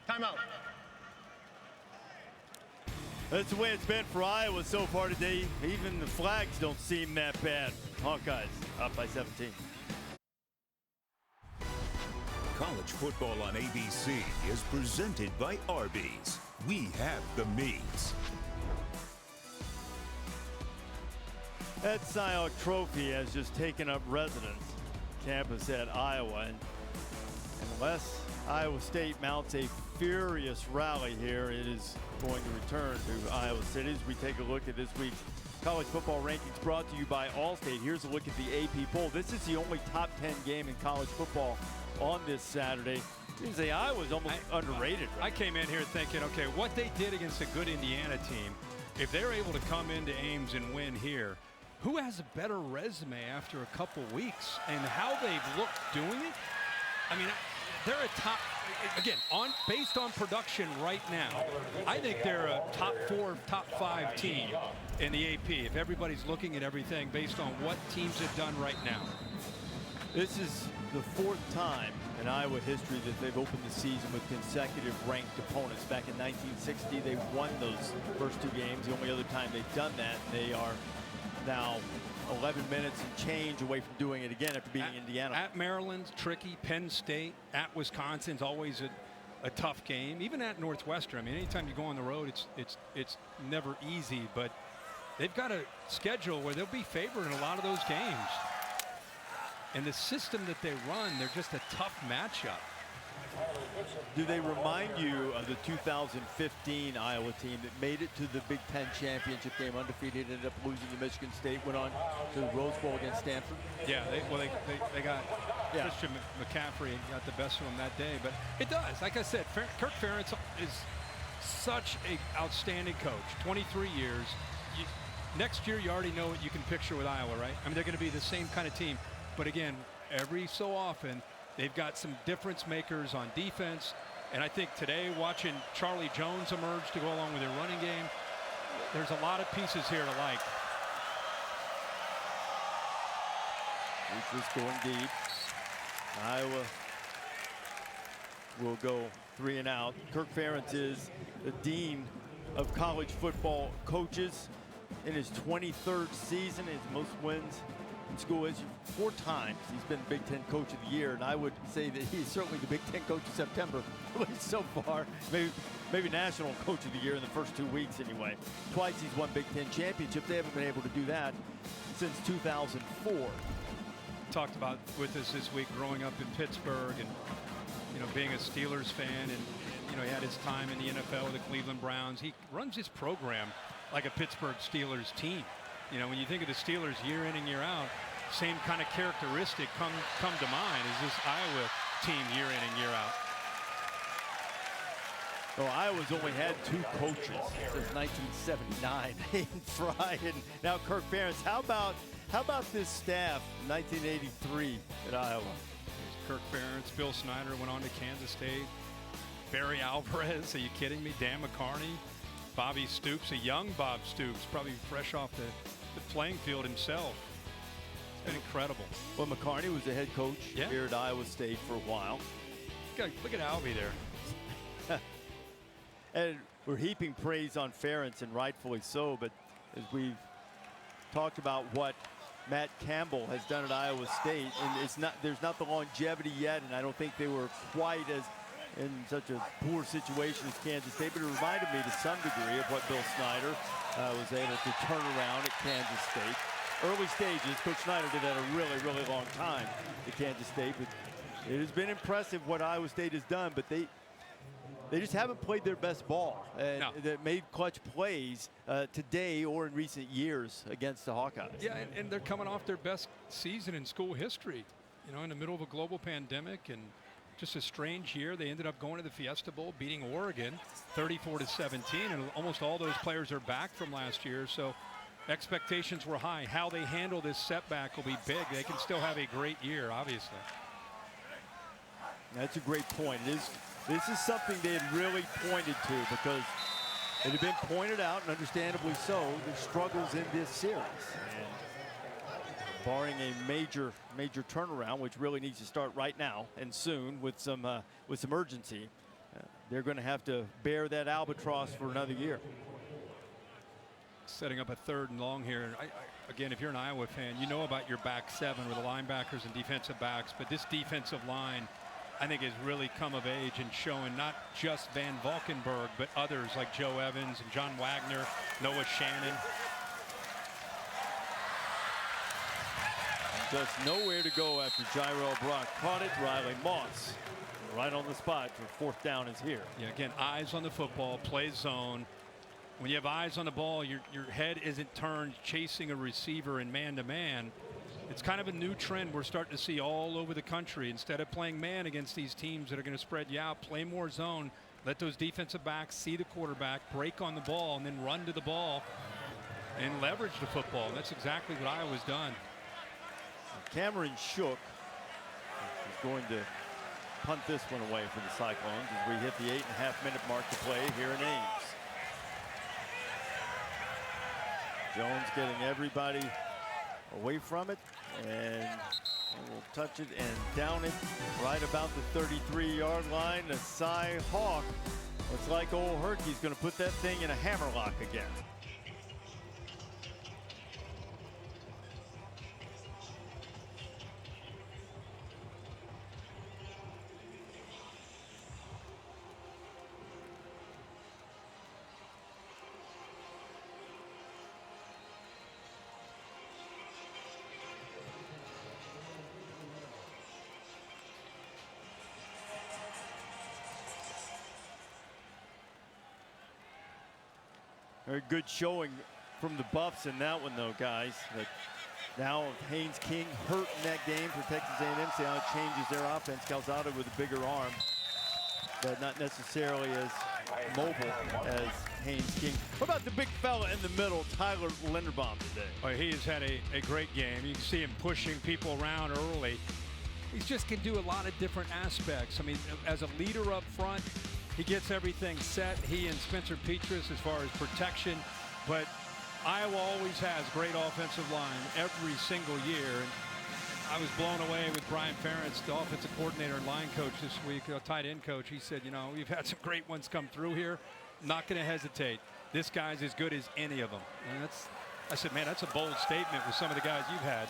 Timeout.
That's the way it's been for Iowa so far today. Even the flags don't seem that bad. Hawkeyes up by 17.
College football on ABC is presented by Arby's. We have the meats.
That Cy Young Trophy has just taken up residence campus at Iowa, and unless Iowa State mounts a furious rally here, it is going to return to Iowa City. As we take a look at this week's college football rankings brought to you by Allstate. Here's a look at the AP poll. This is the only top 10 game in college football on this Saturday. You say Iowa's almost underrated. Right?
I came in here thinking, okay, what they did against a good Indiana team, if they're able to come into Ames and win here, who has a better resume after a couple weeks and how they've looked doing it? I mean, they're a top, again, based on production right now, I think they're a top 4, top 5 team in the AP if everybody's looking at everything based on what teams have done right now.
This is the 4th time in Iowa history that they've opened the season with consecutive ranked opponents. Back in 1960, they won those first 2 games. The only other time they've done that, they are now 11 minutes and change away from doing it again after beating Indiana.
At Maryland's tricky, Penn State, at Wisconsin's always a tough game. Even at Northwestern, I mean, anytime you go on the road, it's never easy, but they've got a schedule where they'll be favored in a lot of those games. And the system that they run, they're just a tough matchup.
Do they remind you of the 2015 Iowa team that made it to the Big Ten championship game undefeated, ended up losing to Michigan State, went on to the Rose Bowl against Stanford?
Yeah, they got Christian McCaffrey and got the best of them that day. But it does. Like I said, Kirk Ferentz is such an outstanding coach. 23 years. Next year, you already know what you can picture with Iowa, right? I mean, they're going to be the same kind of team. But again, every so often, they've got some difference makers on defense. And I think today, watching Charlie Jones emerge to go along with their running game, there's a lot of pieces here to like.
He's just going deep. Iowa will go 3 and out. Kirk Ferentz is the dean of college football coaches in his 23rd season. His most wins in school history 4 times. He's been Big Ten Coach of the Year, and I would say that he's certainly the Big Ten Coach of September, at least so far. Maybe National Coach of the Year in the first 2 weeks anyway. Twice he's won Big Ten championships. They haven't been able to do that since 2004.
Talked about with us this week growing up in Pittsburgh and being a Steelers fan, and he had his time in the NFL with the Cleveland Browns. He runs his program like a Pittsburgh Steelers team. When you think of the Steelers year in and year out, same kind of characteristic come to mind as this Iowa team year in and year out.
Well, Iowa's only had 2 coaches since 1979, Hayden Fry and now Kirk Ferentz. How about this staff, 1983 at Iowa?
Kirk Ferentz, Bill Snyder went on to Kansas State. Barry Alvarez, are you kidding me? Dan McCarney, Bobby Stoops, a young Bob Stoops, probably fresh off the playing field himself. It's been incredible.
Well, McCarney was the head coach here at Iowa State for a while.
Look at Albie there.
And we're heaping praise on Ferentz, and rightfully so, but as we've talked about what Matt Campbell has done at Iowa State, and there's not the longevity yet, and I don't think they were quite as in such a poor situation as Kansas State, but it reminded me to some degree of what Bill Snyder was able to turn around at Kansas State. Early stages, Coach Snyder did that a really, really long time at Kansas State, but it has been impressive what Iowa State has done, but they just haven't played their best ball. And that made clutch plays today or in recent years against the Hawkeyes.
Yeah, and they're coming off their best season in school history. In the middle of a global pandemic and just a strange year. They ended up going to the Fiesta Bowl, beating Oregon 34-17, and almost all those players are back from last year. So expectations were high. How they handle this setback will be big. They can still have a great year, obviously.
That's a great point. This is something they had really pointed to, because it had been pointed out, and understandably so, the struggles in this series. And barring a major turnaround, which really needs to start right now and soon with some urgency, they're going to have to bear that albatross for another year.
Setting up a 3rd and long here. Again, if you're an Iowa fan, you know about your back 7 with the linebackers and defensive backs, but this defensive line, I think, has really come of age and showing not just Van Valkenburg, but others like Joe Evans and John Wagner, Noah Shannon.
Just nowhere to go after Jairell Brock caught it. Riley Moss right on the spot for 4th down is here.
Yeah, again, eyes on the football, play zone. When you have eyes on the ball, your head isn't turned chasing a receiver in man-to-man. It's kind of a new trend we're starting to see all over the country. Instead of playing man against these teams that are going to spread you out, play more zone. Let those defensive backs see the quarterback, break on the ball, and then run to the ball and leverage the football. And that's exactly what Iowa's done.
Cameron Shook is going to punt this one away for the Cyclones as we hit the 8.5-minute mark to play here in Ames. Jones getting everybody away from it, and will touch it and down it right about the 33-yard line. The Cy Hawk looks like old Herky's going to put that thing in a hammerlock again. Very good showing from the Buffs in that one, though, guys. But now Haynes King hurt in that game for Texas A&M. See how it changes their offense. Calzada with a bigger arm, but not necessarily as mobile as Haynes King. What about the big fella in the middle, Tyler Linderbaum, today?
Oh, he has had a great game. You can see him pushing people around early. He just can do a lot of different aspects. I mean, as a leader up front, he gets everything set. He and Spencer Petras as far as protection, but Iowa always has great offensive line every single year. And I was blown away with Brian Ferentz, the offensive coordinator and line coach this week, tight end coach. He said, you know, we've had some great ones come through here. Not going to hesitate. This guy's as good as any of them. And I said, man, that's a bold statement with some of the guys you've had.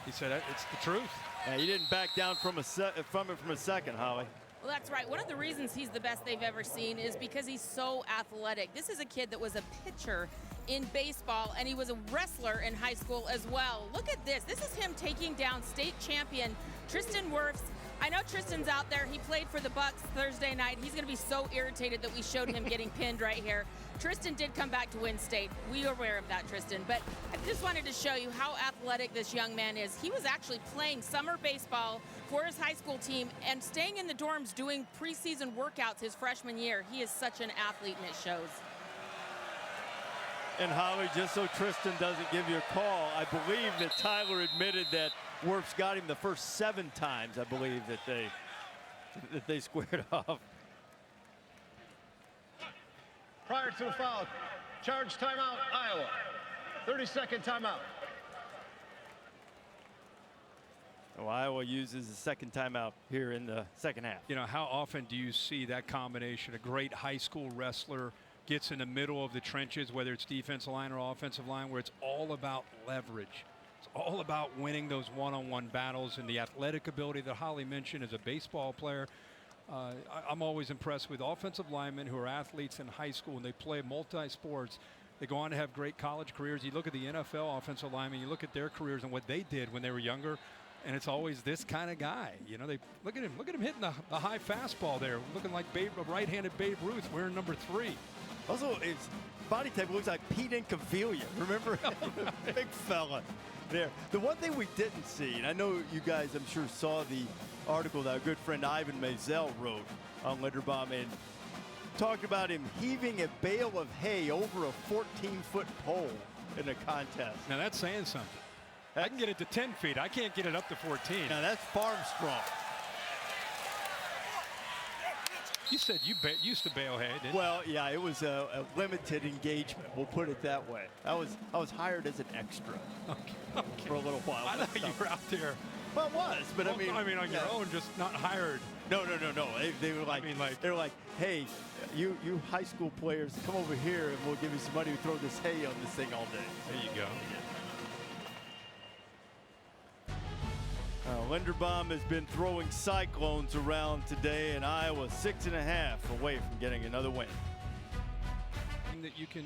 He said, it's the truth.
Yeah, he didn't back down from it from a second, Holly.
Well, that's right. One of the reasons he's the best they've ever seen is because he's so athletic. This is a kid that was a pitcher in baseball, and he was a wrestler in high school as well. Look at this. This is him taking down state champion Tristan Wirfs. I know Tristan's out there. He played for the Bucks Thursday night. He's going to be so irritated that we showed him getting pinned right here. Tristan did come back to win state. We are aware of that, Tristan. But I just wanted to show you how athletic this young man is. He was actually playing summer baseball for his high school team and staying in the dorms doing preseason workouts his freshman year. He is such an athlete, and it shows.
And Holly, just so Tristan doesn't give you a call, I believe that Tyler admitted that Wirfs got him the first 7 times, I believe, that they squared off.
Prior to the foul, charge timeout, Iowa. 30-second timeout.
Oh, Iowa uses the second timeout here in the second half.
You know, how often do you see that combination? A great high school wrestler gets in the middle of the trenches, whether it's defensive line or offensive line, where it's all about leverage. It's all about winning those one-on-one battles, and the athletic ability that Holly mentioned as a baseball player. I'm always impressed with offensive linemen who are athletes in high school, and they play multi-sports. They go on to have great college careers. You look at the NFL offensive linemen, you look at their careers and what they did when they were younger, and it's always this kind of guy. You know, they look at him hitting the high fastball there, looking like a right-handed Babe Ruth wearing number 3.
Also, his body type looks like Pete Incaviglia. Remember? Big fella there. The one thing we didn't see, and I know you guys, I'm sure, saw the article that our good friend Ivan Mazel wrote on Linderbaum and talked about him heaving a bale of hay over a 14-foot pole in a contest.
Now that's saying something. I can get it to 10 feet. I can't get it up to 14.
Now that's farm strong.
You said you used to bale hay, didn't you?
Well, yeah, it was a limited engagement. We'll put it that way. I was hired as an extra for a little while.
I thought you were out there.
Well, it was, but
I mean on your own, just not hired.
No. They were like, they're like, hey, you high school players, come over here and we'll give you some money to throw this hay on this thing all day.
There you go.
Linderbaum has been throwing Cyclones around today, and Iowa 6.5 away from getting another win.
That you can.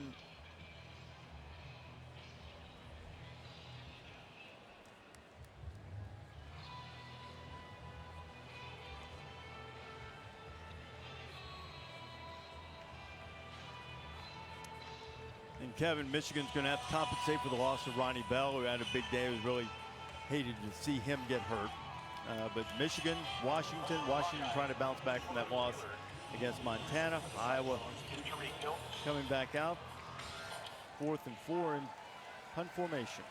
And Kevin, Michigan's going to have to compensate for the loss of Ronnie Bell, who had a big day. It was really hated to see him get hurt. But Michigan, Washington trying to bounce back from that loss against Montana. Iowa coming back out. 4th and 4 in punt formation.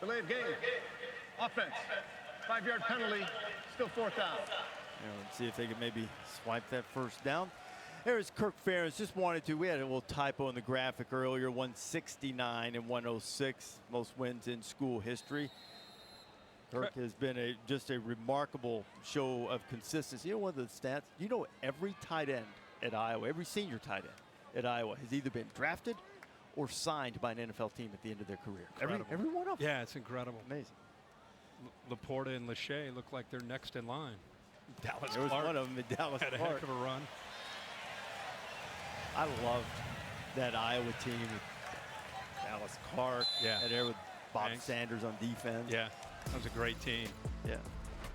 Delay of game. Offense. 5-yard penalty. Still 4th down.
Let's see if they can maybe swipe that first down. There's Kirk Ferentz. Just wanted to. We had a little typo in the graphic earlier. 169 and 106. Most wins in school history. Kirk has been just a remarkable show of consistency. You know, one of the stats, you know, every tight end at Iowa, every senior tight end at Iowa has either been drafted or signed by an NFL team at the end of their career. Every one of them.
Yeah, it's incredible.
Amazing.
Laporta and Lachey look like they're next in line. Dallas
There was
Clark
one of them in Dallas
had a
Clark.
heck of a run.
I loved that Iowa team with Dallas Clark.
Yeah.
And there with Bob
Thanks.
Sanders on defense.
Yeah, that was a great team.
Yeah.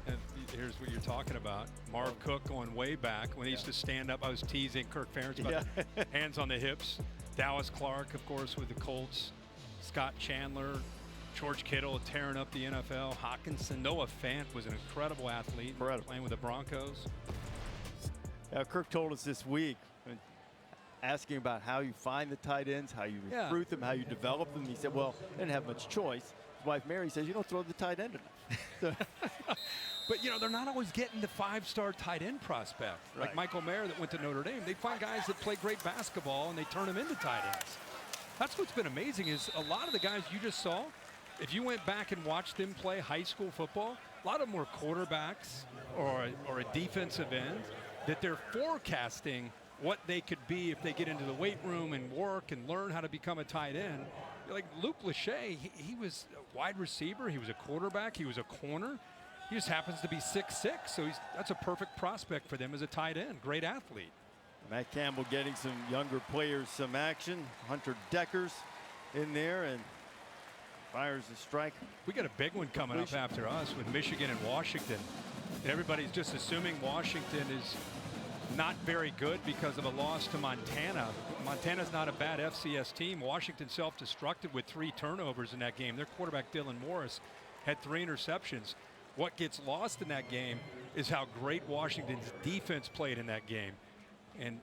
And here's what you're talking about. Marv Cook going way back when he used to stand up. I was teasing Kirk Ferentz about the hands on the hips. Dallas Clark, of course, with the Colts. Scott Chandler, George Kittle tearing up the NFL. Hawkinson, Noah Fant was an incredible athlete playing with the Broncos.
Kirk told us this week, asking about how you find the tight ends, how you recruit them, how you develop them. He said, well, they didn't have much choice. His wife Mary says, you don't throw the tight end enough.
But, you know, they're not always getting the 5-star tight end prospect.
Right.
Like Michael Mayer that went to Notre Dame. They find guys that play great basketball, and they turn them into tight ends. That's what's been amazing is a lot of the guys you just saw, if you went back and watched them play high school football, a lot of them were quarterbacks or a defensive end that they're forecasting what they could be if they get into the weight room and work and learn how to become a tight end. Like Luke Lachey, he was a wide receiver, he was a quarterback, he was a corner. He just happens to be 6'6", so that's a perfect prospect for them as a tight end. Great athlete.
Matt Campbell getting some younger players some action. Hunter Decker's in there and fires a strike.
We got a big one coming up after us with Michigan and Washington. Everybody's just assuming Washington is not very good because of a loss to Montana. Montana's not a bad FCS team. Washington self-destructed with 3 turnovers in that game. Their quarterback Dylan Morris had 3 interceptions. What gets lost in that game is how great Washington's defense played in that game.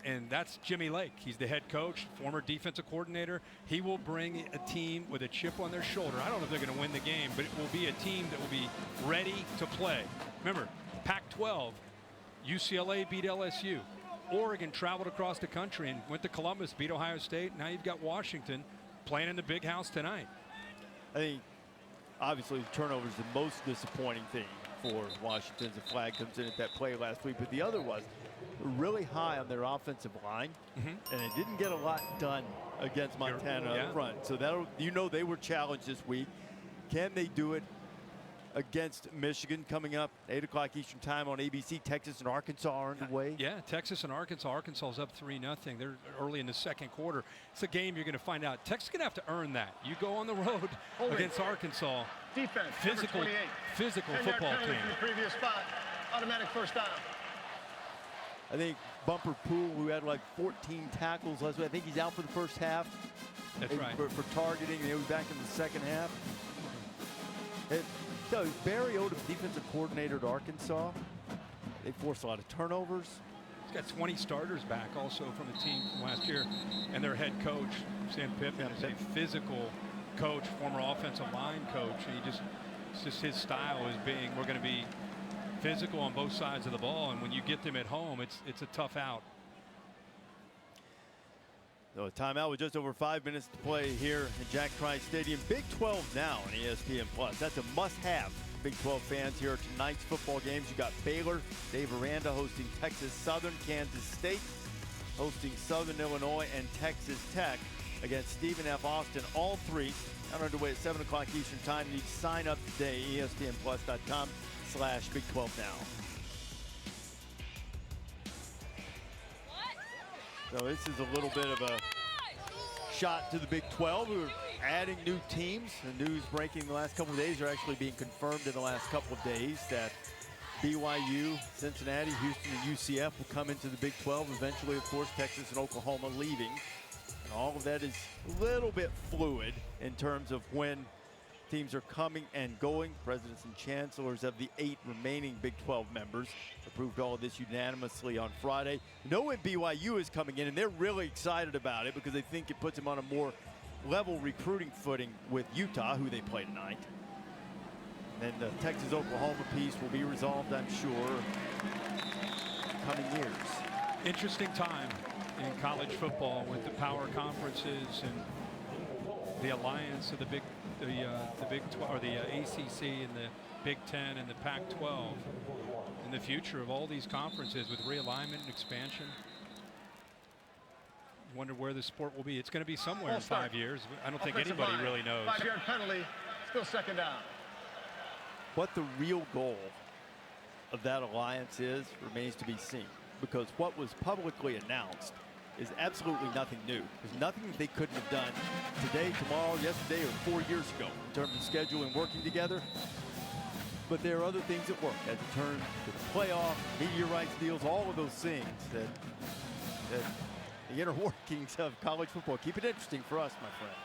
And that's Jimmy Lake. He's the head coach, former defensive coordinator. He will bring a team with a chip on their shoulder. I don't know if they're going to win the game, but it will be a team that will be ready to play. Remember, Pac-12, UCLA beat LSU. Oregon traveled across the country and went to Columbus, beat Ohio State. Now you've got Washington playing in the big house tonight.
I think, obviously, the turnover is the most disappointing thing for Washington as the flag comes in at that play last week. But the other was really high on their offensive line, and it didn't get a lot done against Montana up front. So that'll, they were challenged this week. Can they do it against Michigan coming up 8 o'clock Eastern time on ABC? Texas and Arkansas are underway.
Yeah, Texas and Arkansas. Arkansas's up 3-0. They're early in the second quarter. It's a game you're going to find out. Texas is going to have to earn that. You go on the road against Arkansas.
Defense,
physical football team.
From the previous spot. Automatic first down.
I think Bumper Poole, who had like 14 tackles last week, I think he's out for the first half.
That's right.
For targeting, and he'll be back in the second half. So Barry Odom, defensive coordinator at Arkansas, they forced a lot of turnovers.
He's got 20 starters back also from the team from last year. And their head coach, Sam Pittman, is a physical coach, former offensive line coach. And it's just his style is being, we're going to be physical on both sides of the ball. And when you get them at home, it's a tough out.
So a timeout with just over 5 minutes to play here at Jack Trice Stadium. Big 12 now on ESPN+. That's a must-have. Big 12 fans here at tonight's football games. You got Baylor, Dave Aranda hosting Texas Southern, Kansas State hosting Southern Illinois, and Texas Tech against Stephen F. Austin. All 3 out underway at 7 o'clock Eastern time. You need to sign up today, ESPNplus.com/Big 12 now. So this is a little bit of a shot to the Big 12, who are adding new teams. The news breaking the last couple of days are actually being confirmed in the last couple of days that BYU, Cincinnati, Houston, and UCF will come into the Big 12. Eventually, of course, Texas and Oklahoma leaving. And all of that is a little bit fluid in terms of when teams are coming and going. Presidents and chancellors of the 8 remaining Big 12 members approved all of this unanimously on Friday. Know when BYU is coming in, and they're really excited about it because they think it puts them on a more level recruiting footing with Utah, who they play tonight. And the Texas-Oklahoma piece will be resolved, I'm sure, coming years.
Interesting time in college football with the power conferences and the alliance of the Big 12 or the ACC and the Big 10 and the Pac-12, and the future of all these conferences with realignment and expansion. Wonder where the sport will be. It's going to be somewhere in 5 years. I don't think anybody really knows.
5-yard penalty, still second down.
What the real goal of that alliance is remains to be seen, because what was publicly announced is absolutely nothing new. There's nothing that they couldn't have done today, tomorrow, yesterday, or 4 years ago in terms of scheduling, working together. but there are other things at work as it turns to the playoff, media rights deals, all of those things that the inner workings of college football. Keep it interesting for us, my friend.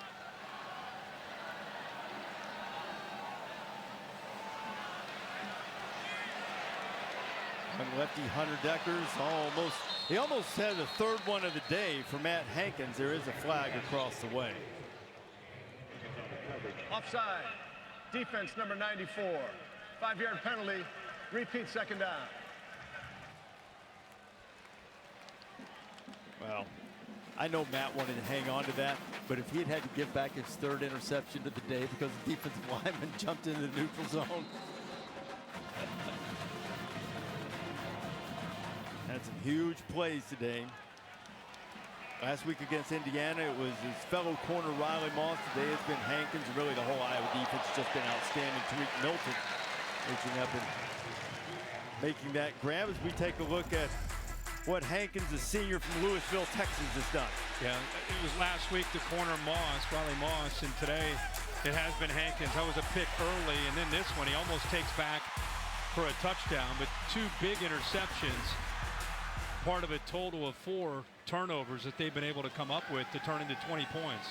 And lefty Hunter Deckers he almost had the third one of the day for Matt Hankins. There is a flag across the way.
Offside. Defense number 94. 5-yard penalty. Repeat second down.
Well, I know Matt wanted to hang on to that, but if he had to give back his third interception of the day because the defensive lineman jumped into the neutral zone. Had some huge plays today. Last week against Indiana, it was his fellow corner Riley Moss. Today it's been Hankins, and really the whole Iowa defense has just been outstanding. Tariq Milton reaching up and making that grab as we take a look at what Hankins, a senior from Louisville, Texas, has done.
Yeah, it was last week the corner Riley Moss, and today it has been Hankins. That was a pick early, and then this one he almost takes back for a touchdown, but two big interceptions, part of a total of 4 turnovers that they've been able to come up with to turn into 20 points.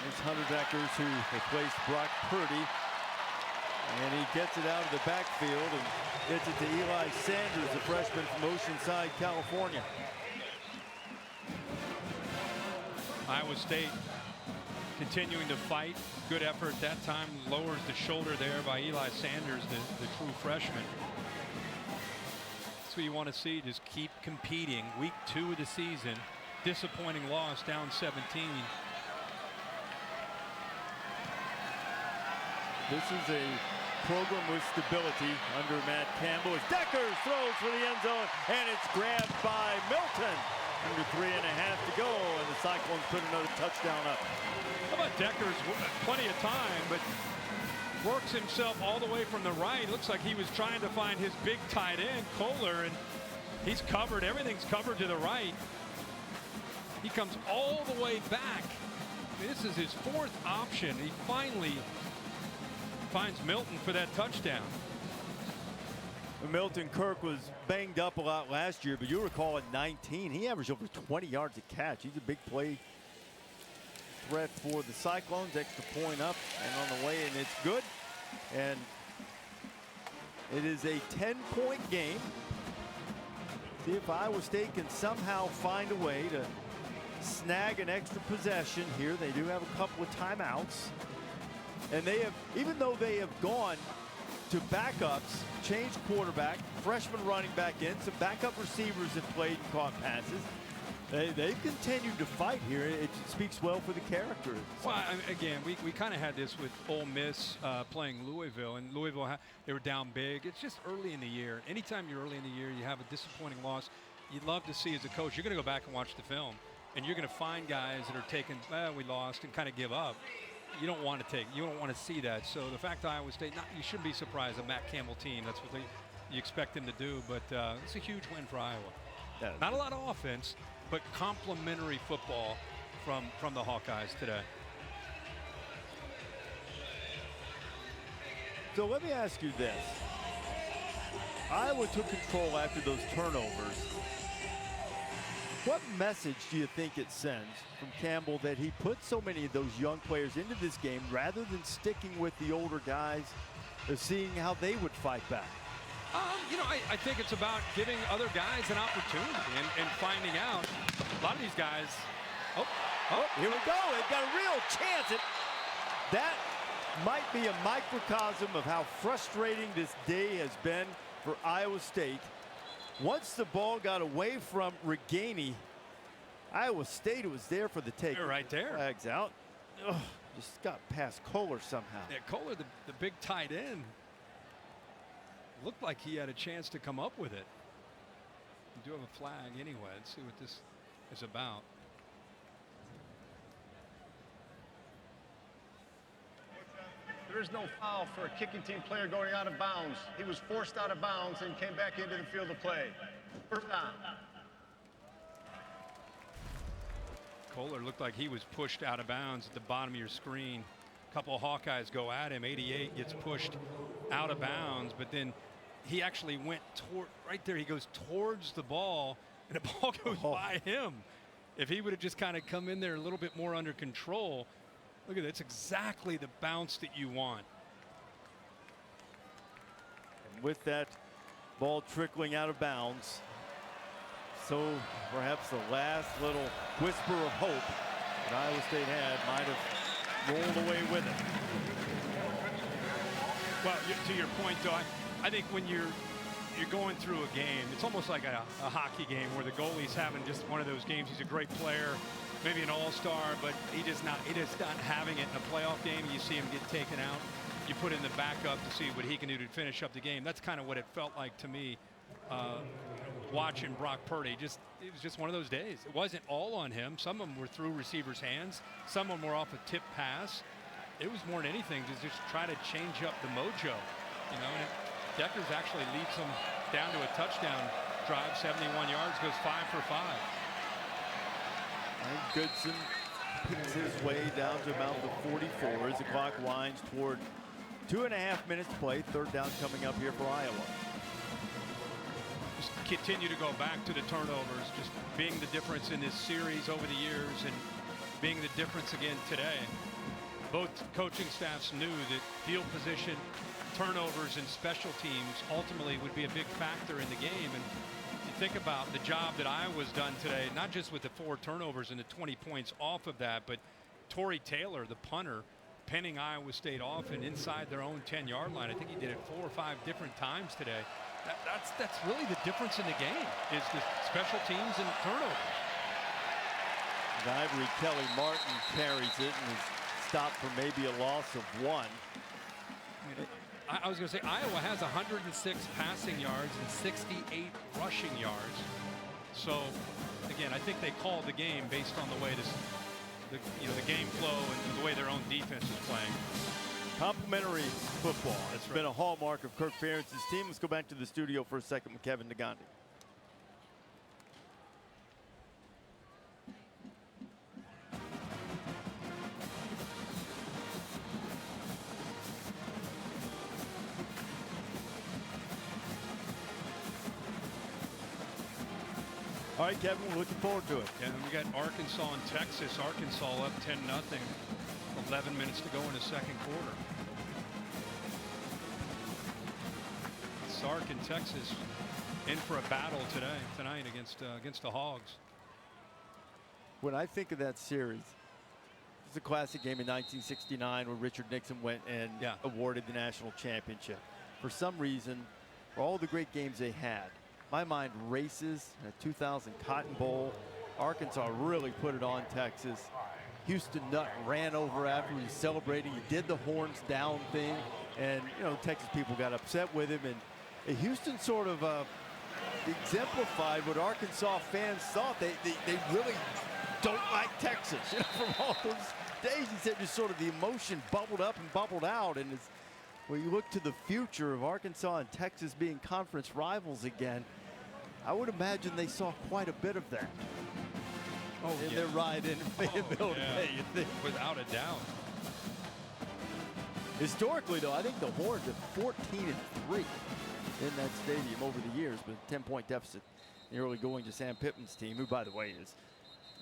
There's Hunter Deckers, who replaced Brock Purdy, and he gets it out of the backfield and gets it to Eli Sanders, a freshman from Oceanside, California.
Iowa State continuing to fight. Good effort that time. Lowers the shoulder there by Eli Sanders, the true freshman. That's what you want to see. Just keep competing. Week 2 of the season. Disappointing loss, down 17.
This is a program with stability under Matt Campbell. As Deckers throws for the end zone, and it's grabbed by Milton. Under 3.5 to go, and the Cyclones put another touchdown up.
How about Deckers? Plenty of time, but works himself all the way from the right. Looks like he was trying to find his big tight end, Kohler, and he's covered. Everything's covered to the right. He comes all the way back. This is his 4th option. He finally finds Milton for that touchdown.
Milton Kirk was banged up a lot last year, but you recall at 19, he averaged over 20 yards a catch. He's a big play threat for the Cyclones. Extra point up and on the way, and it's good. And it is a 10-point game. See if Iowa State can somehow find a way to snag an extra possession here. They do have a couple of timeouts. And they have, even though they have gone to backups, changed quarterback, freshman running back in, some backup receivers have played and caught passes. They've continued to fight here. It speaks well for the character.
Well, again, we kind of had this with Ole Miss playing Louisville, and Louisville, they were down big. It's just early in the year. Anytime you're early in the year, you have a disappointing loss. You'd love to see as a coach, you're going to go back and watch the film, and you're going to find guys that are taking, well, we lost, and kind of give up. You don't want to see that. So the fact that Iowa State, you shouldn't be surprised, a Matt Campbell team. That's what you expect them to do. But it's a huge win for Iowa.
Yeah.
Not a lot of offense, but complimentary football from the Hawkeyes today.
So let me ask you this. Iowa took control after those turnovers. What message do you think it sends from Campbell that he put so many of those young players into this game rather than sticking with the older guys, of seeing how they would fight back?
I think it's about giving other guys an opportunity and finding out. A lot of these guys.
Oh, here we go. They've got a real chance. That might be a microcosm of how frustrating this day has been for Iowa State. Once the ball got away from Reganey, Iowa State was there for the take.
They're right there.
Flags out. Ugh, just got past Kohler somehow.
Yeah, Kohler, the big tight end, looked like he had a chance to come up with it. We do have a flag anyway. Let's see what this is about.
There is no foul for a kicking team player going out of bounds. He was forced out of bounds and came back into the field of play. First down.
Kohler looked like he was pushed out of bounds at the bottom of your screen.
A couple of Hawkeyes go at him. 88 gets pushed out of bounds, but then he actually went toward right there. He goes towards the ball, and the ball goes by him. If he would have just kind of come in there a little bit more under control, look at that. It's exactly the bounce that you want.
And with that ball trickling out of bounds, so perhaps the last little whisper of hope that Iowa State had might have rolled away with it.
Well, to your point, though, I think when you're going through a game, it's almost like a hockey game where the goalie's having just one of those games. He's a great player, maybe an all-star, but he just not having it in a playoff game. You see him get taken out. You put in the backup to see what he can do to finish up the game. That's kind of what it felt like to me watching Brock Purdy. It was just one of those days. It wasn't all on him. Some of them were through receivers' hands. Some of them were off a tip pass. It was more than anything to just try to change up the mojo, you know. And Deckers actually leads them down to a touchdown drive, 71 yards, goes 5 for 5.
And Goodson picks his way down to about the 44 as the clock winds toward 2.5 minutes to play. Third down coming up here for Iowa.
Just continue to go back to the turnovers, just being the difference in this series over the years and being the difference again today. Both coaching staffs knew that field position, turnovers, and special teams ultimately would be a big factor in the game. And you think about the job that Iowa's done today, not just with the 4 turnovers and the 20 points off of that, but Torrey Taylor, the punter, pinning Iowa State off and inside their own 10-yard line. I think he did it 4 or 5 different times today. That's really the difference in the game, is the special teams and turnovers.
Ivory Kelly Martin carries it and is stopped for maybe a loss of 1.
I was going to say Iowa has 106 passing yards and 68 rushing yards. So again, I think they called the game based on the way the game flow and the way their own defense is playing.
Complimentary football. It's been a hallmark of Kirk Ferentz's team. Let's go back to the studio for a second with Kevin Negandhi. All right, Kevin, we're looking forward to it.
Yeah, and we got Arkansas and Texas. Arkansas up 10-0. 11 minutes to go in the second quarter. Sark and Texas in for a battle tonight against the Hogs.
When I think of that series, it's a classic game in 1969 where Richard Nixon went and awarded the national championship. For some reason, for all the great games they had, my mind races. 2000 Cotton Bowl. Arkansas really put it on Texas. Houston Nutt ran over after he was celebrating. He did the horns down thing, and Texas people got upset with him. And Houston sort of exemplified what Arkansas fans thought. They really don't like Texas. From all those days, he said just sort of the emotion bubbled up and bubbled out. And when you look to the future of Arkansas and Texas being conference rivals again, I would imagine they saw quite a bit of that in their ride in Fayetteville today, you think?
Without a doubt.
Historically, though, I think the Horns are 14-3 in that stadium over the years, but a 10-point deficit in the early going to Sam Pittman's team, who, by the way, is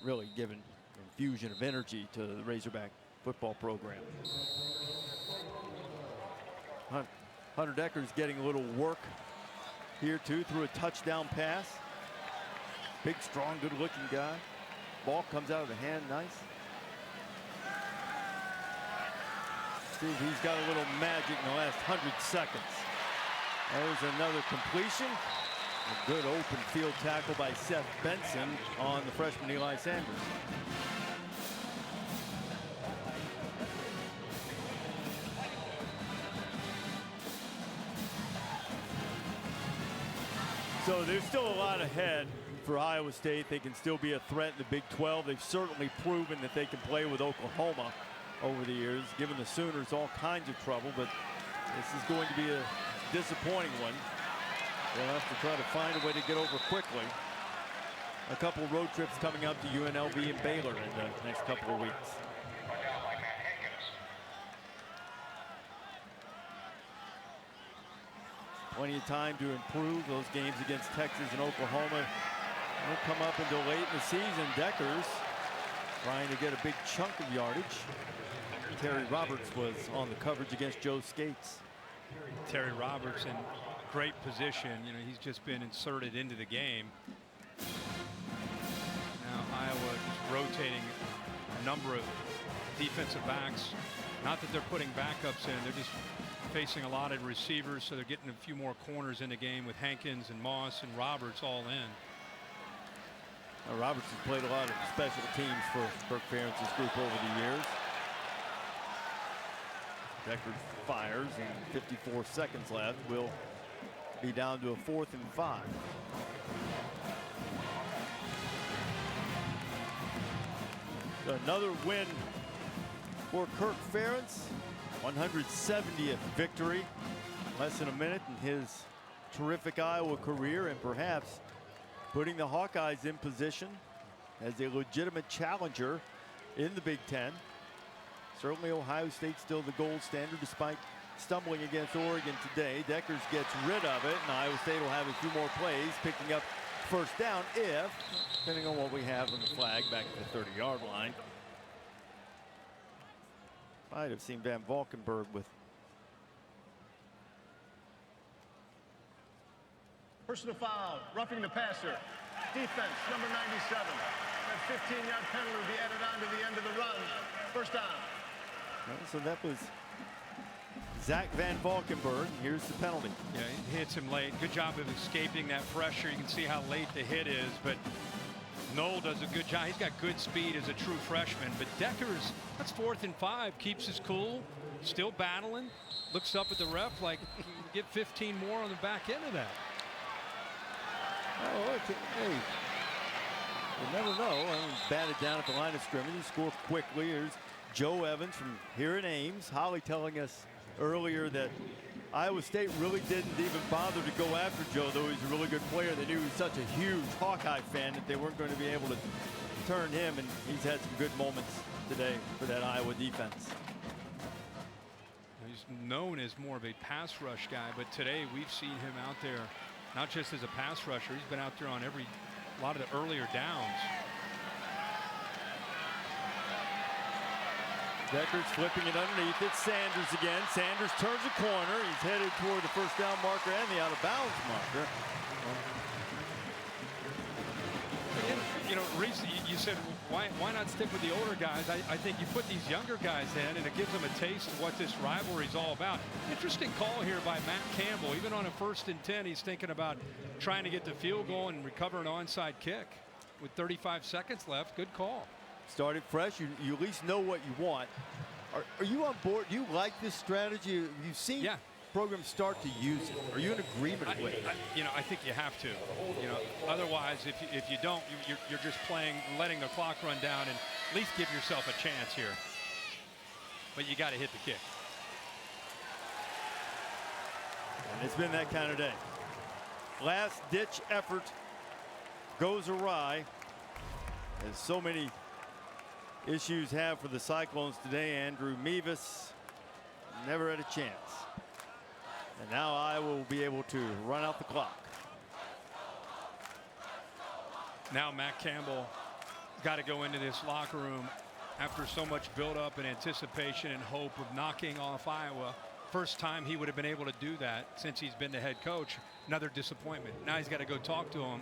really given an infusion of energy to the Razorback football program. Hunter Decker's getting a little work here, too, through a touchdown pass. Big, strong, good-looking guy. Ball comes out of the hand, nice. See if he's got a little magic in the last 100 seconds. There's another completion. A good open field tackle by Seth Benson on the freshman Eli Sanders. So there's still a lot ahead for Iowa State. They can still be a threat in the Big 12. They've certainly proven that they can play with Oklahoma over the years, giving the Sooners all kinds of trouble, but this is going to be a disappointing one. They'll have to try to find a way to get over quickly. A couple of road trips coming up to UNLV and Baylor in the next couple of weeks. Plenty of time to improve. Those games against Texas and Oklahoma won't come up until late in the season. Deckers trying to get a big chunk of yardage. Terry Roberts was on the coverage against Joe Skates.
Terry Roberts in great position. You know, he's just been inserted into the game. Now Iowa is rotating a number of defensive backs. Not that they're putting backups in, they're just facing a lot of receivers, so they're getting a few more corners in the game with Hankins and Moss and Roberts all in.
Roberts has played a lot of special teams for Kirk Ferentz's group over the years. Deckers fires and 54 seconds left. Will be down to a 4th and 5. Another win for Kirk Ferentz. 170th victory. Less than a minute in his terrific Iowa career, and perhaps putting the Hawkeyes in position as a legitimate challenger in the Big Ten. Certainly Ohio State still the gold standard despite stumbling against Oregon today. Deckers gets rid of it, and Iowa State will have a few more plays, picking up first down if, depending on what we have on the flag, back to the 30-yard line. Might have seen Van Valkenburg with.
Personal foul, roughing the passer. Defense, number 97. That 15-yard penalty will be added on to the end of the run. First down.
So that was Zach Van Valkenburg. Here's the penalty.
Yeah, he hits him late. Good job of escaping that pressure. You can see how late the hit is, but Knoll does a good job. He's got good speed as a true freshman, but Deckers, that's 4th and 5, keeps his cool, still battling, looks up at the ref like, get 15 more on the back end of that.
Oh, okay. Hey, you never know. He's batted down at the line of scrimmage. He scores quickly. Here's Joe Evans from here in Ames. Holly telling us earlier that Iowa State really didn't even bother to go after Joe, though he's a really good player. They knew he was such a huge Hawkeye fan that they weren't going to be able to turn him, and he's had some good moments today for that Iowa defense.
He's known as more of a pass rush guy, but today we've seen him out there not just as a pass rusher. He's been out there on a lot of the earlier downs.
Deckers flipping it underneath. It's Sanders again. Sanders turns a corner. He's headed toward the first down marker and the out of bounds marker.
You know, Reese, you said why not stick with the older guys? I think you put these younger guys in, and it gives them a taste of what this rivalry is all about. Interesting call here by Matt Campbell. Even on a 1st and 10, he's thinking about trying to get the field goal and recover an onside kick with 35 seconds left. Good call. Started fresh. You at least know what you want. Are you on board? Do you like this strategy? You've seen programs start to use it. Are you in agreement with it?
You know, I think you have to. You know, otherwise, if you don't, you're just playing, letting the clock run down, and at least give yourself a chance here. But you got to hit the kick.
And it's been that kind of day. Last ditch effort goes awry, as so many issues have for the Cyclones today. Andrew Mevis never had a chance. And now Iowa will be able to run out the clock.
Now Matt Campbell got to go into this locker room after so much buildup and anticipation and hope of knocking off Iowa. First time he would have been able to do that since he's been the head coach. Another disappointment. Now he's got to go talk to him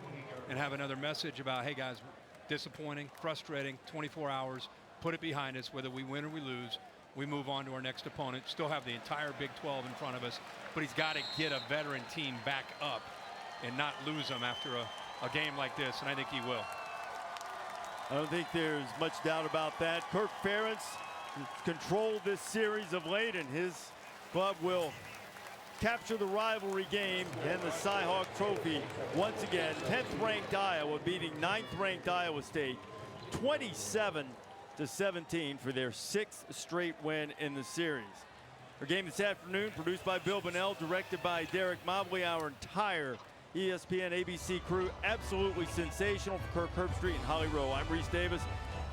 and have another message about, hey guys, disappointing, frustrating, 24 hours, put it behind us. Whether we win or we lose, we move on to our next opponent. Still have the entire Big 12 in front of us, but he's got to get a veteran team back up and not lose them after a game like this, and I think he will.
I don't think there's much doubt about that. Kirk Ferentz controlled this series of late, and his club will capture the rivalry game and the Cy-Hawk Trophy once again. 10th ranked Iowa beating 9th ranked Iowa State 27-17 for their 6th straight win in the series. Our game this afternoon produced by Bill Bonnell, directed by Derek Mobley. Our entire ESPN ABC crew absolutely sensational. For Kirk Herbstreit and Holly Rowe, I'm Reese Davis.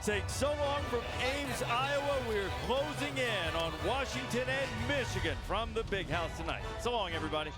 saying so long from Ames, Iowa. We're closing in on Washington and Michigan from the Big House tonight. So long, everybody.